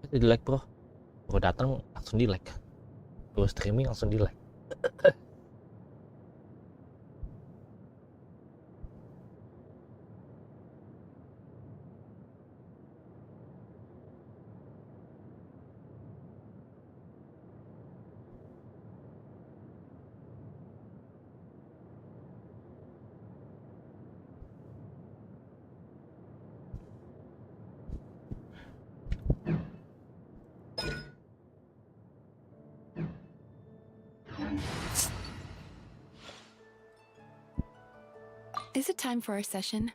Di lag bro, baru datang langsung di lag, baru streaming langsung di lag. Is it time for our session?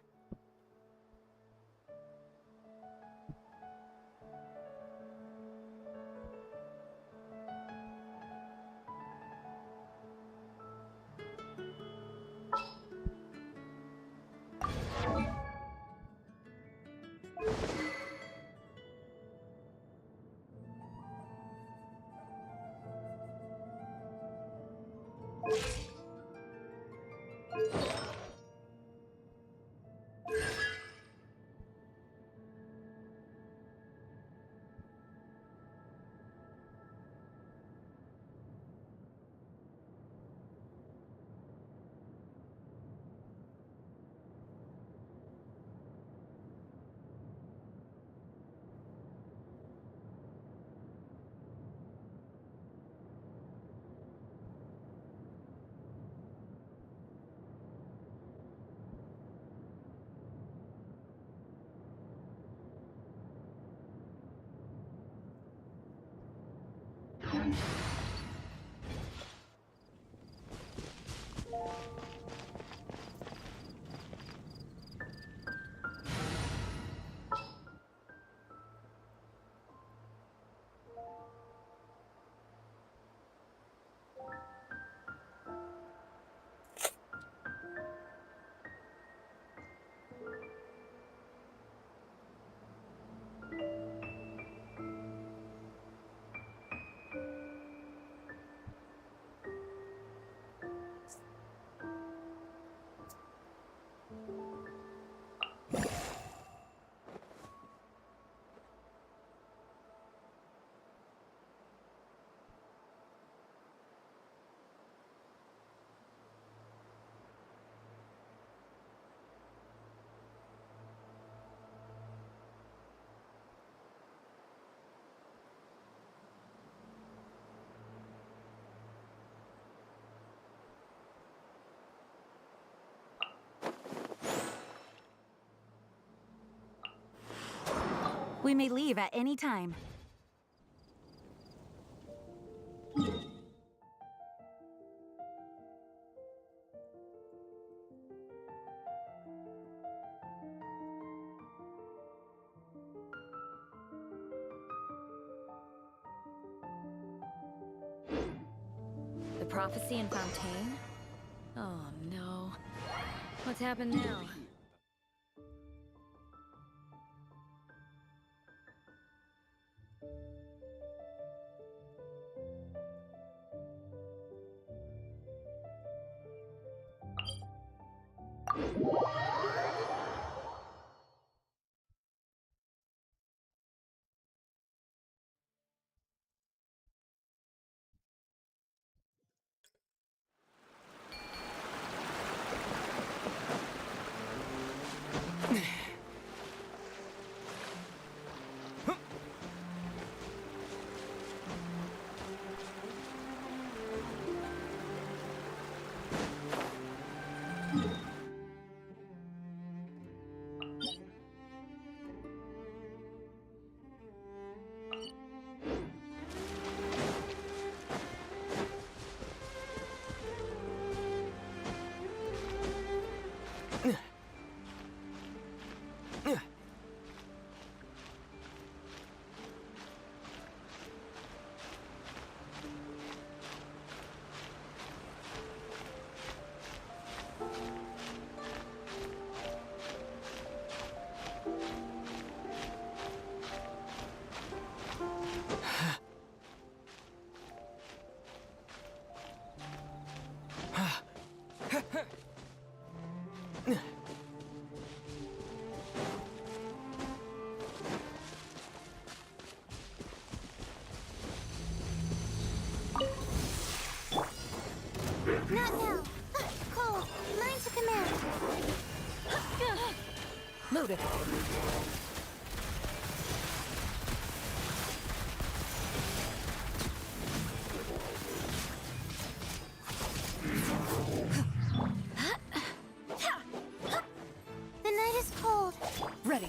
We may leave at any time. The prophecy in Fontaine? Oh no. What's happened now? Not now. Cold. Learn to command. Loaded. The night is cold. Ready.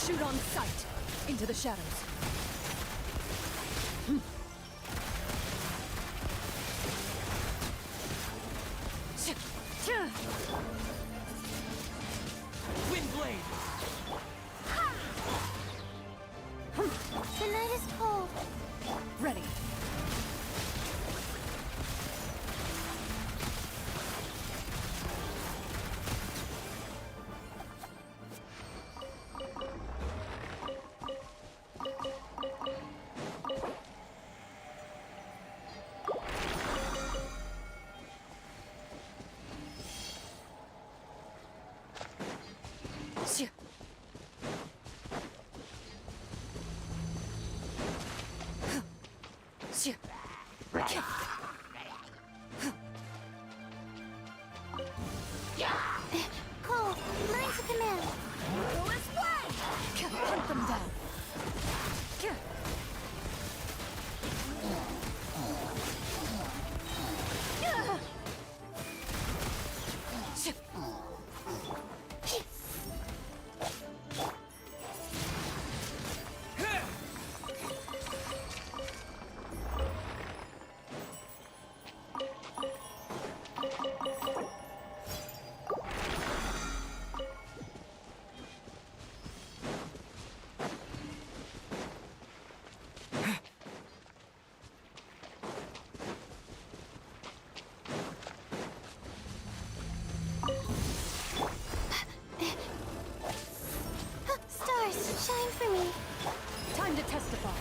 Shoot on sight into the shadows. Wind blade. The night is cold. Ready. Cole, mine's a command. Hunt them down. Stars, shine for me. Time to testify.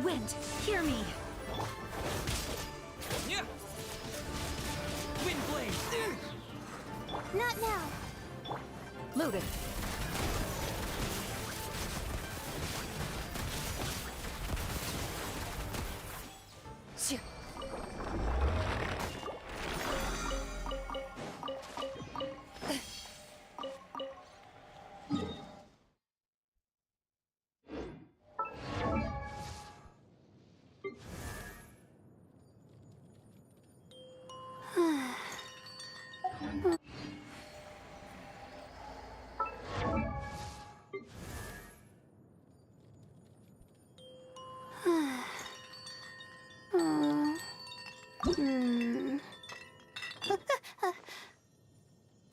Wind, hear me. Yeah. Wind blade. Not now. Loaded.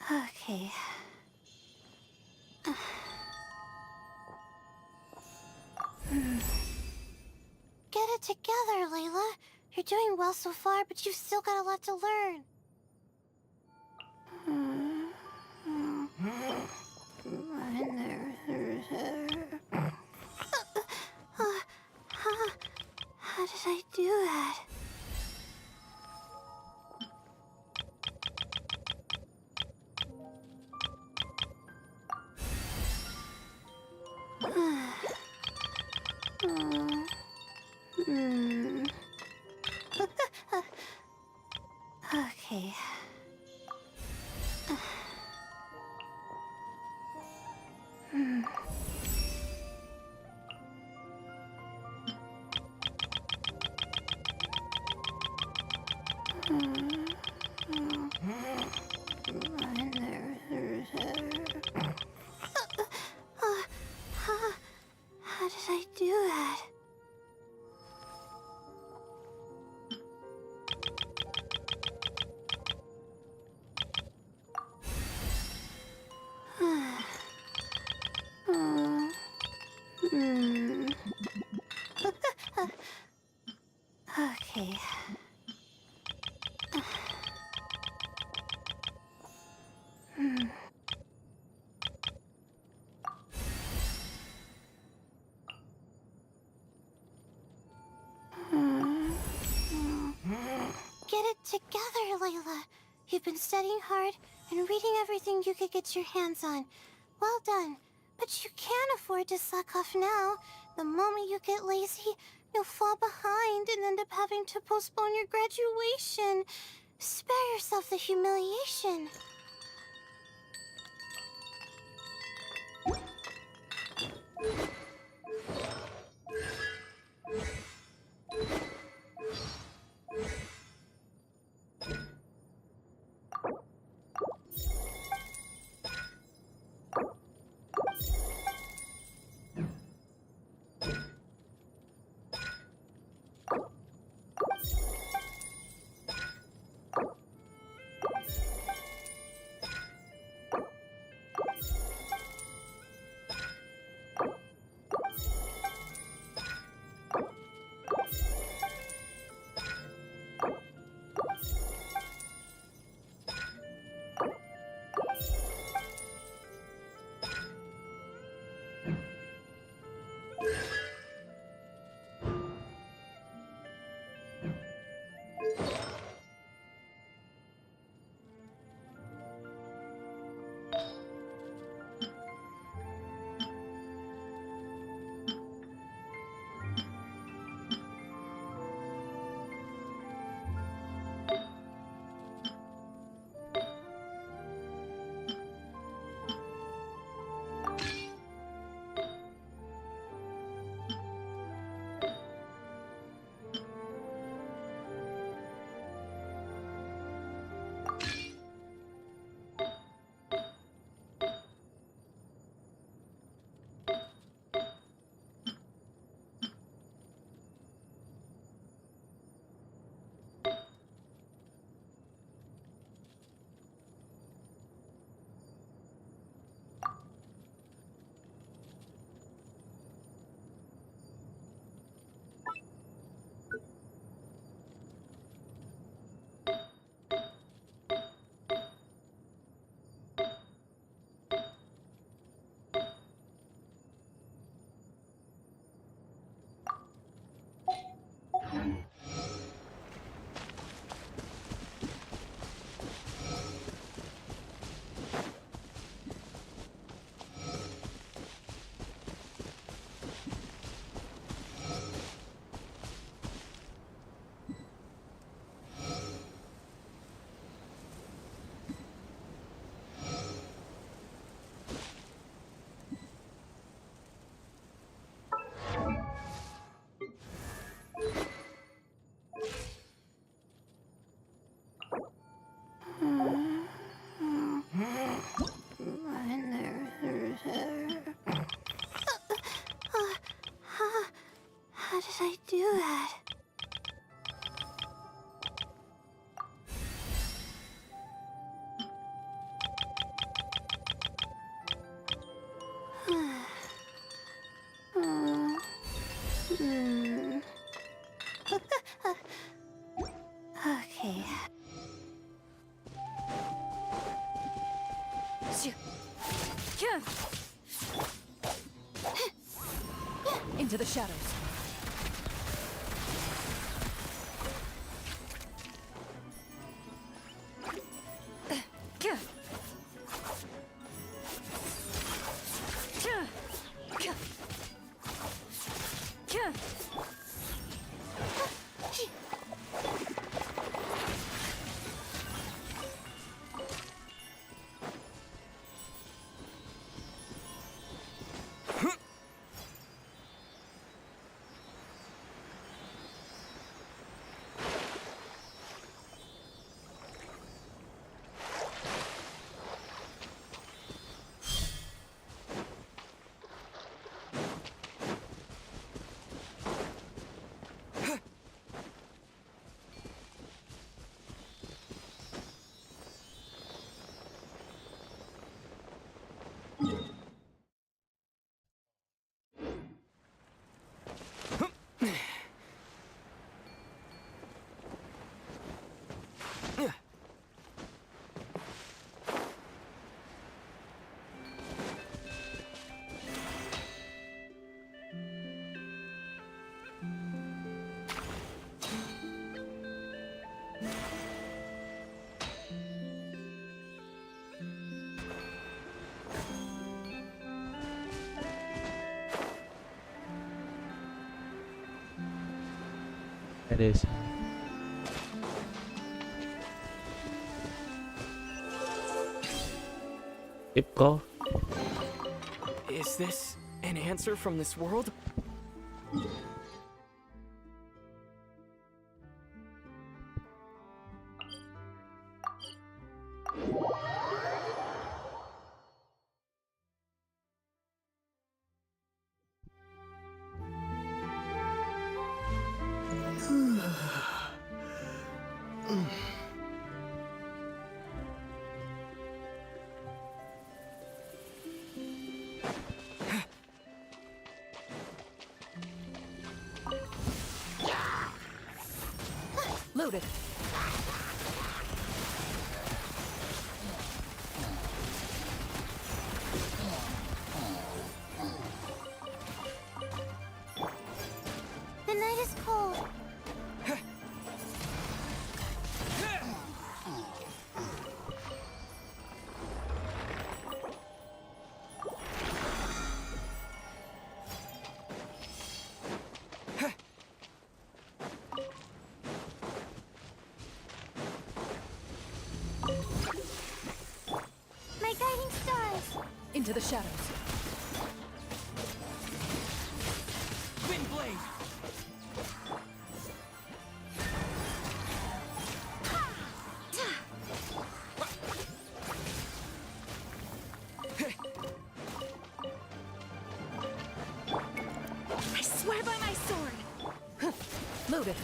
Okay. Get it together, Layla. You're doing well so far, but you've still got a lot to learn. How did I do that? Okay. How did I do that? Okay. Get it together, Layla. You've been studying hard and reading everything you could get your hands on. Well done. But you can't afford to slack off now. The moment you get lazy, you'll fall behind and end up having to postpone your graduation. Spare yourself the humiliation. How did I do that? Okay. Into the shadows. It is. Keep go. Is this An answer from this world? Loaded. The night is cold. My guiding stars. Into the shadows. Windblade! I swear by my sword. Loaded.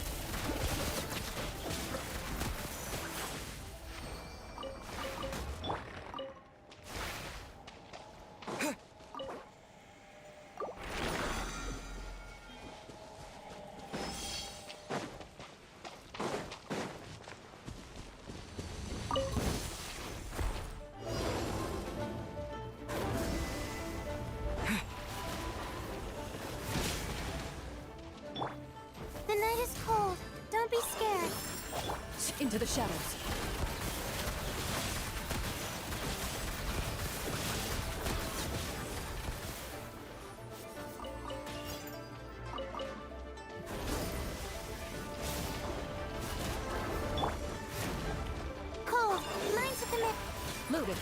The night is cold. Don't be scared. Into the shadows. Cold. Mine to commit. Loaded.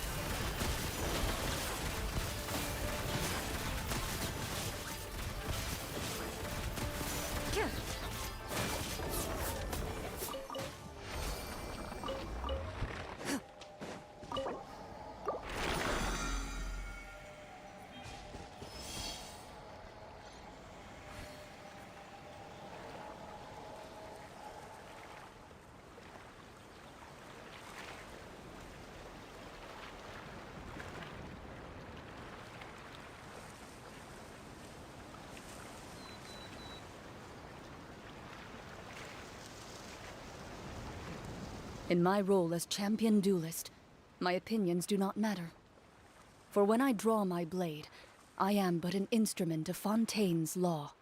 In my role as champion duelist, my opinions do not matter. For when I draw my blade, I am but an instrument of Fontaine's law.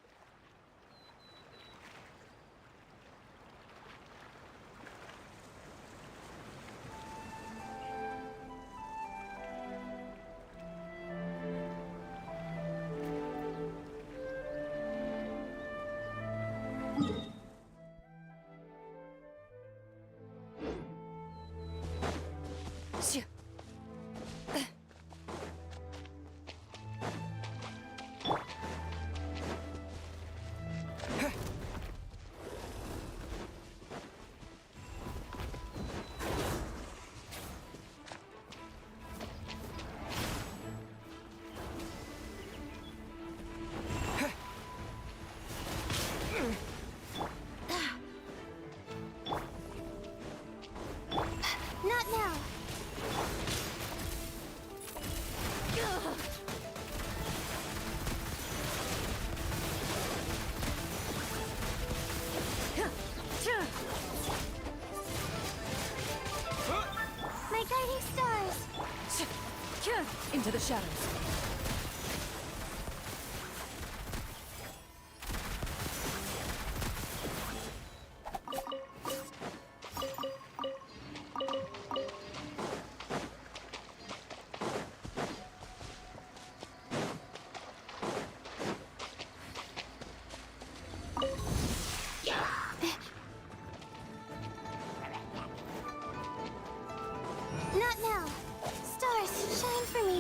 Not now. My guiding stars. Into the shadows. Not now. Stars, shine for me.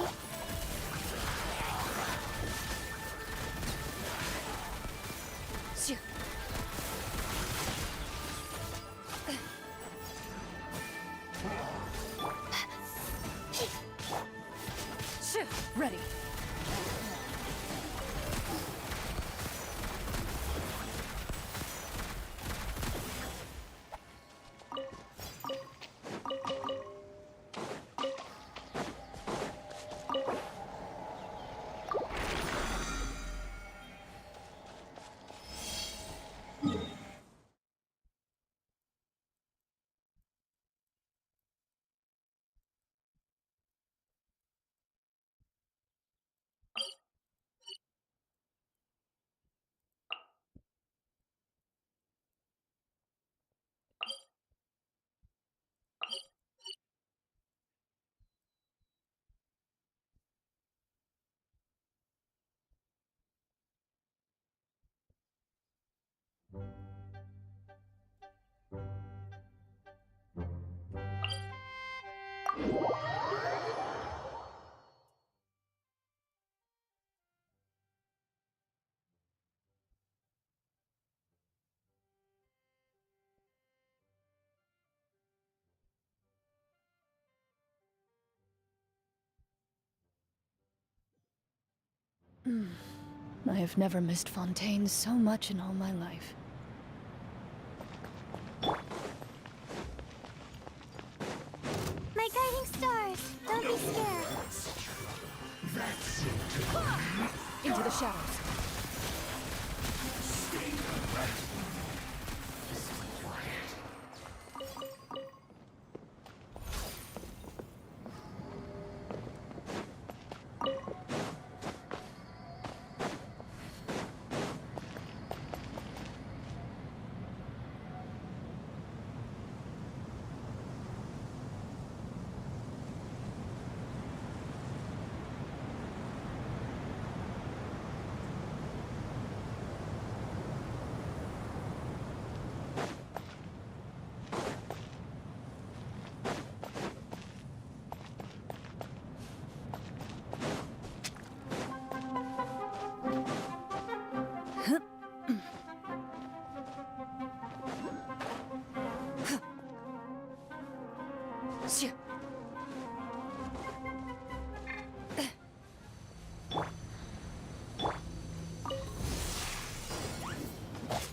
I have never missed fontaines so much in all my life. My guiding stars, don't be scared. Into the shadows.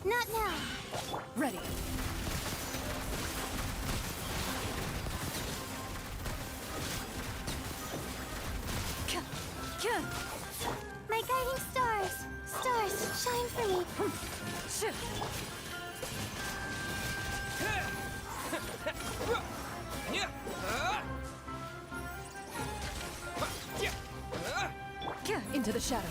Not now. Ready. My guiding stars. Stars, shine for me. Into the shadows.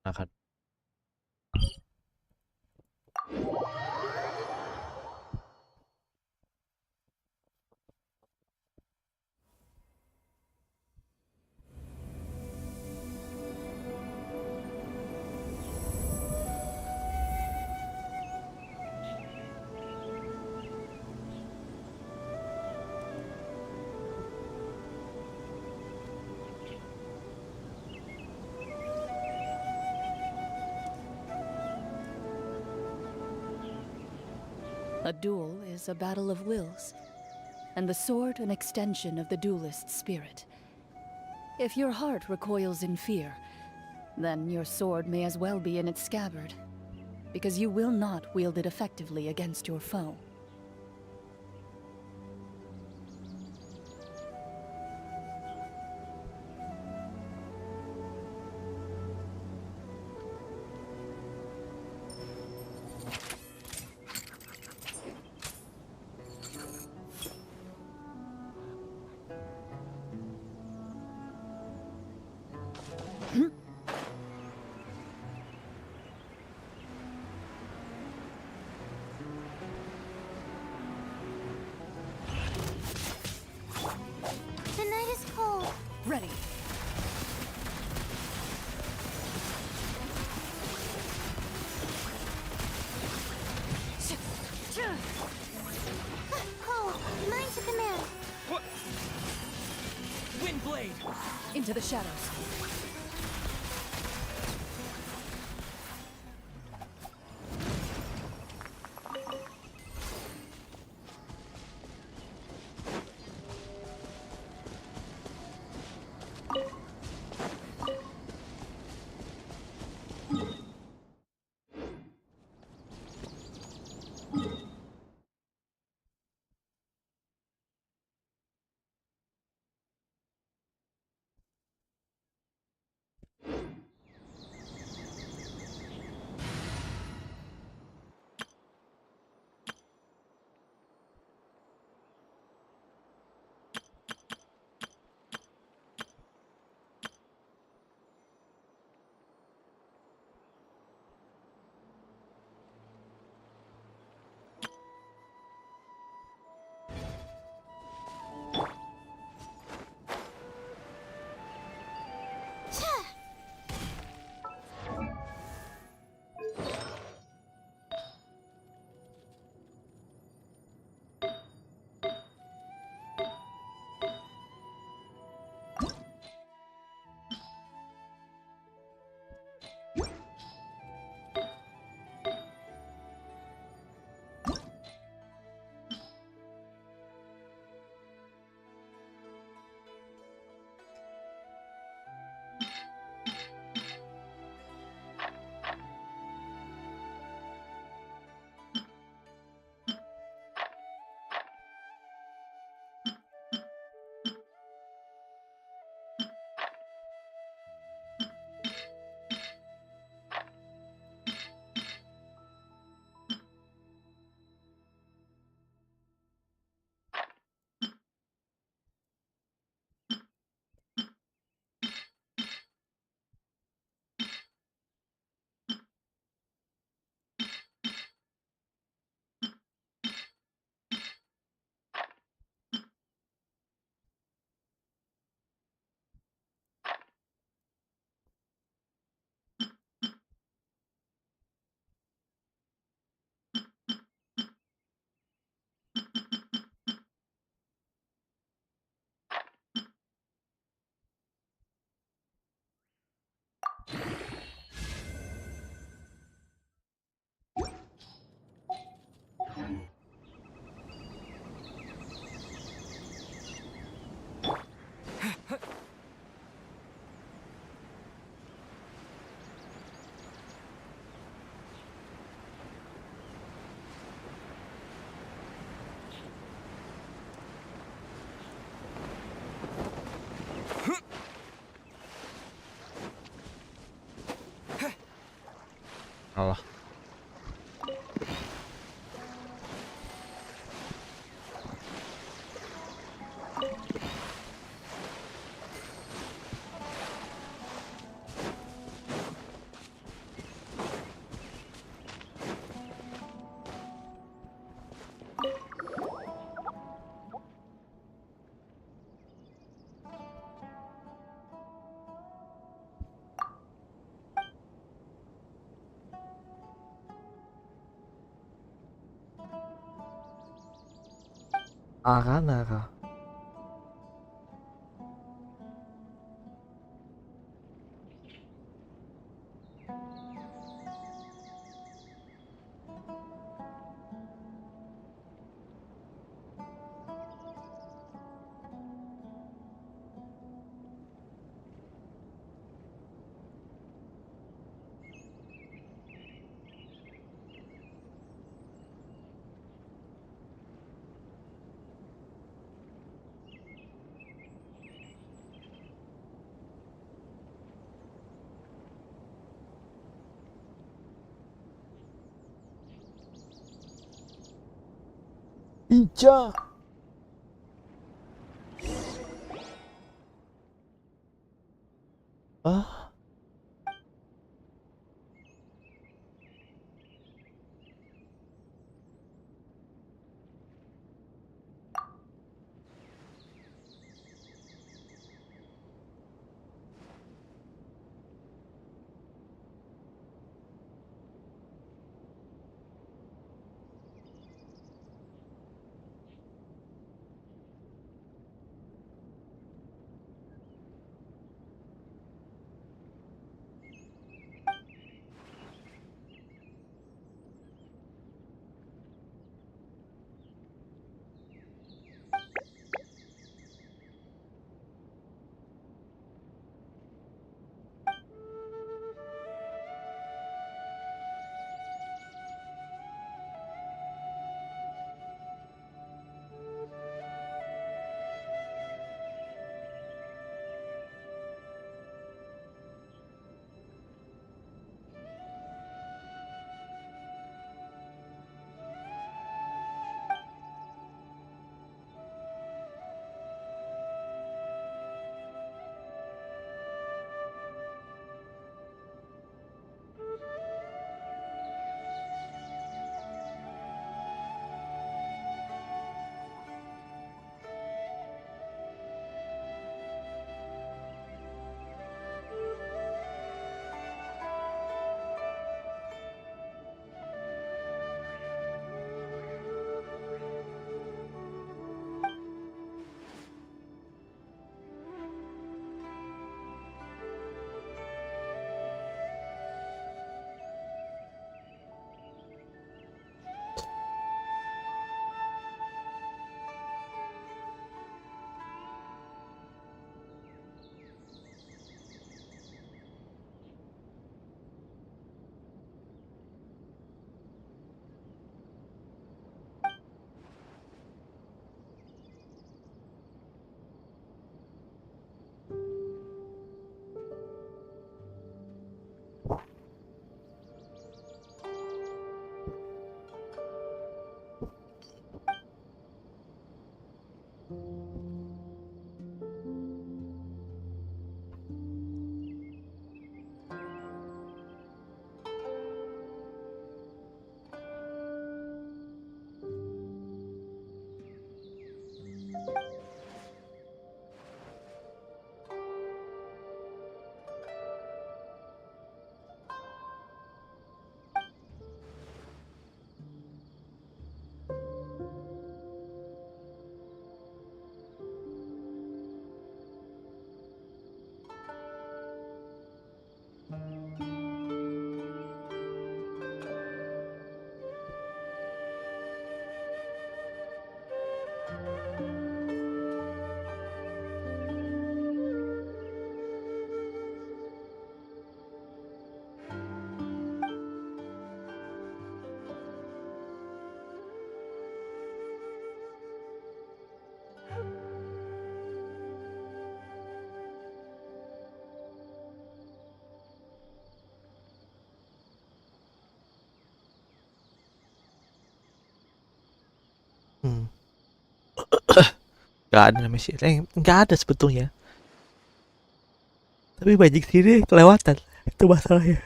Akan A duel is a battle of wills, and the sword an extension of the duelist's spirit. If your heart recoils in fear, then your sword may as well be in its scabbard, because you will not wield it effectively against your foe. The night is cold. Ready. Cold. Mine to command. What? Wind blade. Into the shadows. Allah. Arana. Ija. Ah. nggak ada namanya sih, nggak ada sebetulnya. Tapi banyak sini kelewatan, itu masalahnya.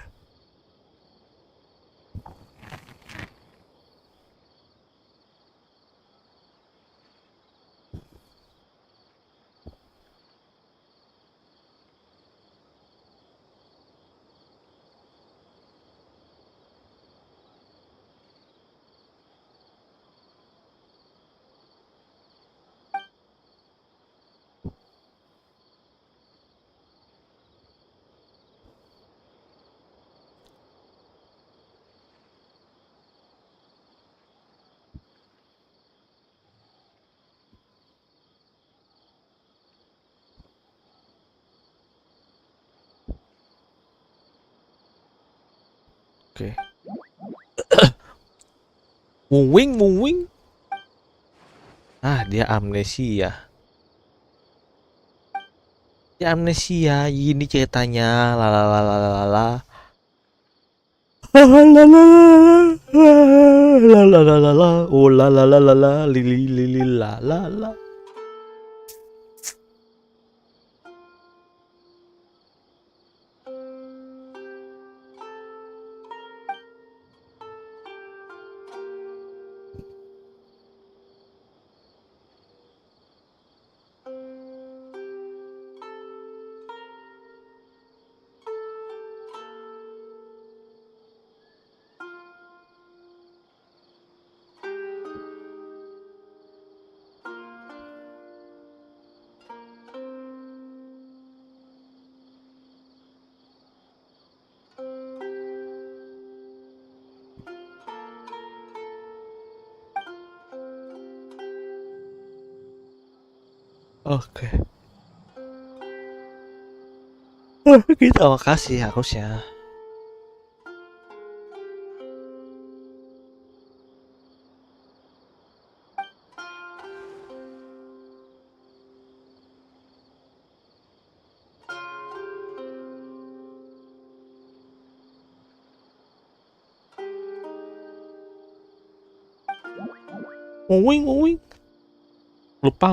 Oke. Moving. Ah, dia amnesia. Dia amnesia. Ini ceritanya. Lalalala. Lalalala. Oh lalalala. Lili lalala. Oke. Kita makasih harusnya. Moving. Lupa.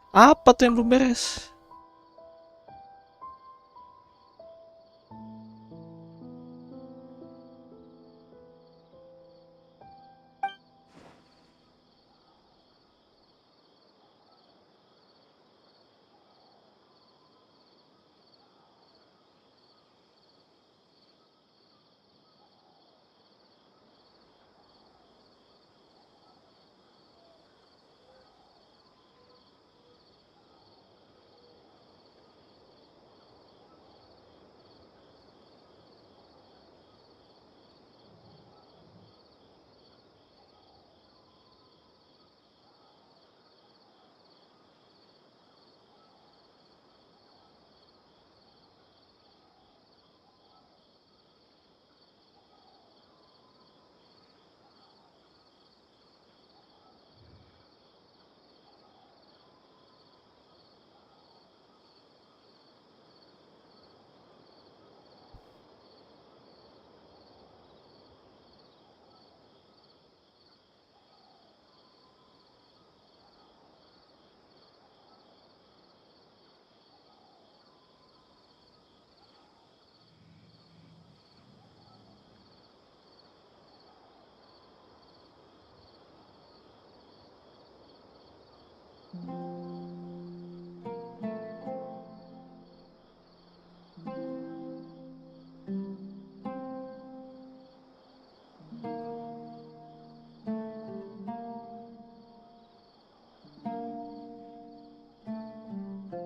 Apa tuh yang belum beres?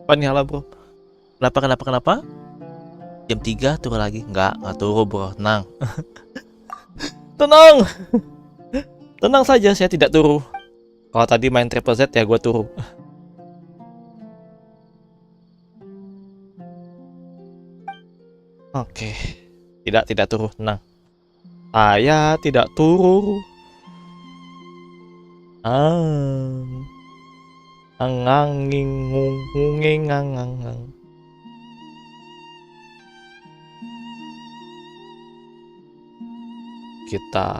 Apa nih halo bro? Kenapa? Jam 3 turun lagi? Nggak turun bro, tenang. Tenang. Tenang saja, saya tidak turun. Kalau tadi main triple Z ya gue turun. Oke. Tidak turun, tenang. Saya tidak turun. Anganging.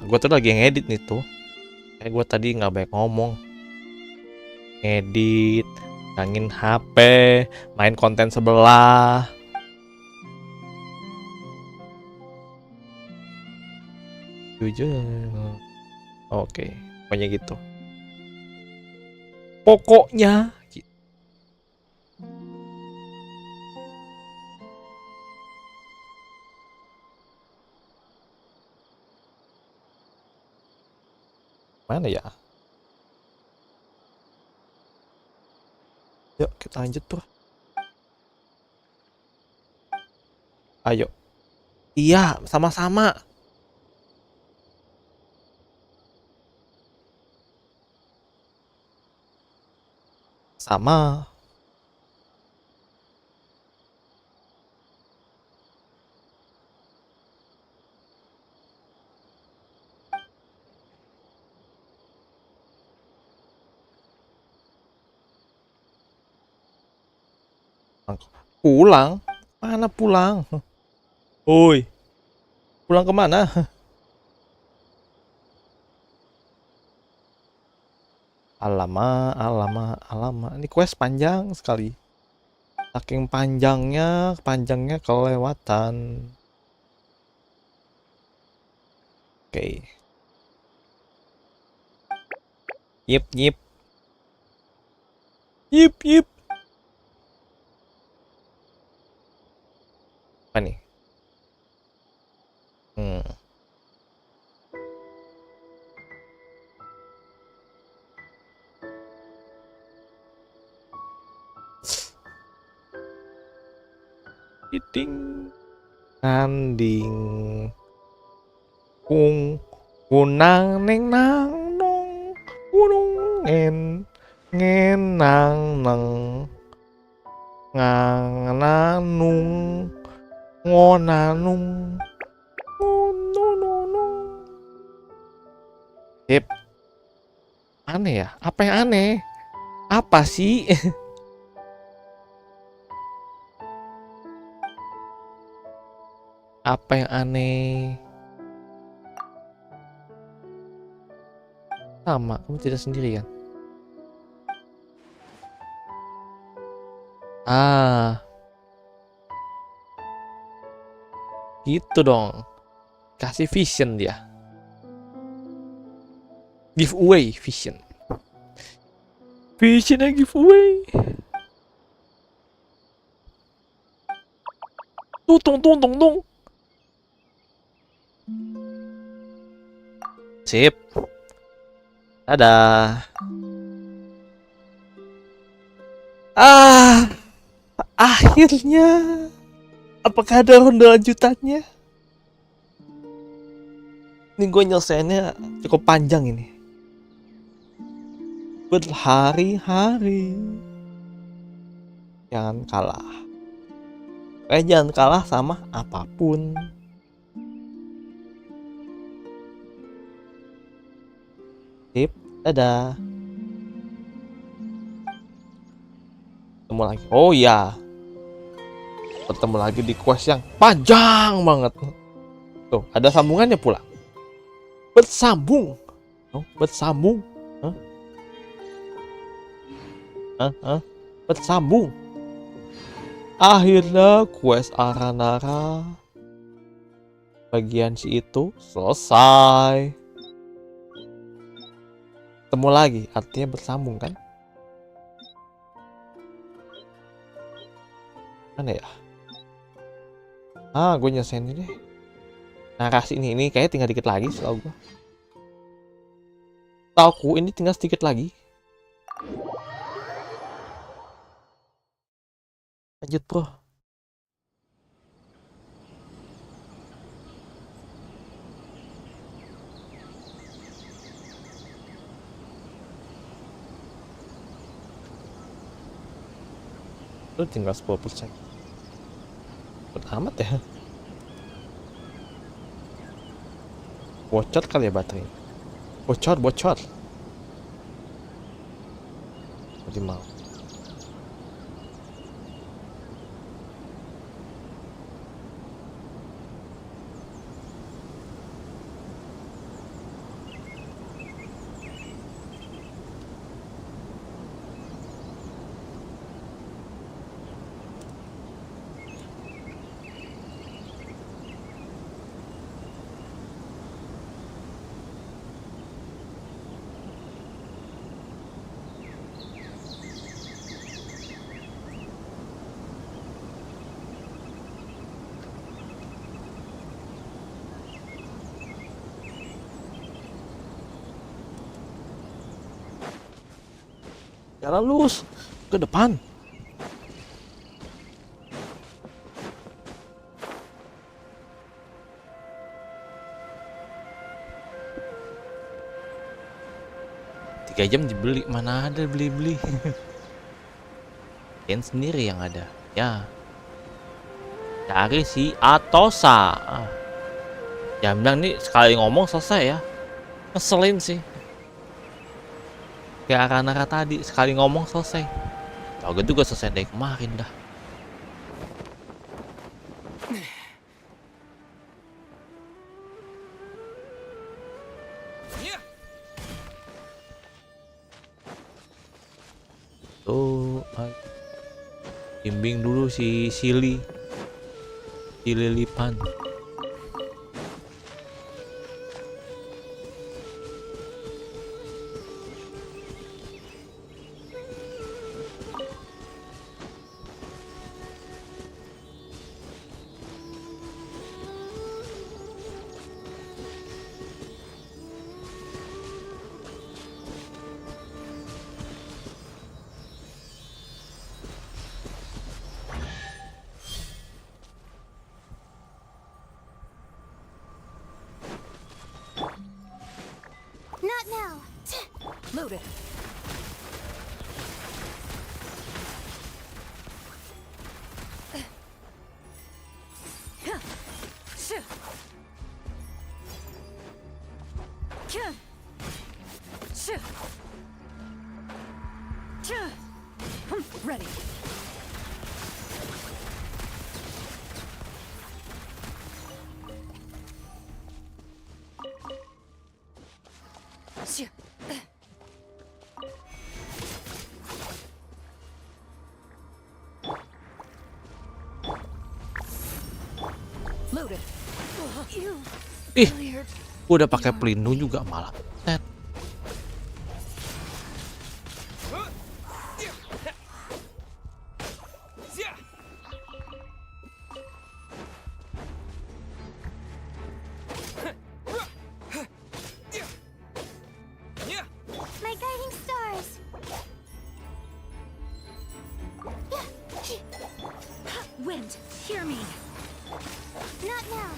Gue tuh lagi ngedit nih tuh. Gue tadi nggak banyak ngomong. Ngedit, ngangin HP, main konten sebelah. Jujur. Oke, pokoknya gitu. Pokoknya gitu. Mana ya? Yuk kita lanjut bro. Ayo. Iya, sama-sama. Sama. Pulang? Mana pulang? Oi, pulang kemana? Alamak. Ini quest panjang sekali. Saking panjangnya kelewatan. Oke. Yip. Apa nih? Iting nganding kunang neng nang nong gunung ngenang neng ngananung ngonanung ngononong. Yep. Aneh ya? Apa yang aneh? Apa sih? Apa yang aneh? Sama, kamu tidak sendirian. Ah, gitu dong. Kasih vision dia. Giveaway vision. Visionnya giveaway. Tung. Sip. Dadah. Akhirnya. Apakah ada ronde lanjutannya? Ini gue nyelesainnya cukup panjang ini. Berhari-hari. Jangan kalah. Jangan kalah sama apapun. Sip, dadah. Ketemu lagi. Oh iya. Bertemu lagi di quest yang panjang banget. Tuh, ada sambungannya pula. Bersambung. Oh, bersambung. Bersambung. Akhirnya quest Aranara bagian si itu selesai. Ketemu lagi, artinya bersambung kan? Mana ya? Gue nyelesain ini deh. Narasi ini kayaknya tinggal dikit lagi setahu gue. Tauku ini tinggal sedikit lagi. Lanjut bro. Lu tinggal 10%. Cepet amat ya. Bocor kali ya baterai. Bocor. Jadi mau. Jalan lurus ke depan. Tiga jam dibeli, mana ada beli-beli. Ken sendiri yang ada. Ya. Cari si Atosa. Jam bilang nih sekali ngomong selesai ya. Ngeselin sih. Kayak Aranara tadi, sekali ngomong selesai. Tau gitu gue selesai dari kemarin dah. Tuh, bimbing dulu si Sili. Si Lilipan. Not now. Loaded. Ready. Ih, cleared udah pakai pelindung juga malah. Set. My guiding stars. Wind, hear me. Not now.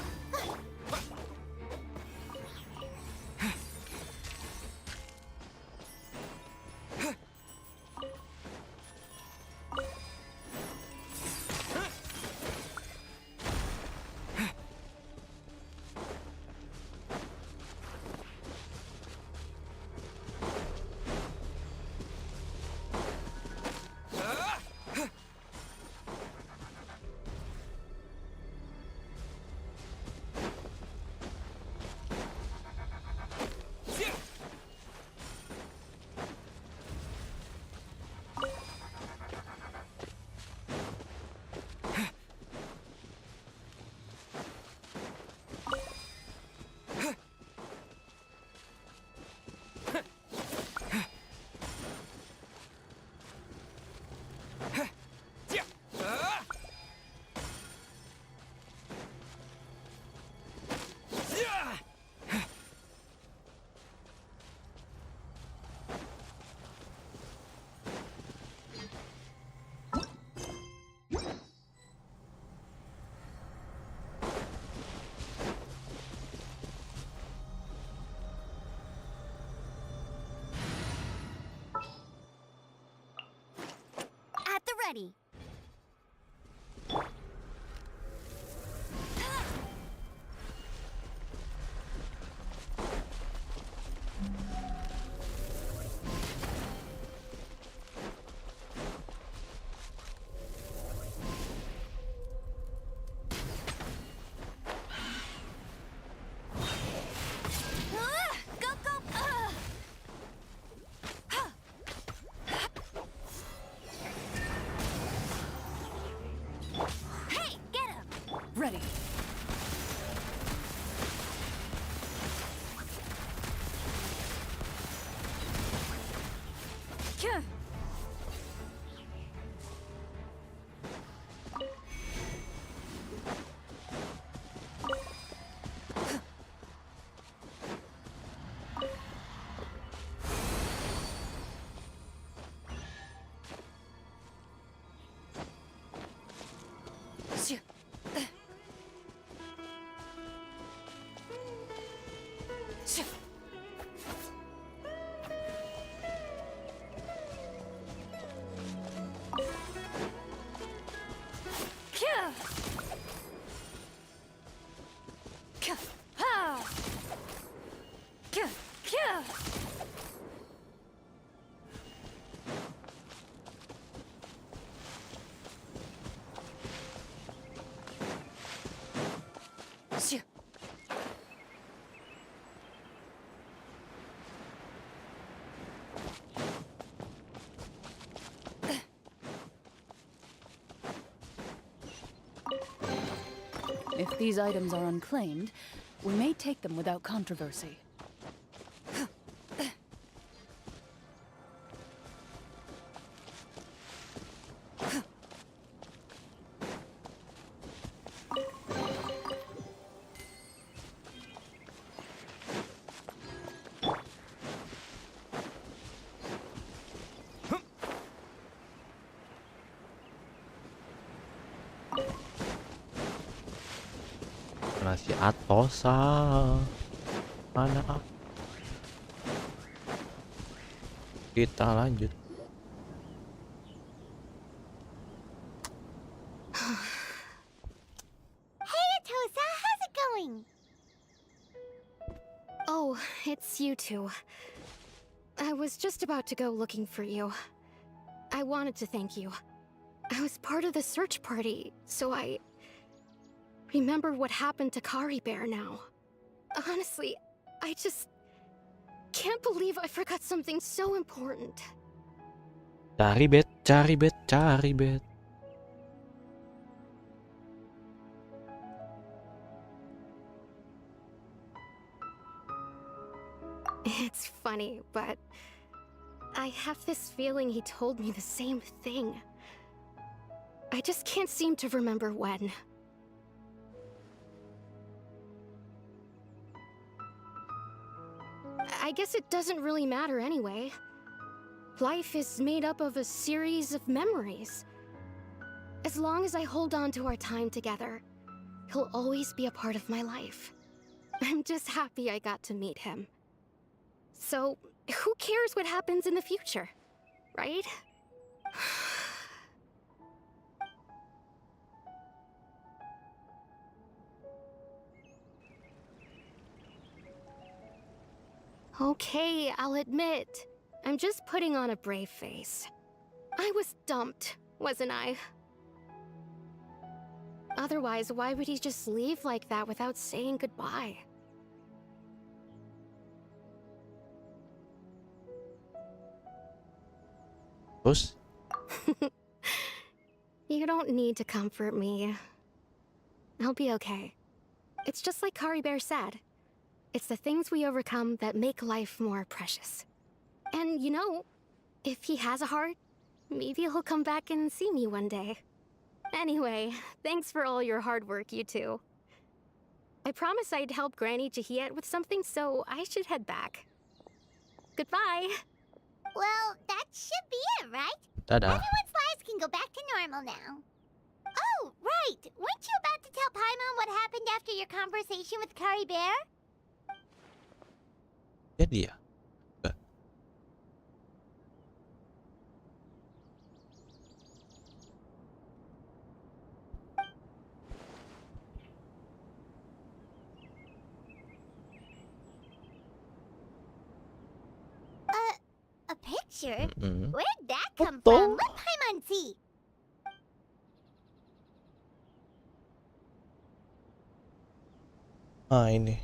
At the ready. Go, go! Hey, get him! ready. Kyuh. Shoo. Shoo. Kyuh. Kyuh. Ha. Kyuh. Kyuh. Shoo. If these items are unclaimed, we may take them without controversy. Si Atosa. Mana? Kita lanjut. Hey, Atosa, how's it going? Oh, it's you two. I was just about to go looking for you. I wanted to thank you. I was part of the search party, so I remember what happened to Kari Bear now. Honestly, I just can't believe I forgot something so important. Cari bet, cari bet, cari bet. It's funny, but I have this feeling he told me the same thing. I just can't seem to remember when. I guess it doesn't really matter anyway. Life is made up of a series of memories. As long as I hold on to our time together, he'll always be a part of my life. I'm just happy I got to meet him. So, who cares what happens in the future, right? Okay, I'll admit. I'm just putting on a brave face. I was dumped, wasn't I? Otherwise, why would he just leave like that without saying goodbye? Terus? You don't need to comfort me. I'll be okay. It's just like Kari Bear said. It's the things we overcome that make life more precious. And you know, if he has a heart, maybe he'll come back and see me one day. Anyway, thanks for all your hard work, you two. I promised I'd help Granny Jahiet with something, so I should head back. Goodbye! Well, that should be it, right? Dadah. Everyone's lives can go back to normal now. Oh, right! Weren't you about to tell Paimon what happened after your conversation with Kari Bear? Jadi ya? Enggak. A picture? Mm-mm. Where'd that come Foto? from? Let Paimon see. Ah, ini.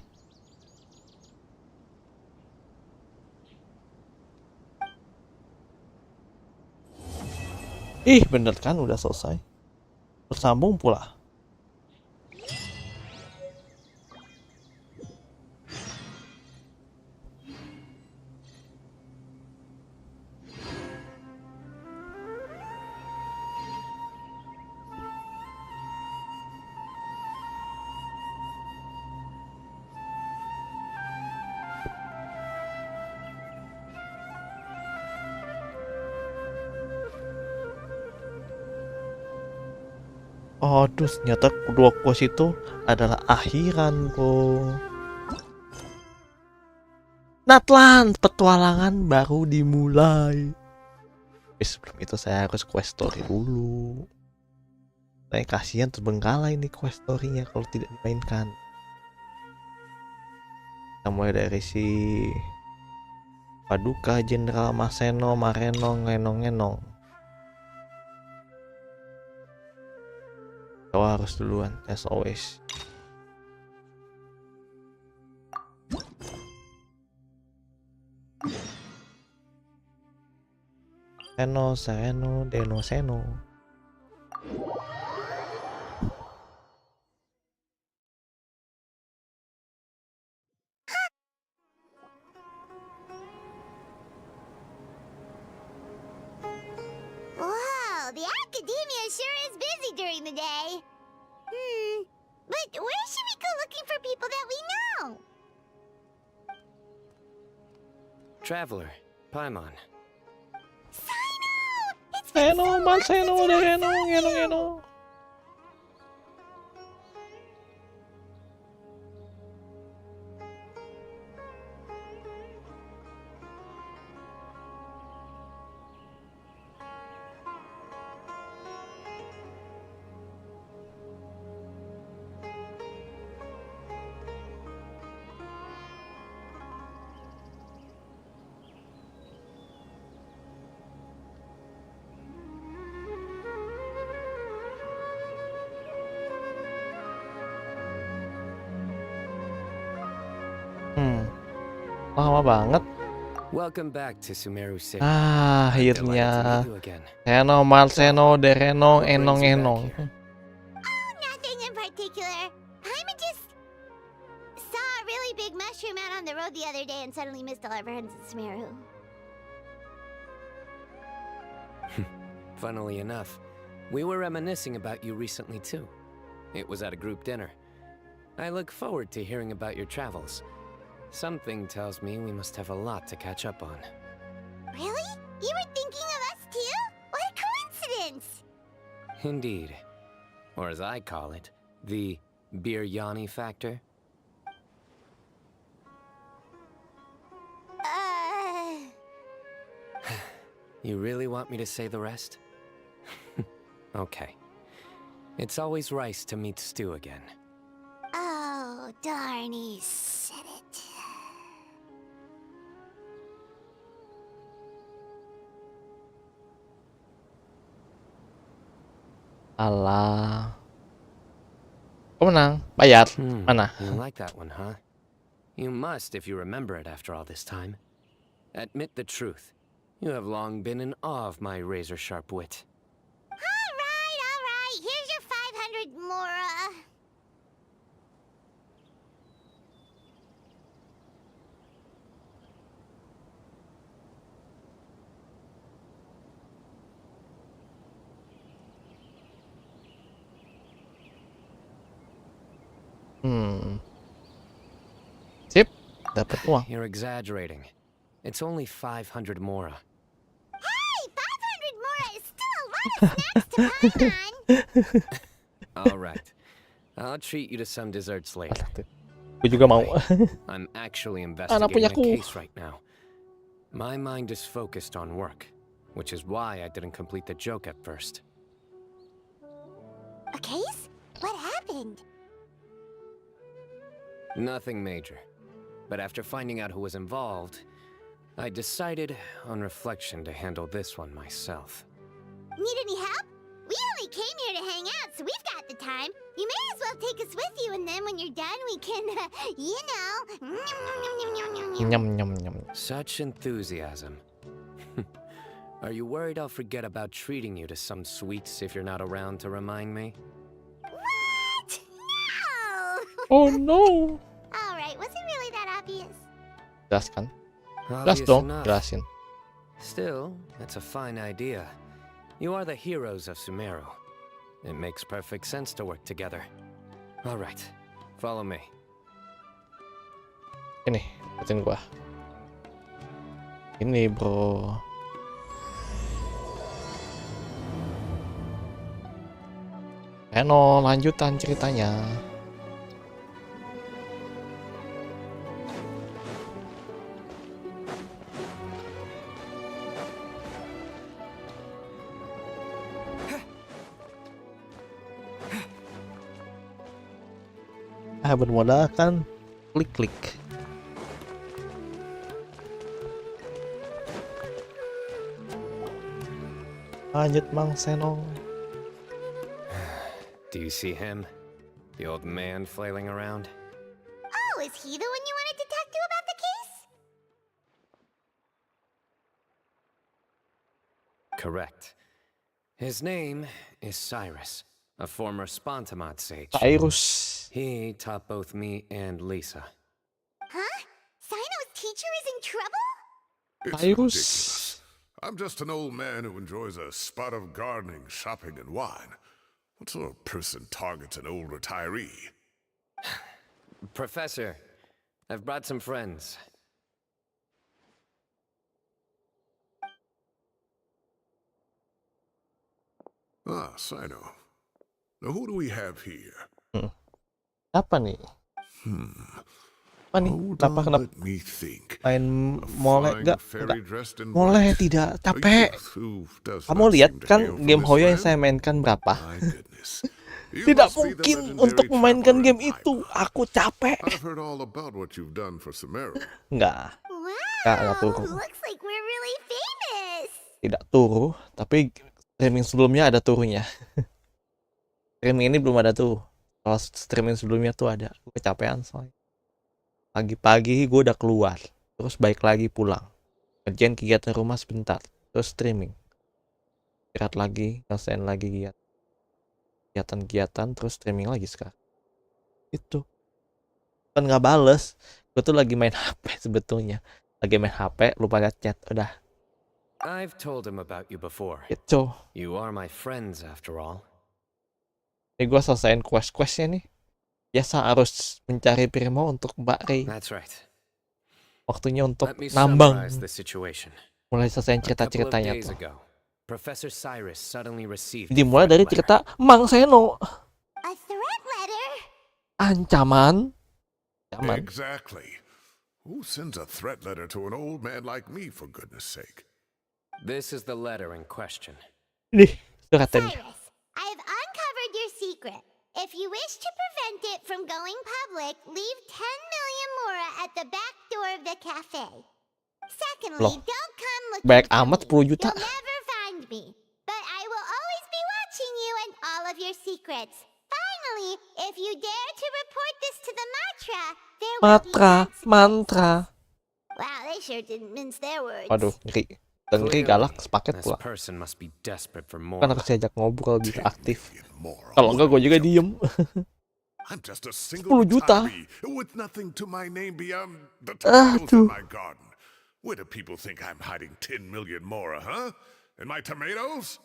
Ih, bener kan udah selesai. Bersambung pula. Aduh, ternyata kedua quest itu adalah akhiran, bro. Netral, petualangan baru dimulai. Tapi sebelum itu saya harus quest story dulu. Saya kasihan terbengkalai ini quest story-nya kalau tidak dimainkan. Kita mulai dari si Paduka Jenderal Maseno Mareno Ngenong-ngenong. Kau harus duluan, as always. Seno, Sereno, Deno, Seno. Wow, the academia sure is busy during the day. But where should we go looking for people that we know? Traveler, Paimon. Sino! It's been Seno, so long Maseno, since I Dereno, saw you. Ngenong-ngenong. Lama banget. Welcome back to Sumeru City. Akhirnya. Delighted to meet you again. Seno, Marceno, Dereno, Enong-enong. Oh, nothing in particular. Paimon just saw a really big mushroom out went on the road the other day and suddenly missed all our friends in Sumeru. Funnily enough, we were reminiscing about you recently too. It was at a group dinner. I look forward to hearing about your travels. Something tells me we must have a lot to catch up on. Really? You were thinking of us too? What a coincidence! Indeed. Or as I call it, the biryani factor. You really want me to say the rest? Okay. It's always rice to meet stew again. Oh, darn, he said it. Alah. Kau menang, bayar. Mana? You like that one, huh? You must if you remember it after all this time. Admit the truth. You have long been in awe of my razor-sharp wit. All right. Here's your 500 Mora. Sip, dapat uang. You're exaggerating. It's only 500 Mora. Hey, 500 Mora is still a lot of snacks to Paimon. All right. I'll treat you to some desserts later. Gue juga mau. I'm actually Anak investigating a punyaku. case right now. My mind is focused on work, which is why I didn't complete the joke at first. A case? What happened? Nothing major. But after finding out who was involved, I decided on reflection to handle this one myself. Need any help? We only came here to hang out, so we've got the time. You may as well take us with you, and then when you're done, we can, you know. Nyam nyam nyam. Such enthusiasm. Are you worried I'll forget about treating you to some sweets if you're not around to remind me? What? No! Oh no. All right, was it really that obvious? Jelaskan. Jelas Obvious dong, enough. jelasin. Still, that's a fine idea. You are the heroes of Sumeru. It makes perfect sense to work together. All right, follow me. Ini, liatin gua. Ini bro. Lanjutan ceritanya. Bermodalkan klik-klik. Lanjut Mang Senong. Do you see him? The old man flailing around? Oh, is he the one you wanted to talk to about the case? Correct. His name is Cyrus, a former Spontamod sage. Cyrus. He taught both me and Lisa. Huh? Sino's teacher is in trouble? It's Cyrus. ridiculous. I'm just an old man who enjoys a spot of gardening, shopping, and wine. What sort of person targets an old retiree? Professor, I've brought some friends. Ah, Sino. Now who do we have here? Apa nih? Apa nih? Hold Kenapa on, kenapa let me think. main A mole? flying Enggak, fairy dressed in Mole white. tidak, A capek. youth who does Kamu not lihat seem to kan hail from game this Hoyo yang land? saya mainkan berapa? My goodness. You Tidak must be the mungkin legendary untuk memainkan traveler game in itu. Piper. Aku capek. I've heard all about what you've done for Sumeru. Enggak, Wow, turu. looks like we're really famous. Tidak turu, tapi streaming sebelumnya ada turunya. Streaming ini belum ada tuh. Kalau streaming sebelumnya tuh ada. Gue kecapean soalnya. Pagi-pagi gue udah keluar, terus balik lagi pulang. Kerjain kegiatan rumah sebentar, terus streaming. Istirahat lagi, ngelesain lagi kegiatan-kegiatan, terus streaming lagi sekarang. Itu. Kan nggak bales. Gue tuh lagi main HP sebetulnya. Lagi main HP, lupa liat chat. Udah, I've told him about you before. gitu. You are my friends after all. Ini gue selesaiin quest-questnya nih. Biasa harus mencari Primo untuk Mbak Rey. That's right. Waktunya untuk Let me nambang. summarize the situation. Mulai selesaiin A couple of cerita-ceritanya days tuh. ago, Professor Cyrus suddenly received a Dimulai threat dari letter. cerita Mang Seno. A threat letter? Ancaman. Ancaman. Exactly. Who sends a threat letter to an old man like me, for goodness sake? This is the letter in question. Nih, suratnya. Cyrus, I have uncovered your secret. If you wish to prevent it from going public, leave 10 million mora at the back door of the cafe. Secondly, Loh, don't come looking banyak for amat me. 10 juta. You'll never find me. But I will always be watching you and all of your secrets. Finally, if you dare to report this to the Matra, there will be consequences. Mantra. Wow, they sure didn't mince their words. Waduh, ngeri. Dan ngeri galak sepaket This pula. person must be desperate for more. Kan harus diajak ngobrol lebih aktif. Mora. Kalau enggak gue juga diem. I'm just a single 10 juta. retiree with nothing to my name beyond the tomatoes in my garden. Where do people think I'm hiding 10 million mora, huh? In my tomatoes?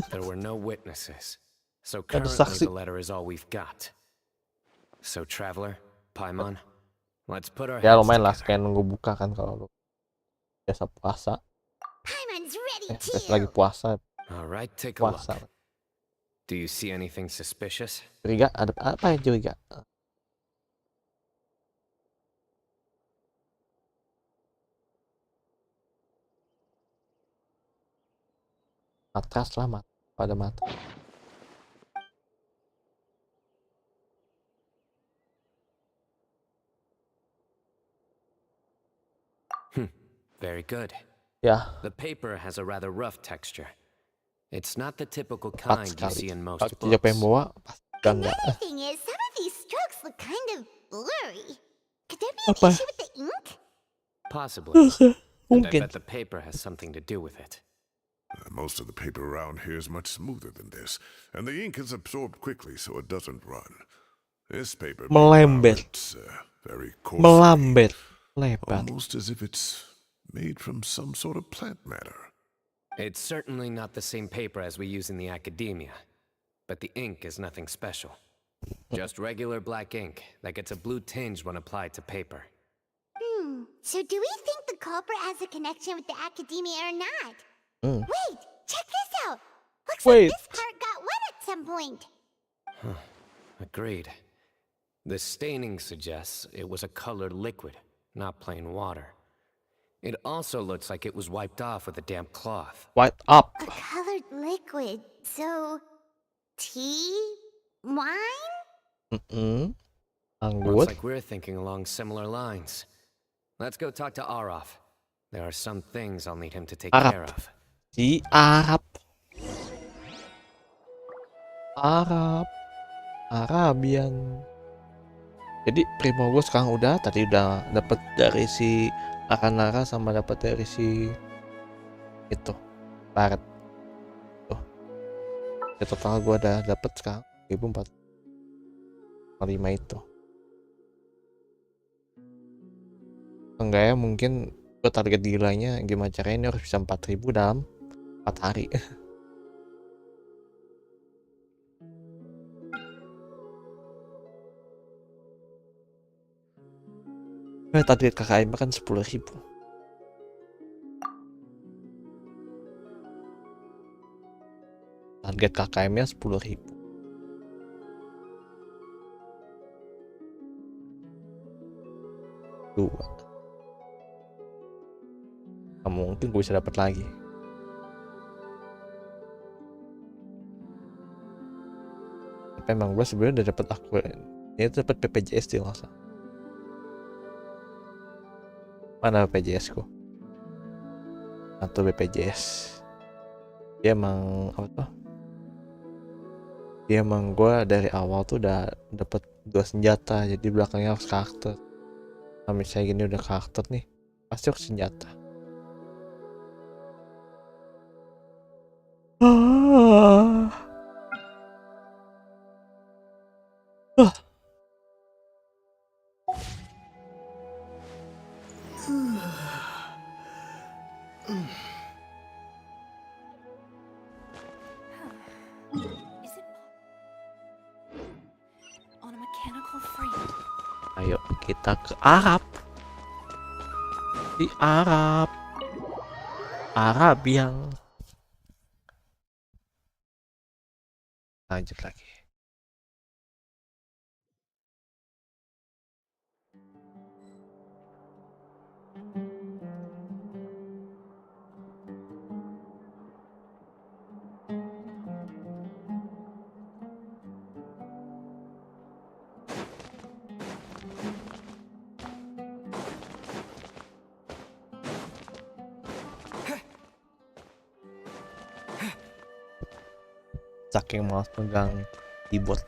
There were no witnesses, so Ada currently saksi. the letter is all we've got. So, Traveler, Paimon, let's put our Ya heads lumayan lah, together. kayak nunggu buka kan kalau lu biasa puasa. Paimon's ready Biasa lagi too. puasa, All right, take a puasa. look. Do you see anything suspicious? Curiga, ada apa yang curiga? Matras lah, pada mata. Very good. Ya, The paper has a rather rough texture. It's not the typical tepat kind you sekali. see in most Kalau tidak pengen books. bawa, pasti enggak. Another thing is, some of these strokes look kind of blurry. Could there be an Apa? issue with the ink? Possibly. And I Mungkin. bet the paper has something to do with it. Most of the paper around here is much smoother than this, and the ink is absorbed quickly so it doesn't run. This paper, Melembet. it's very coarse, Melambat, lebar. almost as if it's made from some sort of plant matter. It's certainly not the same paper as we use in the academia, but the ink is nothing special. Just regular black ink that gets a blue tinge when applied to paper. So do we think the culprit has a connection with the academia or not? Hmm. Wait, check this out. Looks Wait. like this part got wet at some point. Agreed. The staining suggests it was a colored liquid, not plain water. It also looks like it was wiped off with a damp cloth. White up. A colored liquid. So, tea? Wine? Looks Looks like we're thinking along similar lines. Let's go talk to Araf. There are some things I'll need him to take Araf. care of. Si Arab. Arabian. Jadi Primo gue sekarang tadi udah dapet dari si Akanara sama dapet dari si itu Barat. Tuh. Ya, total gue udah dapet sekarang 1.405 itu. Enggak ya, mungkin gue target gilanya gimana caranya ini harus bisa 4.000 dalam 4 hari. Target KKM kan 10.000. Target KKM-nya 10.000. Dua. Nggak mungkin gue bisa dapat lagi. Tapi emang gue sebenarnya udah dapat ini dapat PPJS dia nggak. Mana BPJS ku? Atau BPJS? Dia emang apa tuh? Dia emang gue dari awal tuh udah dapet 2 senjata, jadi belakangnya harus karakter. Nah misalnya gini udah karakter nih, pasti harus senjata. Is it on a mechanical frame? Ayo kita ke Arab. Di Arab. Arab yang lanjut lagi. Saking malas pegang keyboard.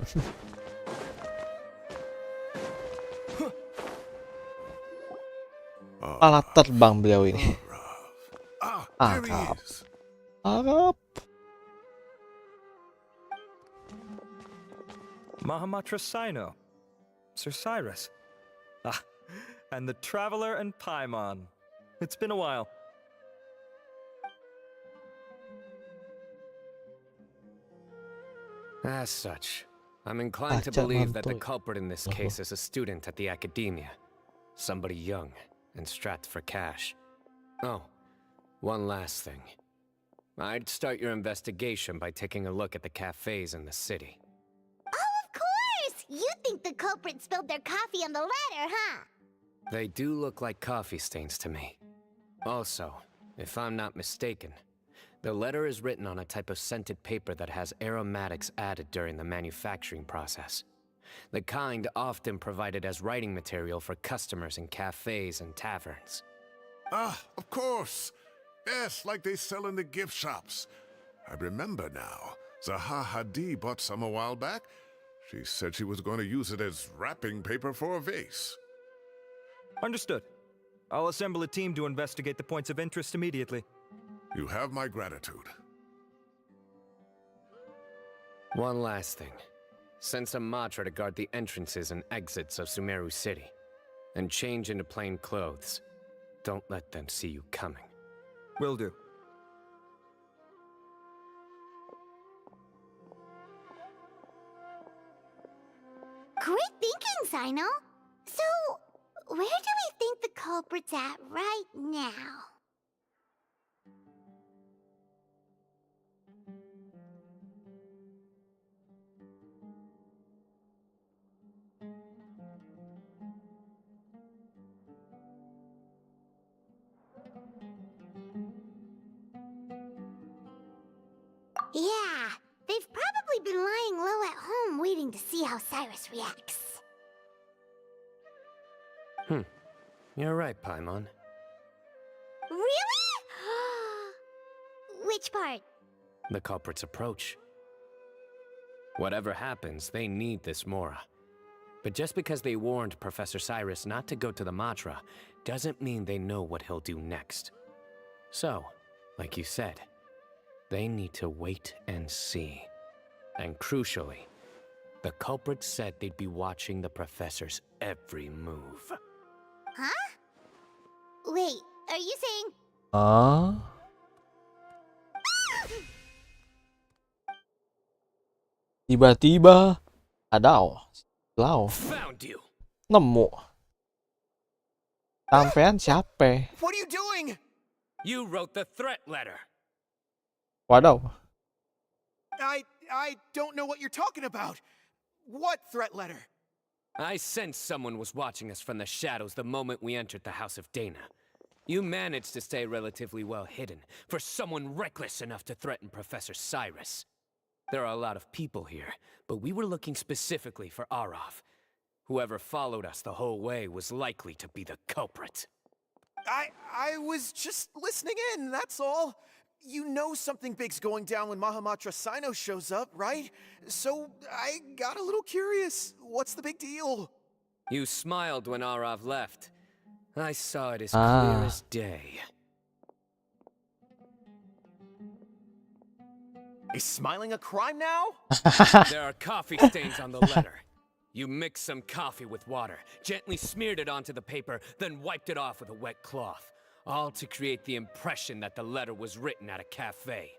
Malah terbang beliau ini. There he Arab. is. Arab. Mahamatra Sino, Sir Cyrus. Ah, and the Traveler and Paimon. It's been a while. As such, I'm inclined to Ajak believe that the mantul. culprit in this case is a student at the academia. Somebody young and strapped for cash. Oh, one last thing. I'd start your investigation by taking a look at the cafes in the city. Oh, of course! You think the culprit spilled their coffee on the ladder, huh? They do look like coffee stains to me. Also, if I'm not mistaken, the letter is written on a type of scented paper that has aromatics added during the manufacturing process. The kind often provided as writing material for customers in cafes and taverns. Ah, of course. Yes, like they sell in the gift shops. I remember now. Zaha Hadid bought some a while back. She said she was going to use it as wrapping paper for a vase. Understood. I'll assemble a team to investigate the points of interest immediately. You have my gratitude. One last thing. Send some Matra to guard the entrances and exits of Sumeru City. And change into plain clothes. Don't let them see you coming. Will do. Great thinking, Sino. So, where do we think the culprit's at right now? Yeah, they've probably been lying low at home waiting to see how Cyrus reacts. You're right, Paimon. Really? Which part? The culprit's approach. Whatever happens, they need this Mora. But just because they warned Professor Cyrus not to go to the Matra, doesn't mean they know what he'll do next. So, like you said, they need to wait and see. And crucially, the culprit said they'd be watching the professor's every move. Huh? Wait, are you saying... Tiba-tiba ada lau Found you! nemu. Sampean siapa? What are you doing? You wrote the threat letter! Waduh. I don't know what you're talking about. What threat letter? I sensed someone was watching us from the shadows the moment we entered the House of Dana. You managed to stay relatively well hidden for someone reckless enough to threaten Professor Cyrus. There are a lot of people here, but we were looking specifically for Arav. Whoever followed us the whole way was likely to be the culprit. I was just listening in, that's all. You know something big's going down when Mahamatra Sino shows up, right? So I got a little curious. What's the big deal? You smiled when Arav left. I saw it as clear as day. Is smiling a crime now? There are coffee stains on the letter. You mixed some coffee with water, gently smeared it onto the paper, then wiped it off with a wet cloth. all to create the impression that the letter was written at a cafe.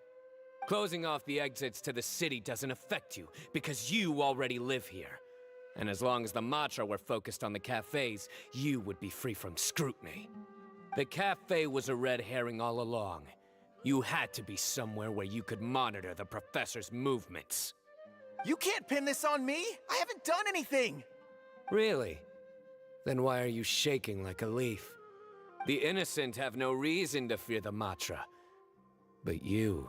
Closing off the exits to the city doesn't affect you, because you already live here. And as long as the Matra were focused on the cafes, you would be free from scrutiny. The cafe was a red herring all along. You had to be somewhere where you could monitor the professor's movements. You can't pin this on me! I haven't done anything! Really? Then why are you shaking like a leaf? The innocent have no reason to fear the Matra. But you,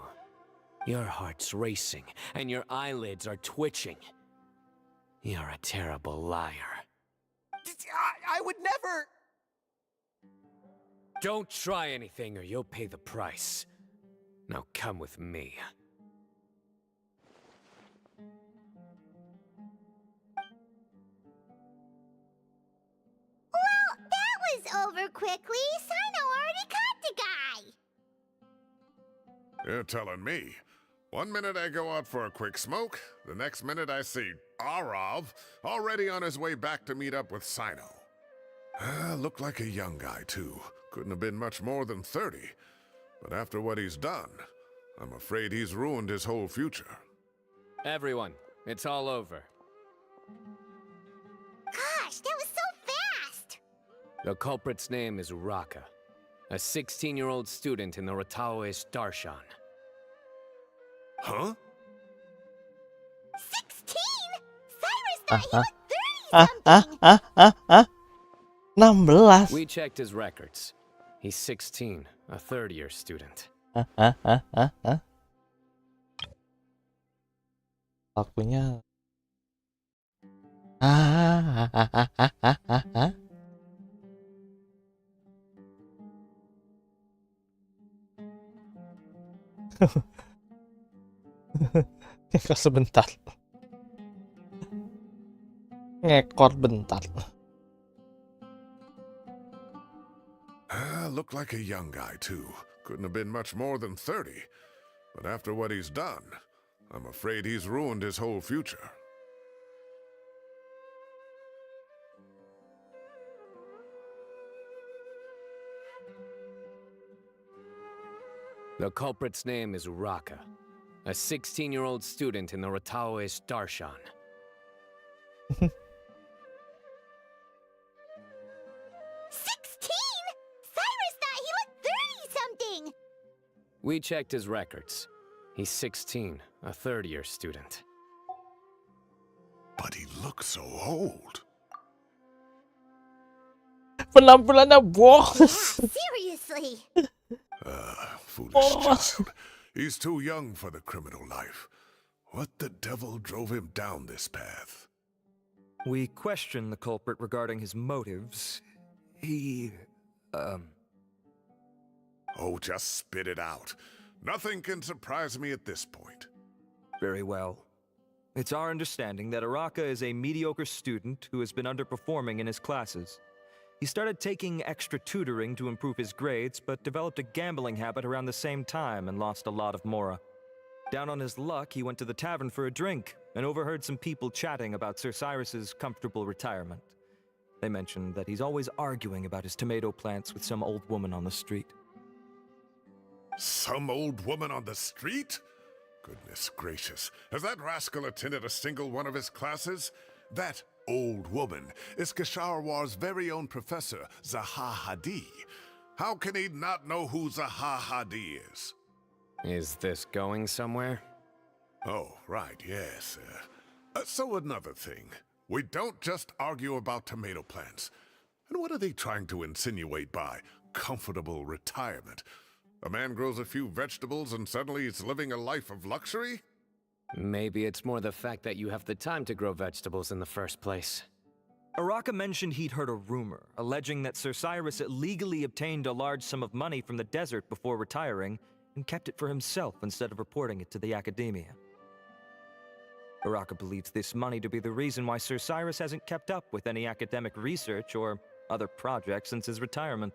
your heart's racing, and your eyelids are twitching. You're a terrible liar. I would never... Don't try anything or you'll pay the price. Now come with me. Well, that was over quickly. Sino already caught the guy. You're telling me. 1 minute I go out for a quick smoke, the next minute I see Arav already on his way back to meet up with Sino. Looked like a young guy, too. Couldn't have been much more than 30. But after what he's done, I'm afraid he's ruined his whole future. Everyone, it's all over. Gosh, that was so fast! The culprit's name is Raka, a 16-year-old student in the Rataoist Darshan. Huh? 16? Cyrus thought he was 30-something! 16. We checked his records. He's 16, a third-year student. Akunya. Ngekor sebentar. Ngekor bentar. Looked like a young guy, too. Couldn't have been much more than 30. But after what he's done, I'm afraid he's ruined his whole future. The culprit's name is Raka, a 16-year-old student in the Rataoist Darshan. 16? Cyrus thought he looked 30-something! We checked his records. He's 16, a third-year student. But he looks so old. Penampilannya bos. Seriously! Foolish child. He's too young for the criminal life. What the devil drove him down this path? We questioned the culprit regarding his motives. He, Oh, just spit it out. Nothing can surprise me at this point. Very well. It's our understanding that Araka is a mediocre student who has been underperforming in his classes. He started taking extra tutoring to improve his grades, but developed a gambling habit around the same time and lost a lot of mora. Down on his luck, he went to the tavern for a drink and overheard some people chatting about Sir Cyrus's comfortable retirement. They mentioned that he's always arguing about his tomato plants with some old woman on the street. Some old woman on the street? Goodness gracious, has that rascal attended a single one of his classes? That old woman is Kasharwar's very own professor, Zaha Hadi. How can he not know who Zaha Hadi is? Is this going somewhere? Oh, right, yes. So another thing. We don't just argue about tomato plants. And what are they trying to insinuate by comfortable retirement? A man grows a few vegetables and suddenly he's living a life of luxury? Maybe it's more the fact that you have the time to grow vegetables in the first place. Araka mentioned he'd heard a rumor, alleging that Sir Cyrus illegally obtained a large sum of money from the desert before retiring, and kept it for himself instead of reporting it to the academia. Araka believes this money to be the reason why Sir Cyrus hasn't kept up with any academic research or other projects since his retirement.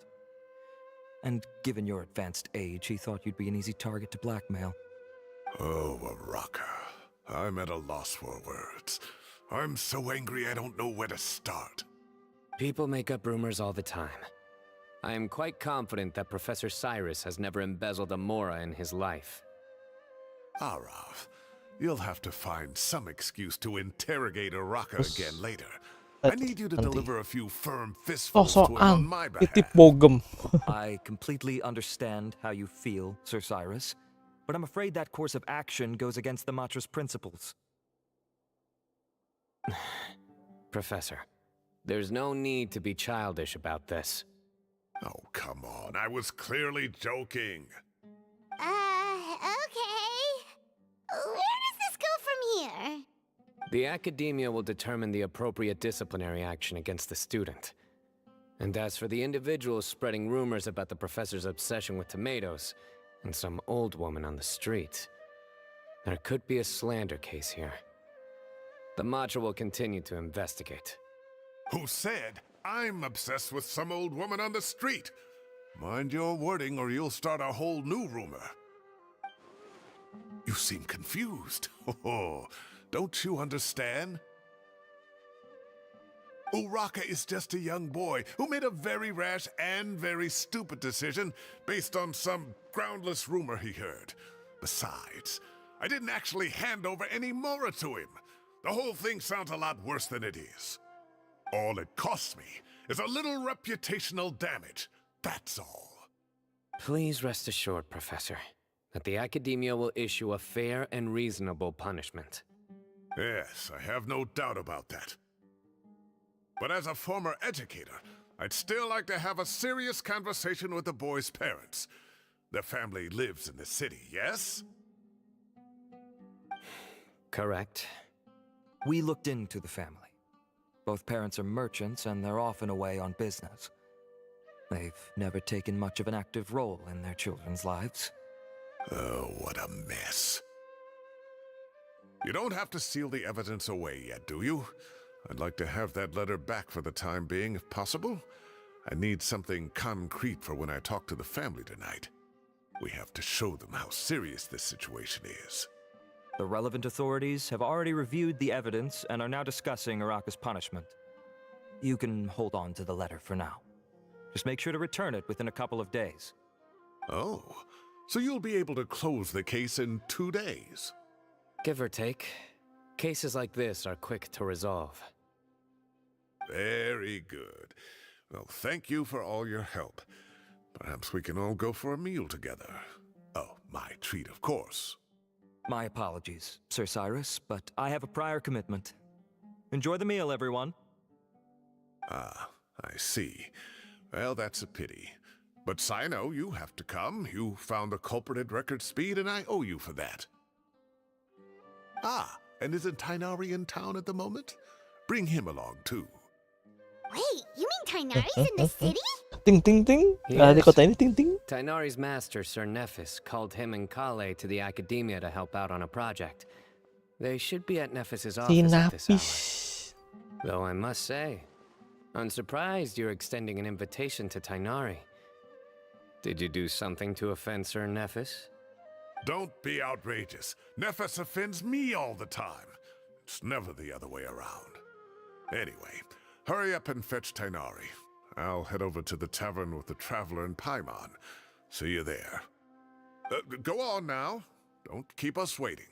And given your advanced age, he thought you'd be an easy target to blackmail. Oh, Araka. I'm at a loss for words. I'm so angry I don't know where to start. People make up rumors all the time. I am quite confident that Professor Cyrus has never embezzled a mora in his life. Arav, you'll have to find some excuse to interrogate Araka Terus, again later. I need you to nanti. deliver a few firm Oh, fistfuls to him on soal my titip behalf. bogem. I completely understand how you feel, Sir Cyrus, but I'm afraid that course of action goes against the Matra's principles. Professor, there's no need to be childish about this. Oh, come on. I was clearly joking. Okay. Where does this go from here? The academia will determine the appropriate disciplinary action against the student. And as for the individuals spreading rumors about the professor's obsession with tomatoes and some old woman on the street, there could be a slander case here. The Matra will continue to investigate. Who said I'm obsessed with some old woman on the street? Mind your wording or you'll start a whole new rumor. You seem confused. Oh, don't you understand? Uraka is just a young boy who made a very rash and very stupid decision based on some groundless rumor he heard. Besides, I didn't actually hand over any mora to him. The whole thing sounds a lot worse than it is. All it costs me is a little reputational damage. That's all. Please rest assured, Professor, that the academia will issue a fair and reasonable punishment. Yes, I have no doubt about that. But as a former educator, I'd still like to have a serious conversation with the boy's parents. Their family lives in the city, yes? Correct. We looked into the family. Both parents are merchants and they're often away on business. They've never taken much of an active role in their children's lives. Oh, what a mess. You don't have to seal the evidence away yet, do you? I'd like to have that letter back for the time being, if possible. I need something concrete for when I talk to the family tonight. We have to show them how serious this situation is. The relevant authorities have already reviewed the evidence and are now discussing Araka's punishment. You can hold on to the letter for now. Just make sure to return it within a couple of days. Oh, so you'll be able to close the case in 2 days? Give or take, cases like this are quick to resolve. Very good. Well, thank you for all your help. Perhaps we can all go for a meal together. Oh, my treat, of course. My apologies, Sir Cyrus, but I have a prior commitment. Enjoy the meal, everyone. Ah, I see. Well, that's a pity. But Sino, you have to come. You found the culprit at record speed, and I owe you for that. Ah, and isn't Tainari in town at the moment? Bring him along, too. Wait, you mean Tainari's in the city? Ting ting ting. Yes. Di kota ini ting ting. Tainari's master, Sir Nephis, called him and Kale to the academia to help out on a project. They should be at Nephis's office at this hour. Sinapis. Though I must say, I'm surprised you're extending an invitation to Tainari. Did you do something to offend Sir Nephis? Don't be outrageous. Nephis offends me all the time. It's never the other way around. Anyway, hurry up and fetch Tainari. I'll head over to the tavern with the Traveler and Paimon. See you there. Go on now. Don't keep us waiting.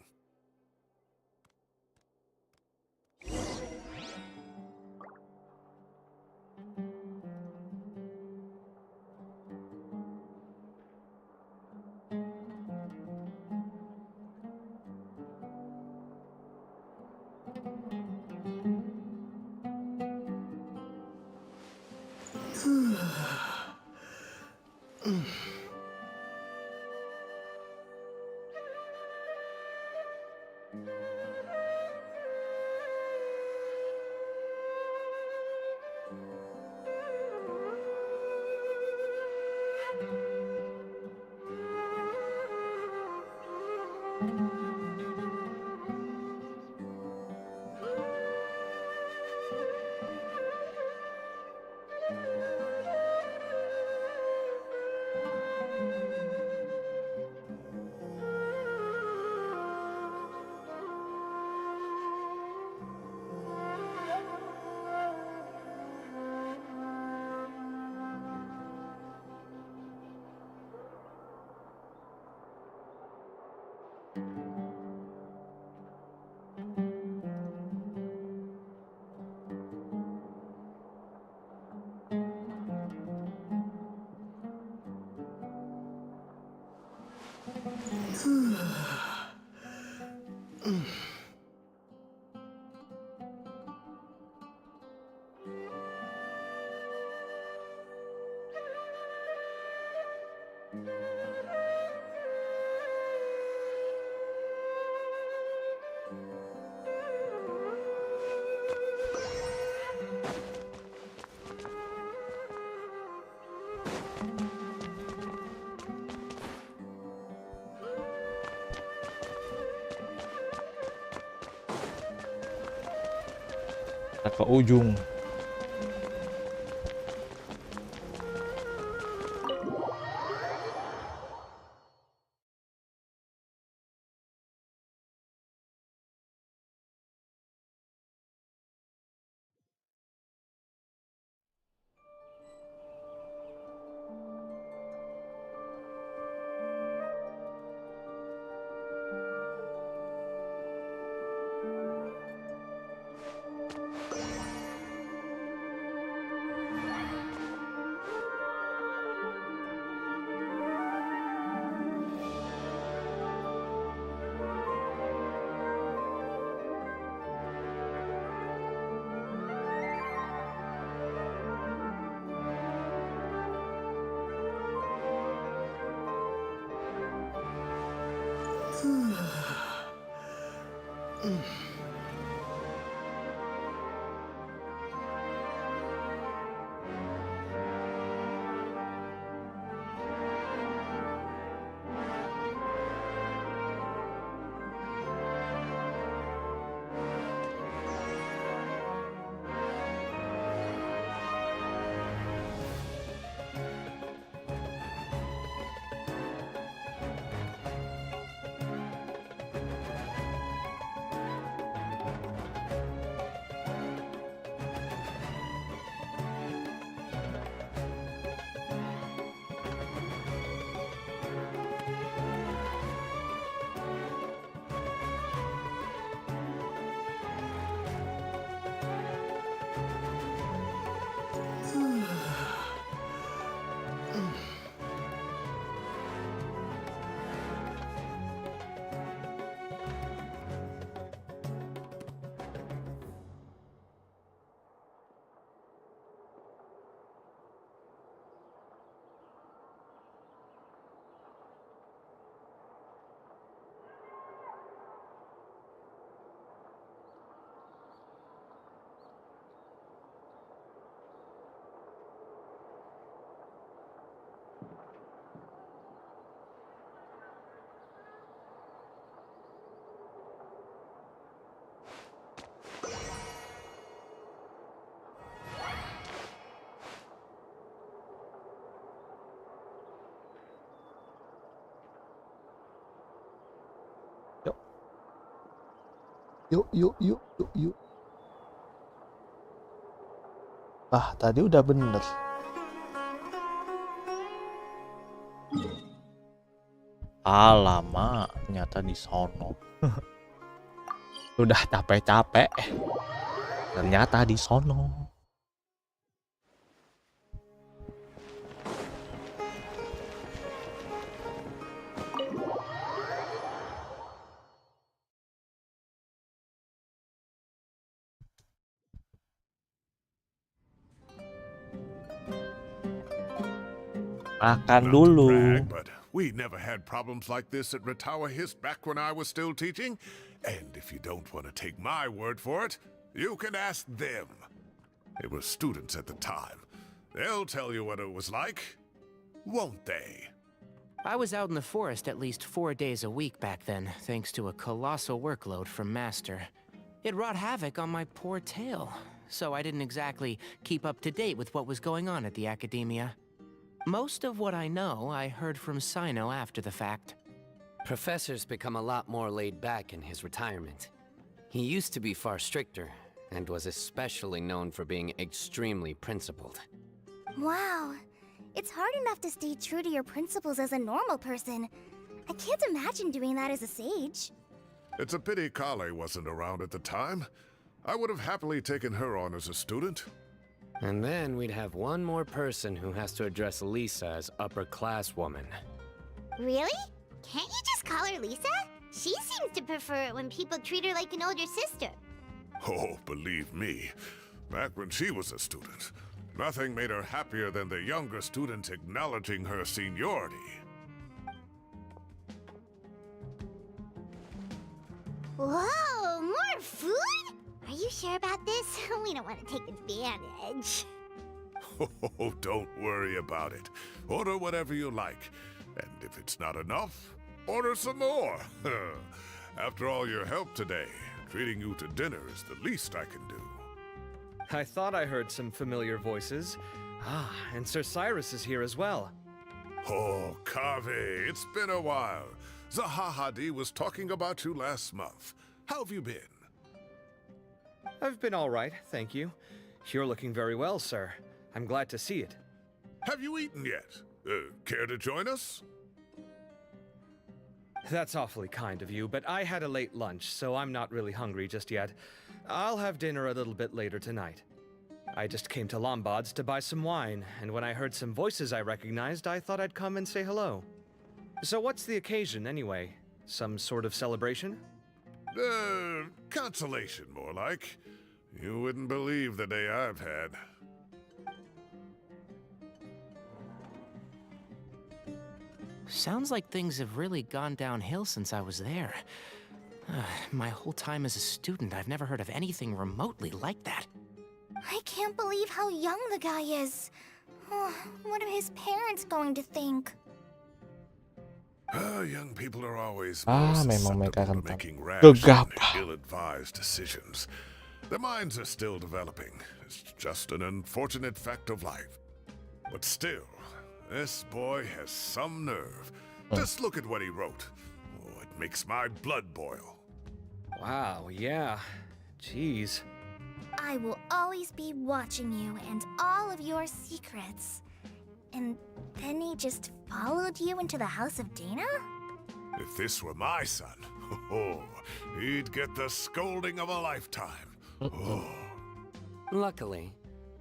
Kita ke ujung. Yuk. Ah, tadi udah bener. Alamak, ternyata di sono. Udah capek-capek. Ternyata di sono. Makan Not to dulu. brag, but we never had problems like this at Ratawa His back when I was still teaching. And if you don't want to take my word for it, you can ask them. They were students at the time. They'll tell you what it was like, won't they? I was out in the forest at least 4 days a week back then, thanks to a colossal workload from Master. It wrought havoc on my poor tail, so I didn't exactly keep up to date with what was going on at the academia. Most of what I know, I heard from Sino after the fact. Professor's become a lot more laid back in his retirement. He used to be far stricter, and was especially known for being extremely principled. Wow. It's hard enough to stay true to your principles as a normal person. I can't imagine doing that as a sage. It's a pity Kale wasn't around at the time. I would have happily taken her on as a student. And then we'd have one more person who has to address Lisa as upper class woman. Really? Can't you just call her Lisa? She seems to prefer it when people treat her like an older sister. Oh, believe me, back when she was a student, nothing made her happier than the younger students acknowledging her seniority. Whoa, more food? Are you sure about this? We don't want to take advantage. Oh, don't worry about it. Order whatever you like. And if it's not enough, order some more. After all your help today, treating you to dinner is the least I can do. I thought I heard some familiar voices. Ah, and Sir Cyrus is here as well. Oh, Kaveh, it's been a while. Zahahadi was talking about you last month. How have you been? I've been all right, thank you. You're looking very well, sir. I'm glad to see it. Have you eaten yet? Care to join us? That's awfully kind of you, but I had a late lunch, so I'm not really hungry just yet. I'll have dinner a little bit later tonight. I just came to Lombard's to buy some wine, and when I heard some voices I recognized, I thought I'd come and say hello. So what's the occasion, anyway? Some sort of celebration? Consolation, more like. You wouldn't believe the day I've had. Sounds like things have really gone downhill since I was there. My whole time as a student, I've never heard of anything remotely like that. I can't believe how young the guy is. What are his parents going to think? Young people are always Memang susceptible mereka to kentang. making rash Gegap. and ill-advised decisions. Their minds are still developing. It's just an unfortunate fact of life. But still, this boy has some nerve. Just look at what he wrote. Oh, it makes my blood boil. Wow, yeah. Jeez. I will always be watching you and all of your secrets. And then he just followed you into the house of Dana? If this were my son, he'd get the scolding of a lifetime. Oh. Luckily,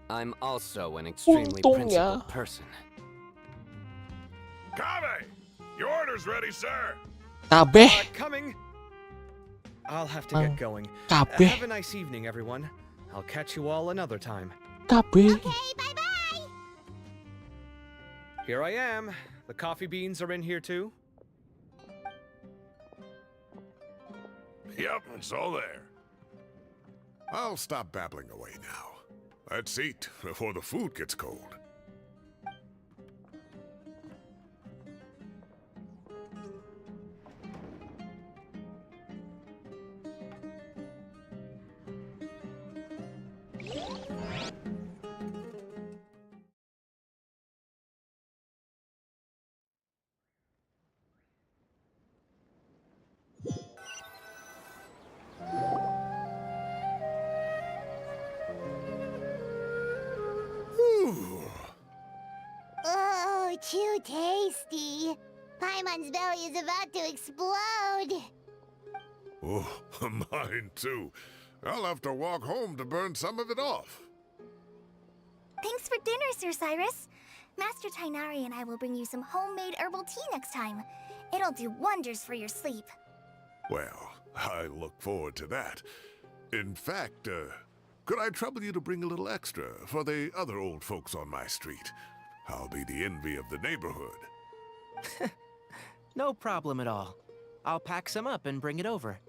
I'm also an extremely Untungnya. principled person. Kaveh, your order's ready, sir. Kabeh. Coming! I'll have to get going. Kabeh. Have a nice evening, everyone. I'll catch you all another time. Kabeh. Okay, bye-bye! Here I am. The coffee beans are in here too. Yep, it's all there. I'll stop babbling away now. Let's eat before the food gets cold. Oh, too tasty. Paimon's belly is about to explode. Oh, mine too. I'll have to walk home to burn some of it off. Thanks for dinner, Sir Cyrus. Master Tainari and I will bring you some homemade herbal tea next time. It'll do wonders for your sleep. Well, I look forward to that. In fact, could I trouble you to bring a little extra for the other old folks on my street? I'll be the envy of the neighborhood. No problem at all. I'll pack some up and bring it over.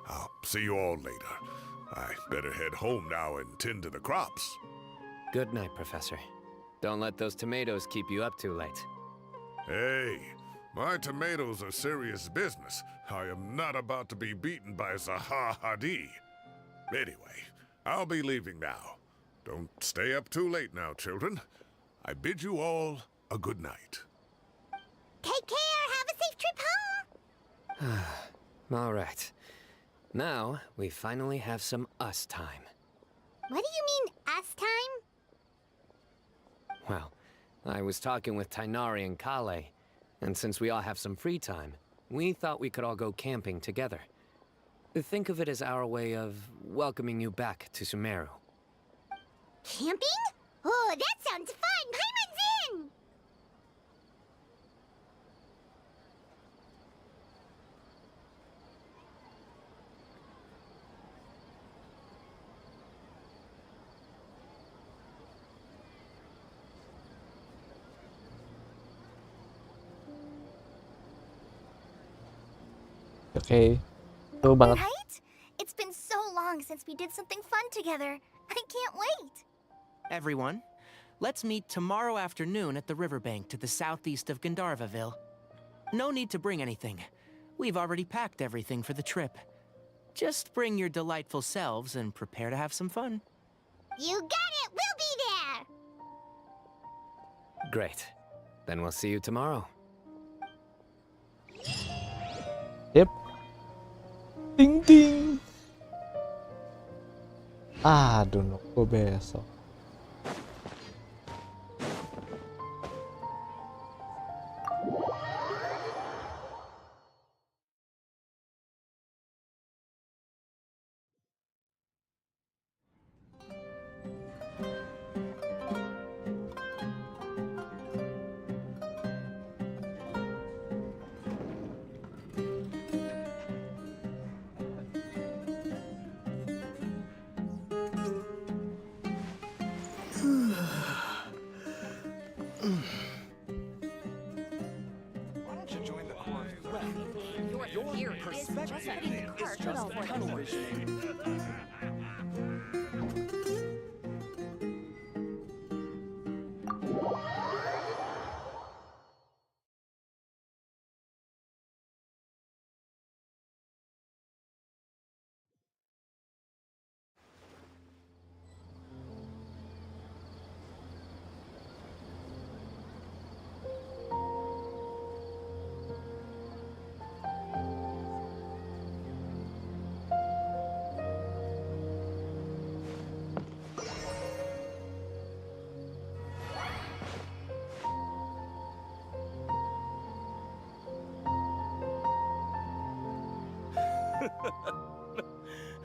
I'll see you all later. I better head home now and tend to the crops. Good night, Professor. Don't let those tomatoes keep you up too late. Hey, my tomatoes are serious business. I am not about to be beaten by Zaha Hadi. Anyway, I'll be leaving now. Don't stay up too late now, children. I bid you all a good night. Take care. Have a safe trip home. All right. Now, we finally have some us time. What do you mean, us time? Well, I was talking with Tainari and Kale, and since we all have some free time, we thought we could all go camping together. Think of it as our way of welcoming you back to Sumeru. Camping? Oh, that sounds fun. Paimon's in! Oke, seru banget. Right? It's been so long since we did something fun together. I can't wait. Everyone, let's meet tomorrow afternoon at the riverbank to the southeast of Gandharvaville. No need to bring anything. We've already packed everything for the trip. Just bring your delightful selves and prepare to have some fun. You got it. We'll be there. Great. Then we'll see you tomorrow. Yep. Ting ting. Aduh, nunggu besok.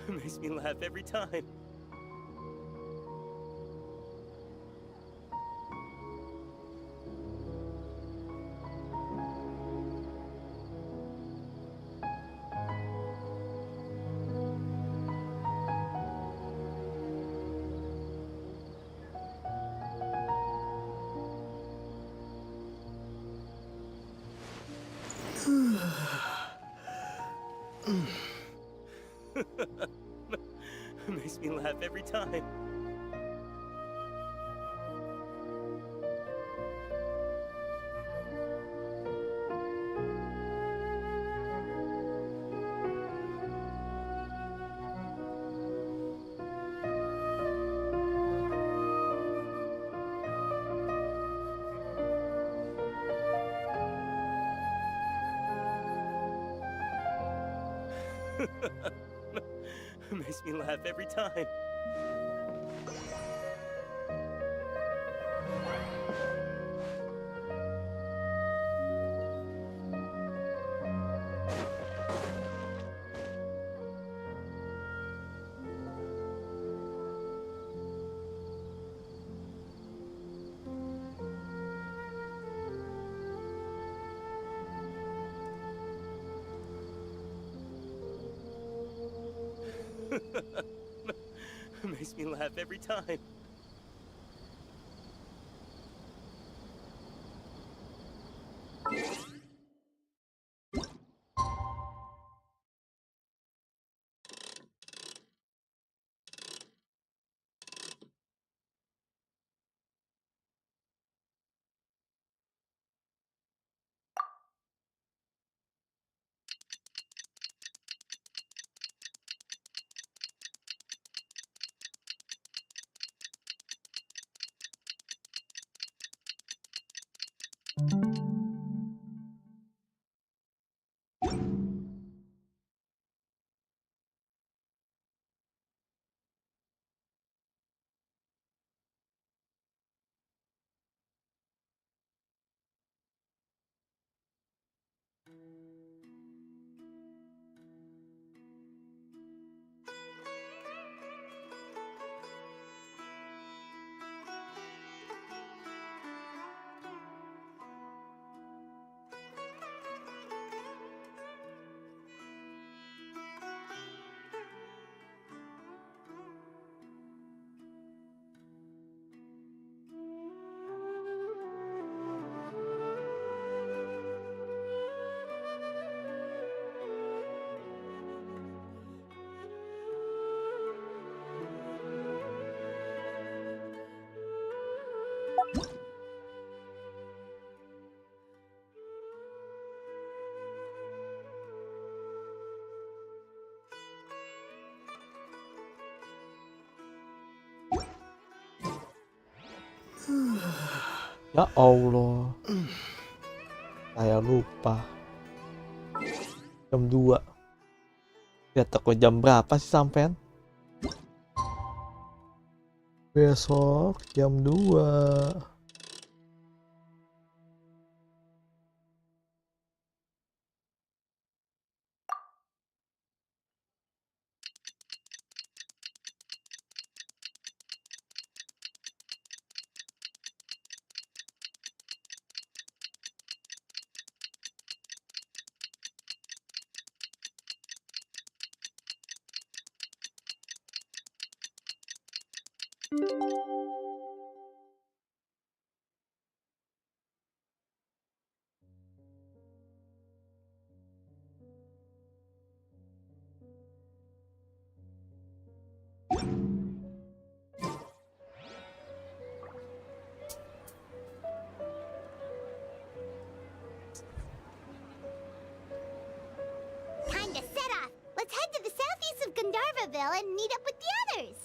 Makes me laugh every time. Makes me laugh every time. Makes me laugh every time. Makes me laugh every time. Ya Allah. Saya lupa. Jam 2. Ya teko jam berapa sih sampean? Besok jam 2. Time to set off. Let's head to the southeast of Gandharvaville and meet up with the others.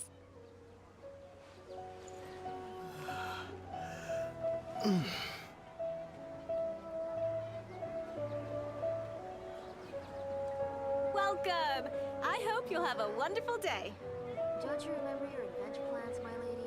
Welcome! I hope you'll have a wonderful day. Don't you remember your adventure plans, my lady?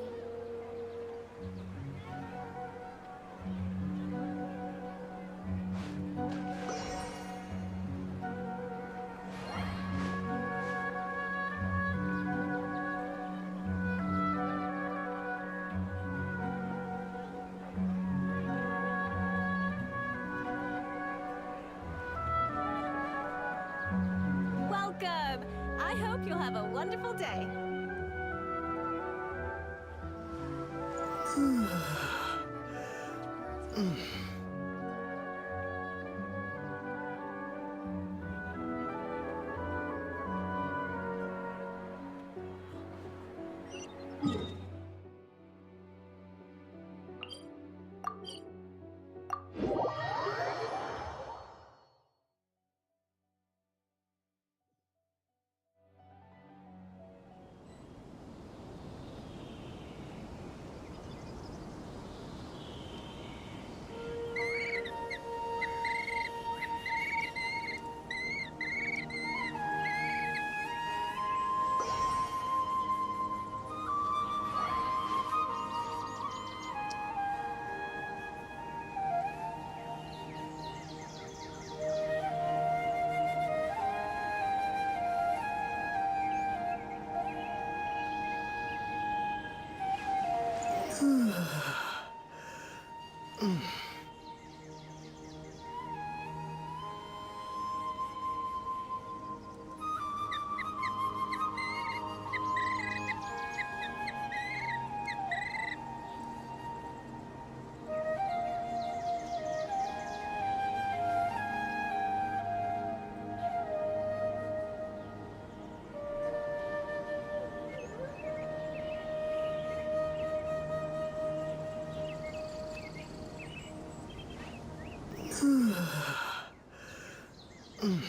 Welcome! I hope you'll have a wonderful day.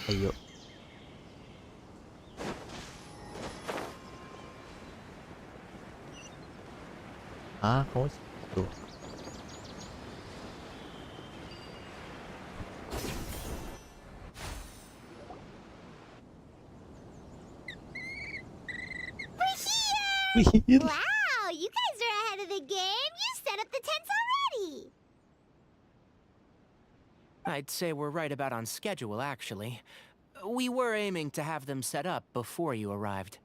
Ayo. Kamu situ. Wih. Wow, you guys are ahead of the game. You set up the tents already. I'd say we're right about on schedule, actually. We were aiming to have them set up before you arrived.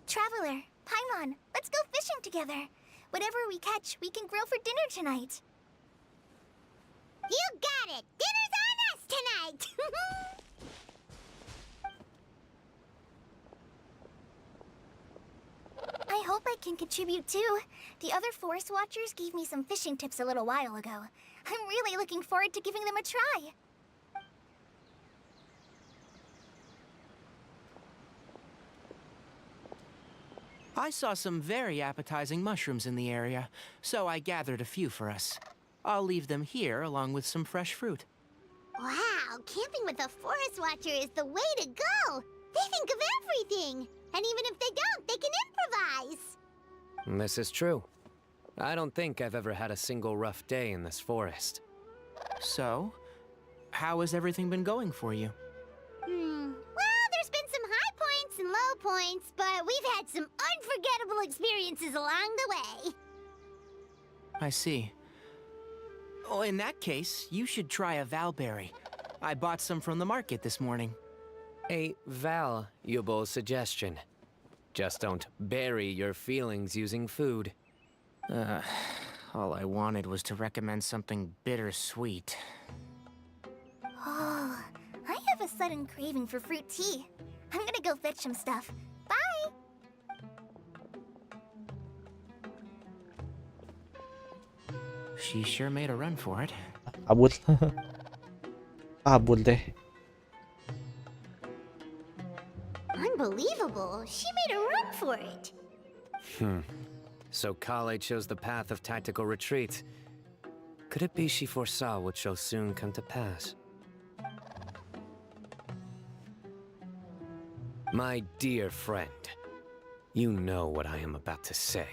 Traveler, Paimon, let's go fishing together. Whatever we catch, we can grill for dinner tonight. You got it! Dinner's on us tonight! I hope I can contribute too. The other forest watchers gave me some fishing tips a little while ago. I'm really looking forward to giving them a try. I saw some very appetizing mushrooms in the area, so I gathered a few for us. I'll leave them here along with some fresh fruit. Wow, camping with a forest watcher is the way to go! They think of everything! And even if they don't, they can improvise! This is true. I don't think I've ever had a single rough day in this forest. So, how has everything been going for you? Well, there's been some high points and low points, but we've had some unforgettable experiences along the way. I see. Oh, in that case, you should try a valberry. I bought some from the market this morning. A valuable suggestion. Just don't bury your feelings using food. All I wanted was to recommend something bittersweet. Oh, I have a sudden craving for fruit tea. I'm gonna go fetch some stuff. Bye! She sure made a run for it. Kabur. Kabur deh. Unbelievable. She made a run for it. So Kale chose the path of tactical retreat. Could it be she foresaw what shall soon come to pass? My dear friend, you know what I am about to say.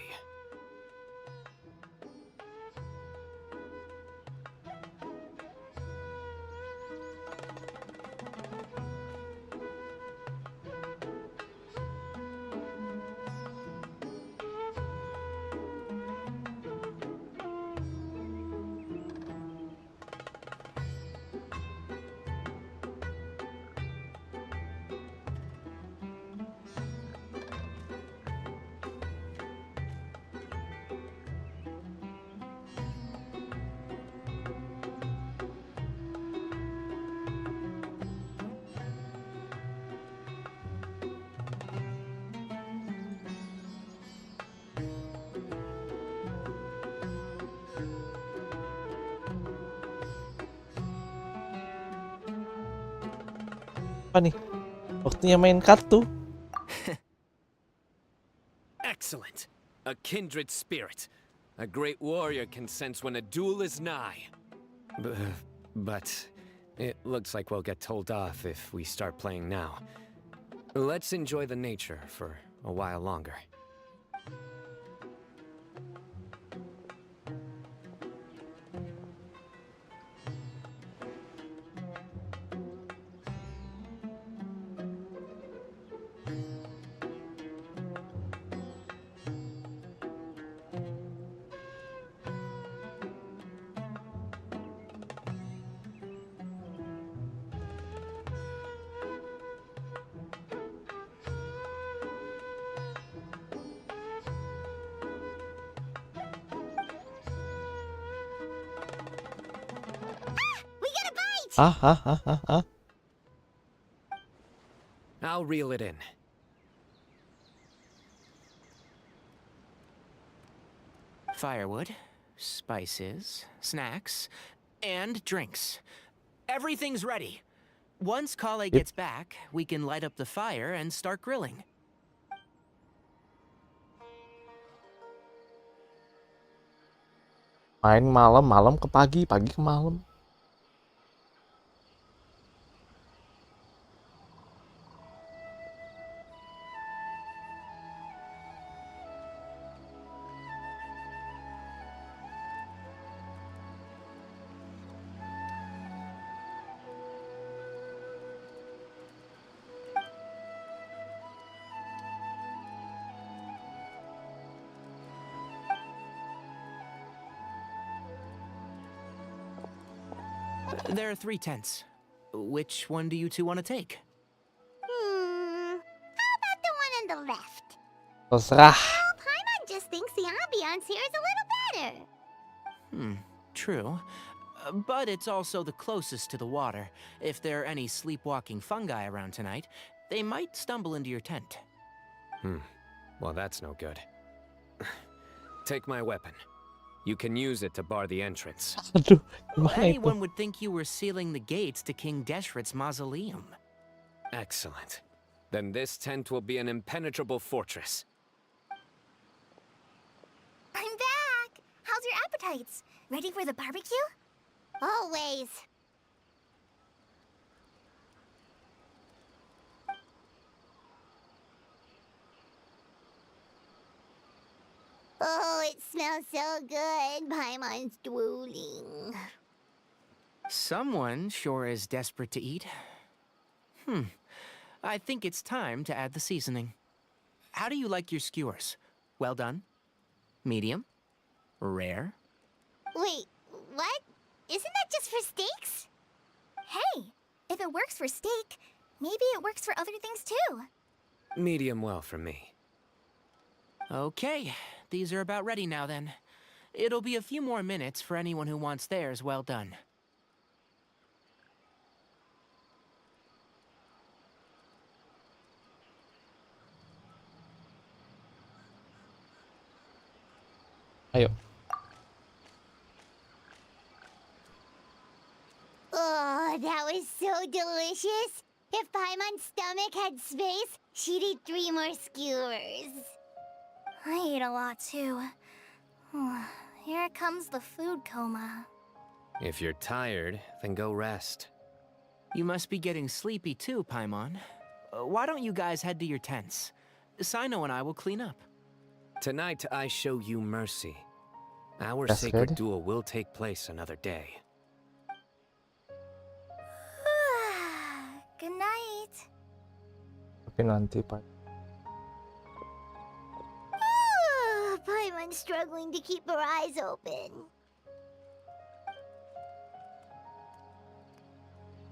Apa nih? Waktunya main kartu. Excellent. A kindred spirit. A great warrior can sense when a duel is nigh. But it looks like we'll get told off if we start playing now. Let's enjoy the nature for a while longer. We got a bite! Ah. I'll reel it in. Firewood, spices, snacks, and drinks. Everything's ready. Once Kale gets back, we can light up the fire and start grilling. Main malam, malam ke pagi, pagi ke malam. There are 3 tents. Which one do you two want to take? How about the one on the left? Terserah. Well, Paimon just thinks the ambiance here is a little better. True. But it's also the closest to the water. If there are any sleepwalking fungi around tonight, they might stumble into your tent. Well, that's no good. Take my weapon. You can use it to bar the entrance. Aduh, gimana itu? Anyone would think you were sealing the gates to King Deshret's mausoleum. Excellent. Then this tent will be an impenetrable fortress. I'm back! How's your appetites? Ready for the barbecue? Always. smells so good. Paimon's drooling. Someone sure is desperate to eat. I think it's time to add the seasoning. How do you like your skewers? Well done? Medium? Rare? Wait, what? Isn't that just for steaks? Hey, if it works for steak, maybe it works for other things too. Medium well for me. Okay, these are about ready now then. It'll be a few more minutes for anyone who wants theirs well done. Ayo. Oh, that was so delicious. If Paimon's stomach had space, she'd eat 3 more skewers. I ate a lot too. Here comes the food coma. If you're tired, then go rest. You must be getting sleepy too, Paimon. Why don't you guys head to your tents? Sino and I will clean up. Tonight I show you mercy. Our That's sacred good. duel will take place another day. Good night. Tapi nanti Pak. Paimon's struggling to keep her eyes open.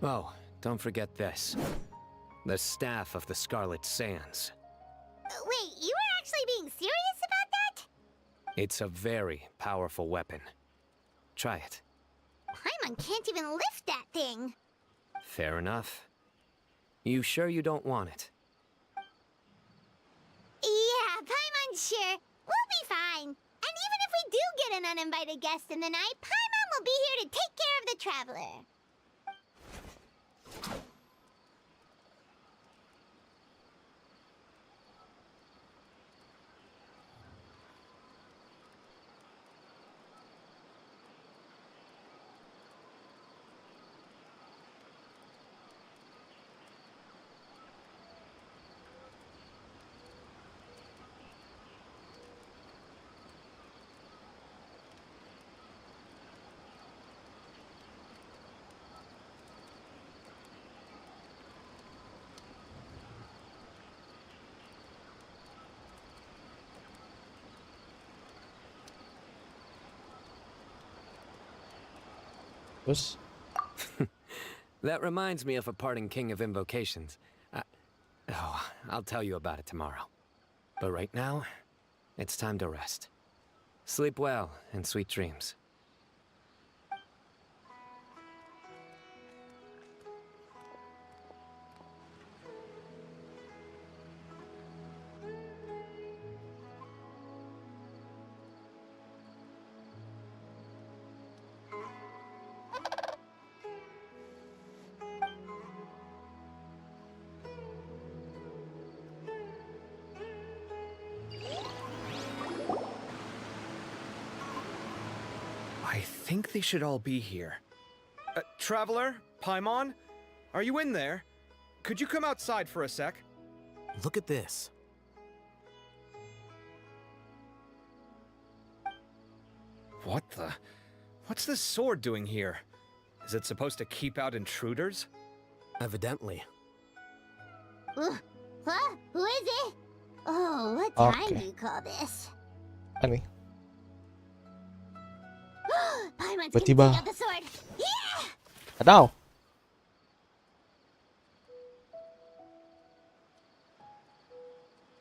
Oh, don't forget this. The staff of the Scarlet Sands. Wait, you were actually being serious about that? It's a very powerful weapon. Try it. Paimon can't even lift that thing. Fair enough. You sure you don't want it? Yeah, Paimon's sure. We'll be fine. And even if we do get an uninvited guest in the night, Paimon will be here to take care of the traveler. Terus That reminds me of a parting king of invocations. I'll tell you about it tomorrow. But right now, it's time to rest. Sleep well and sweet dreams. I think they should all be here. Traveler? Paimon? Are you in there? Could you come outside for a sec? Look at this. What the? What's this sword doing here? Is it supposed to keep out intruders? Evidently. Huh? Who is it? Oh, what time do you call this? aneh. Paimon's gonna Tiba-tiba. take out the sword. Yeah! Kadaw.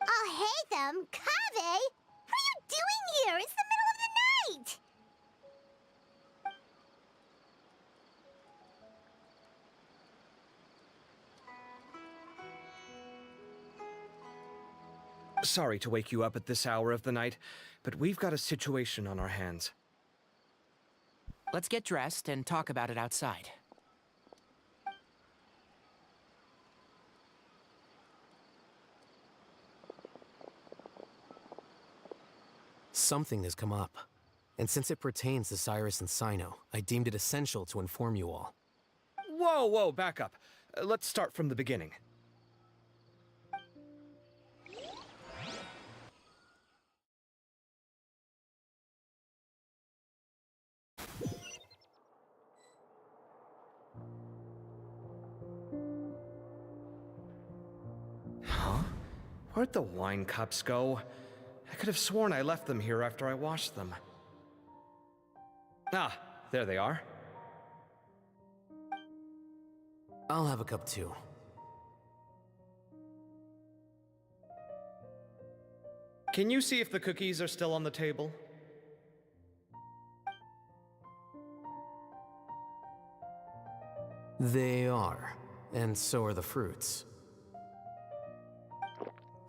Oh, hey them, Kave! What are you doing here? It's the middle of the night! Sorry to wake you up at this hour of the night, but we've got a situation on our hands. Let's get dressed and talk about it outside. Something has come up. And since it pertains to Cyrus and Sino, I deemed it essential to inform you all. Whoa, back up. Let's start from the beginning. Where'd the wine cups go? I could have sworn I left them here after I washed them. Ah, there they are. I'll have a cup too. Can you see if the cookies are still on the table? They are, and so are the fruits.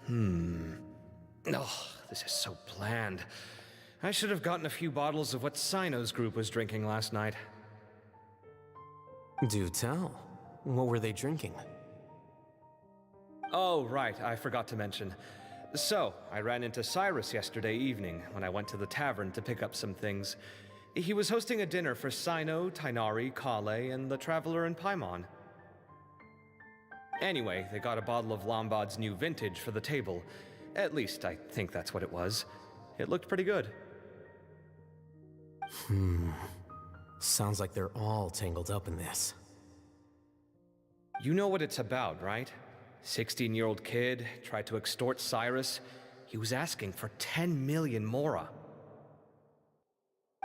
Oh, this is so bland. I should have gotten a few bottles of what Sino's group was drinking last night. Do tell. What were they drinking? Oh, right, I forgot to mention. So, I ran into Cyrus yesterday evening when I went to the tavern to pick up some things. He was hosting a dinner for Sino, Tighnari, Kale, and the Traveler and Paimon. Anyway, they got a bottle of Lombard's new vintage for the table. At least, I think that's what it was. It looked pretty good. Sounds like they're all tangled up in this. You know what it's about, right? 16-year-old kid tried to extort Cyrus. He was asking for 10 million mora.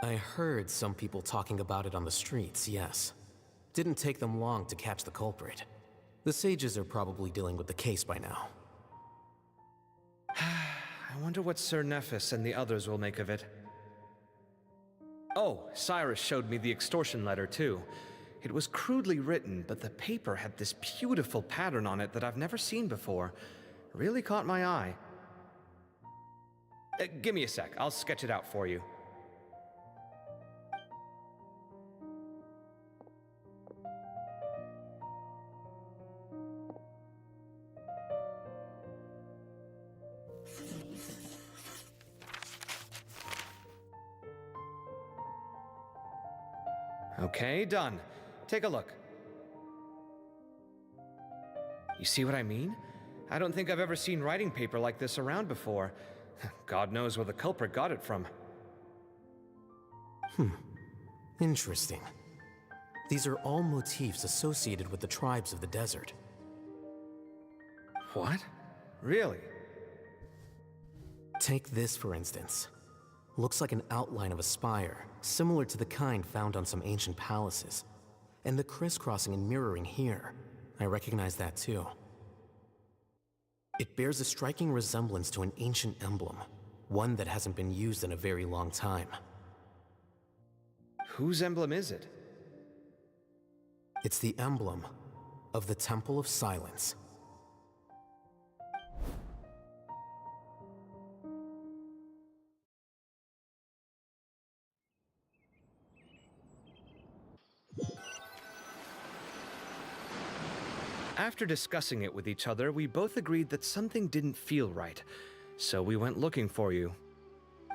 I heard some people talking about it on the streets, yes. Didn't take them long to catch the culprit. The sages are probably dealing with the case by now. I wonder what Sir Nephis and the others will make of it. Oh, Cyrus showed me the extortion letter too. It was crudely written, but the paper had this beautiful pattern on it that I've never seen before. Really caught my eye. Give me a sec, I'll sketch it out for you. Okay, done. Take a look. You see what I mean? I don't think I've ever seen writing paper like this around before. God knows where the culprit got it from. Interesting. These are all motifs associated with the tribes of the desert. What? Really? Take this, for instance. Looks like an outline of a spire, similar to the kind found on some ancient palaces. And the crisscrossing and mirroring here, I recognize that too. It bears a striking resemblance to an ancient emblem, one that hasn't been used in a very long time. Whose emblem is it? It's the emblem of the Temple of Silence. After discussing it with each other, we both agreed that something didn't feel right, so we went looking for you.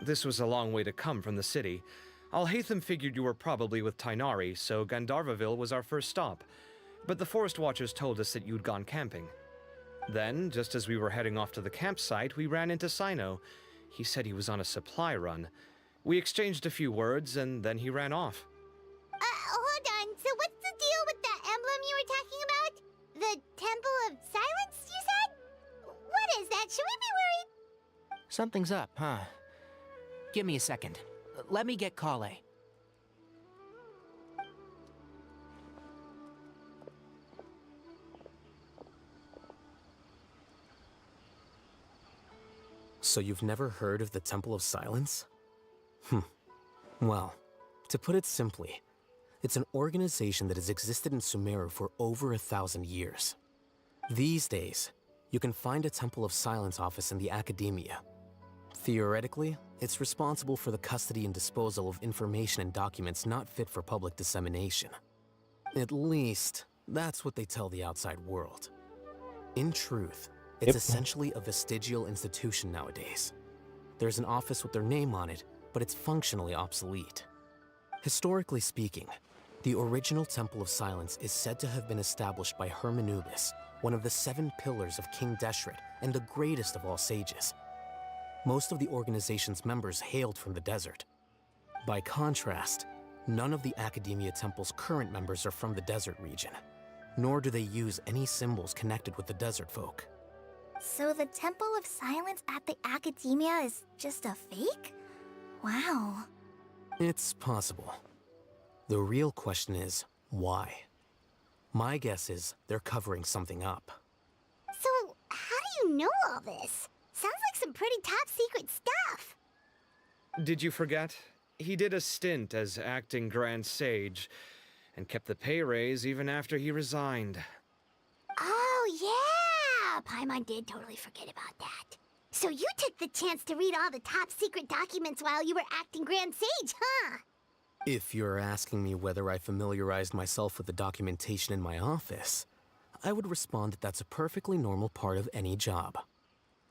This was a long way to come from the city. Alhaitham figured you were probably with Tighnari, so Gandharvaville was our first stop. But the Forest Watchers told us that you'd gone camping. Then, just as we were heading off to the campsite, we ran into Sino. He said he was on a supply run. We exchanged a few words, and then he ran off. Hold on. So what's the deal with that emblem you were talking about? The Temple of Silence, you said? What is that? Should we be worried? Something's up, huh? Give me a second. Let me get Kale. So you've never heard of the Temple of Silence? Well, to put it simply, it's an organization that has existed in Sumeru for over 1,000 years. These days, you can find a Temple of Silence office in the academia. Theoretically, it's responsible for the custody and disposal of information and documents not fit for public dissemination. At least, that's what they tell the outside world. In truth, it's essentially a vestigial institution nowadays. There's an office with their name on it, but it's functionally obsolete. Historically speaking, the original Temple of Silence is said to have been established by Hermanubis, one of the 7 pillars of King Deshret and the greatest of all sages. Most of the organization's members hailed from the desert. By contrast, none of the Academia Temple's current members are from the desert region, nor do they use any symbols connected with the desert folk. So the Temple of Silence at the Academia is just a fake? Wow. It's possible. The real question is, why? My guess is they're covering something up. So, how do you know all this? Sounds like some pretty top secret stuff. Did you forget? He did a stint as acting Grand Sage, and kept the pay raise even after he resigned. Oh, yeah! Paimon did totally forget about that. So you took the chance to read all the top secret documents while you were acting Grand Sage, huh? If you're asking me whether I familiarized myself with the documentation in my office, I would respond that that's a perfectly normal part of any job.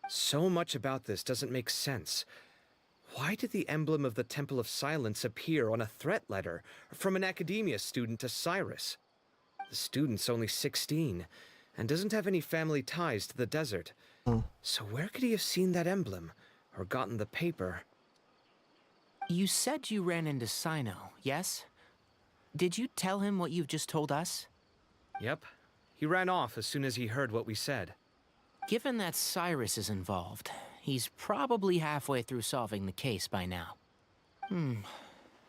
So much about this doesn't make sense. Why did the emblem of the Temple of Silence appear on a threat letter from an academia student to Cyrus? The student's only 16 and doesn't have any family ties to the desert. So where could he have seen that emblem or gotten the paper? You said you ran into Sino, yes? Did you tell him what you've just told us? Yep. He ran off as soon as he heard what we said. Given that Cyrus is involved, he's probably halfway through solving the case by now.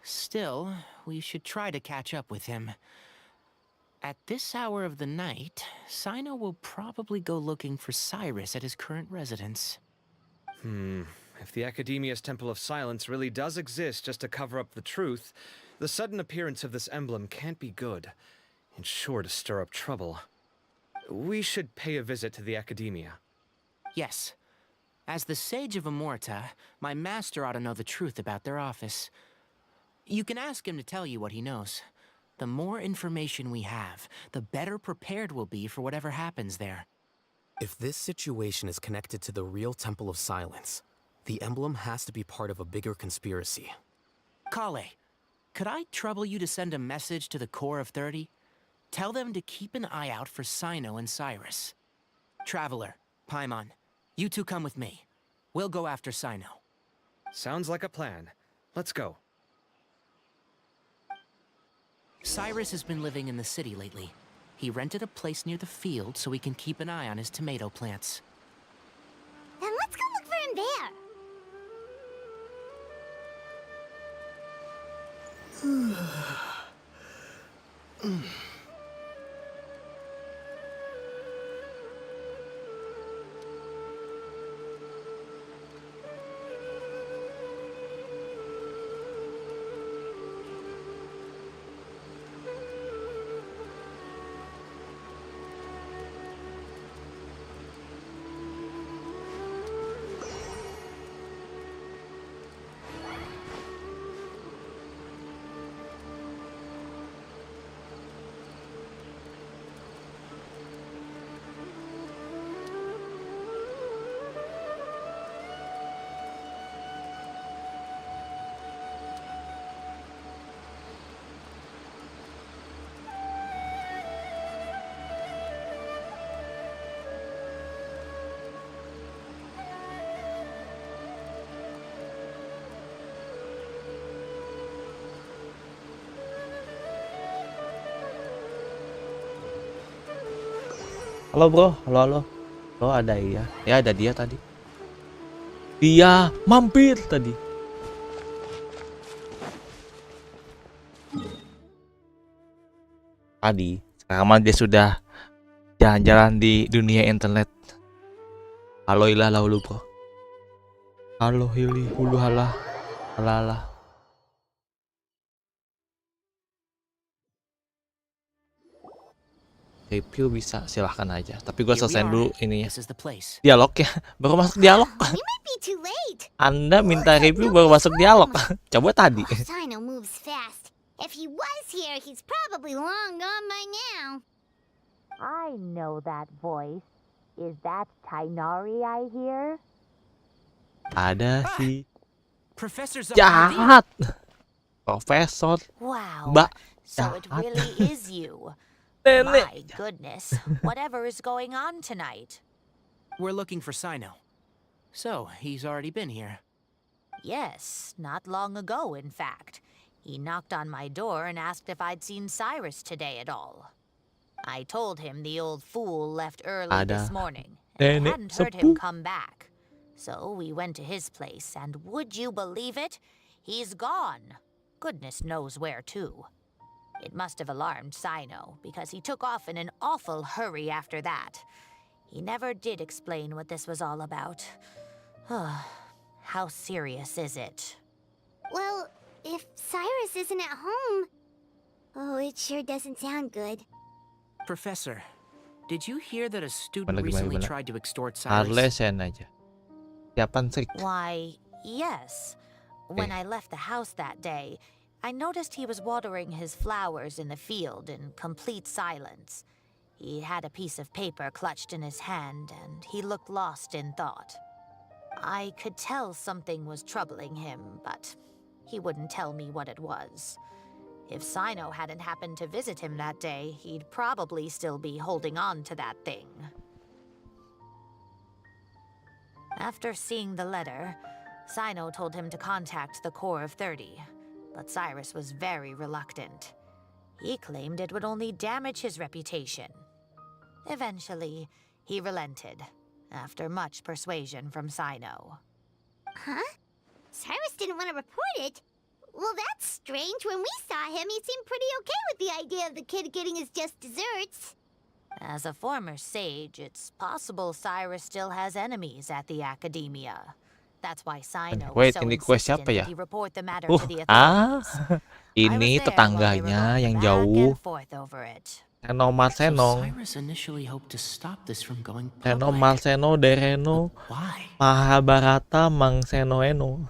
Still, we should try to catch up with him. At this hour of the night, Sino will probably go looking for Cyrus at his current residence. If the Academia's Temple of Silence really does exist just to cover up the truth, the sudden appearance of this emblem can't be good, and sure to stir up trouble. We should pay a visit to the Academia. Yes. As the Sage of Amorta, my master ought to know the truth about their office. You can ask him to tell you what he knows. The more information we have, the better prepared we'll be for whatever happens there. If this situation is connected to the real Temple of Silence, the emblem has to be part of a bigger conspiracy. Kale, could I trouble you to send a message to the Core of 30? Tell them to keep an eye out for Sino and Cyrus. Traveler, Paimon, you two come with me. We'll go after Sino. Sounds like a plan. Let's go. Cyrus has been living in the city lately. He rented a place near the field so he can keep an eye on his tomato plants. Then let's go look for him there. Halo bro, halo. Bro ada ya? Ya ada dia tadi. Dia mampir tadi. Sekarang dia sudah jalan-jalan di dunia internet. Halo ilah halo bro. Halo hili hulu halah halah. Review bisa silahkan aja, tapi gue selesaiin dulu ininya dialog ya, baru masuk dialog. Anda minta review baru masuk dialog. Coba tadi. Sino moves fast. If he was here, he's probably long gone by now. I know that voice. Is that Tainari I hear? Ada si Professor jahat. Profesor. Wow. Mbak So it really is you. Nenek. My goodness. Whatever is going on tonight? We're looking for Sino. So, he's already been here. Yes, not long ago, in fact. He knocked on my door and asked if I'd seen Cyrus today at all. I told him the old fool left early this morning, and I Nenek hadn't heard him sepuh. come back. So we went to his place, and would you believe it? He's gone. Goodness knows where to. It must have alarmed Sino, because he took off in an awful hurry after that. He never did explain what this was all about. How serious is it? Well, if Cyrus isn't at home... Oh, it sure doesn't sound good. Professor, did you hear that a student Gimana, recently gimana? tried to extort Harley Cyrus? sen aja. Siapan trik. Why, yes. When I left the house that day, I noticed he was watering his flowers in the field in complete silence. He had a piece of paper clutched in his hand, and he looked lost in thought. I could tell something was troubling him, but he wouldn't tell me what it was. If Sino hadn't happened to visit him that day, he'd probably still be holding on to that thing. After seeing the letter, Sino told him to contact the Corps of 30, but Cyrus was very reluctant. He claimed it would only damage his reputation. Eventually, he relented, after much persuasion from Sino. Huh? Cyrus didn't want to report it? Well, that's strange. When we saw him, he seemed pretty okay with the idea of the kid getting his just desserts. As a former sage, it's possible Cyrus still has enemies at the academia. That's why Sino was Wait, so ini quest insistent siapa ya? that he report the matter to the Ah, authorities. ini tetangganya yang jauh. Seno Marsenong. Cyrus initially hoped to stop this from going Seno public. Marseno Dereno. Why? Mahabharata Mang Seno Eno.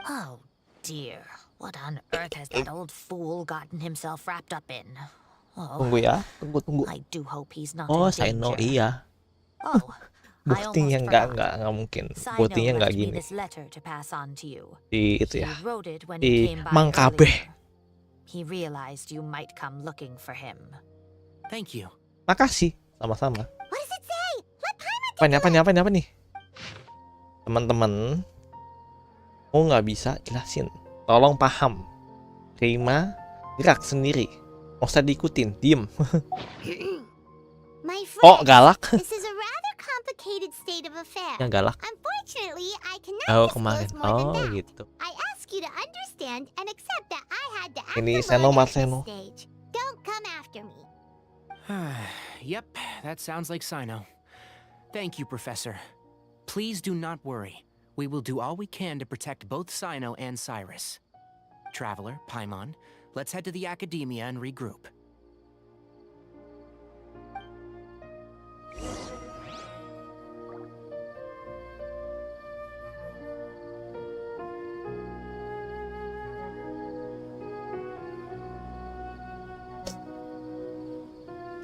Oh dear, what on earth has that old fool gotten himself wrapped up in? Oh, Tunggu ya, tunggu. I do hope he's not Oh, in Sino danger. iya. Oh, I Buktinya almost enggak forgot. mungkin. Sino Buktinya enggak left me gini. this letter to pass on to you. Di itu He ya. wrote it when Di he came by Mang kabeh. earlier. He realized you might come looking for him. Thank you. Makasih, sama-sama. What does it say? Let Paimon Apa nih? Teman-teman, mau nggak bisa jelasin. Tolong paham. Terima, gerak sendiri. Nggak usah diikutin, diem. My Oh, friend, galak. this is a rather complicated state of affairs. Yang galak. Unfortunately, I cannot Oh, disclose kemarin. more than Oh, that. gitu. I ask you to understand and accept that I had to act Ini alone Seno at Marseno. this stage. Don't come after me. Yep, that sounds like Sino. Thank you, Professor. Please do not worry. We will do all we can to protect both Sino and Cyrus. Traveler, Paimon, let's head to the academia and regroup.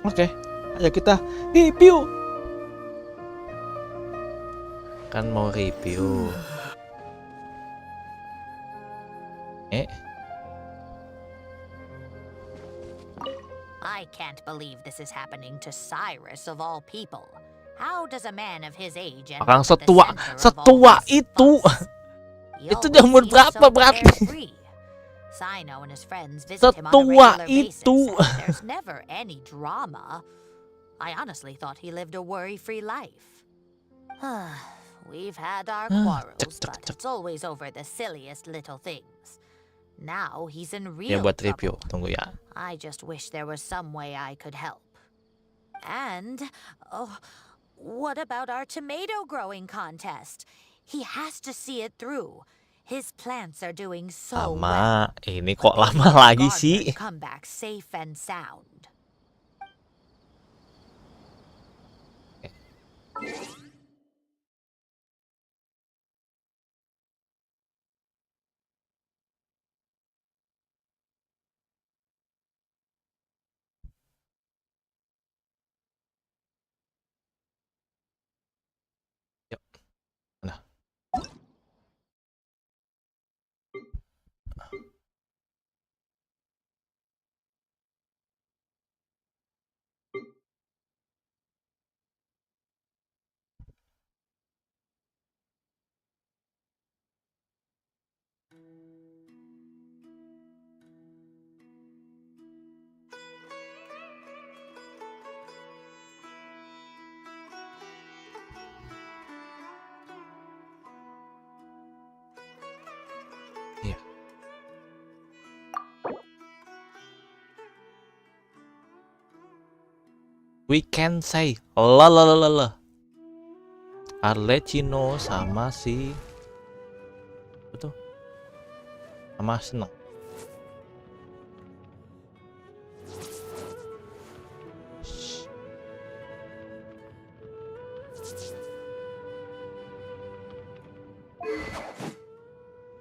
Oke, ayo kita review. Kan mau review. I can't believe this is happening to Cyrus of all people. How does a man of his age end Orang up at the setua, center of all this itu. He Itu always umur seems berapa so berarti? carefree. Sino and his friends visit him on a Setua regular basis, itu. and there's never any drama. I honestly thought he lived a worry-free life. We've had our quarrels, but it's always over the silliest little things. Now he's in Ya real buat trouble. review, tunggu ya. I just wish there was some way I could help. And, oh, what about our tomato growing contest? He has to see it through. His plants are doing so well. Lama, ini kok lama lagi sih? Come back safe and sound. Yuk. Nah. We can say la la la la la. Arlecchino sama si betul sama seneng.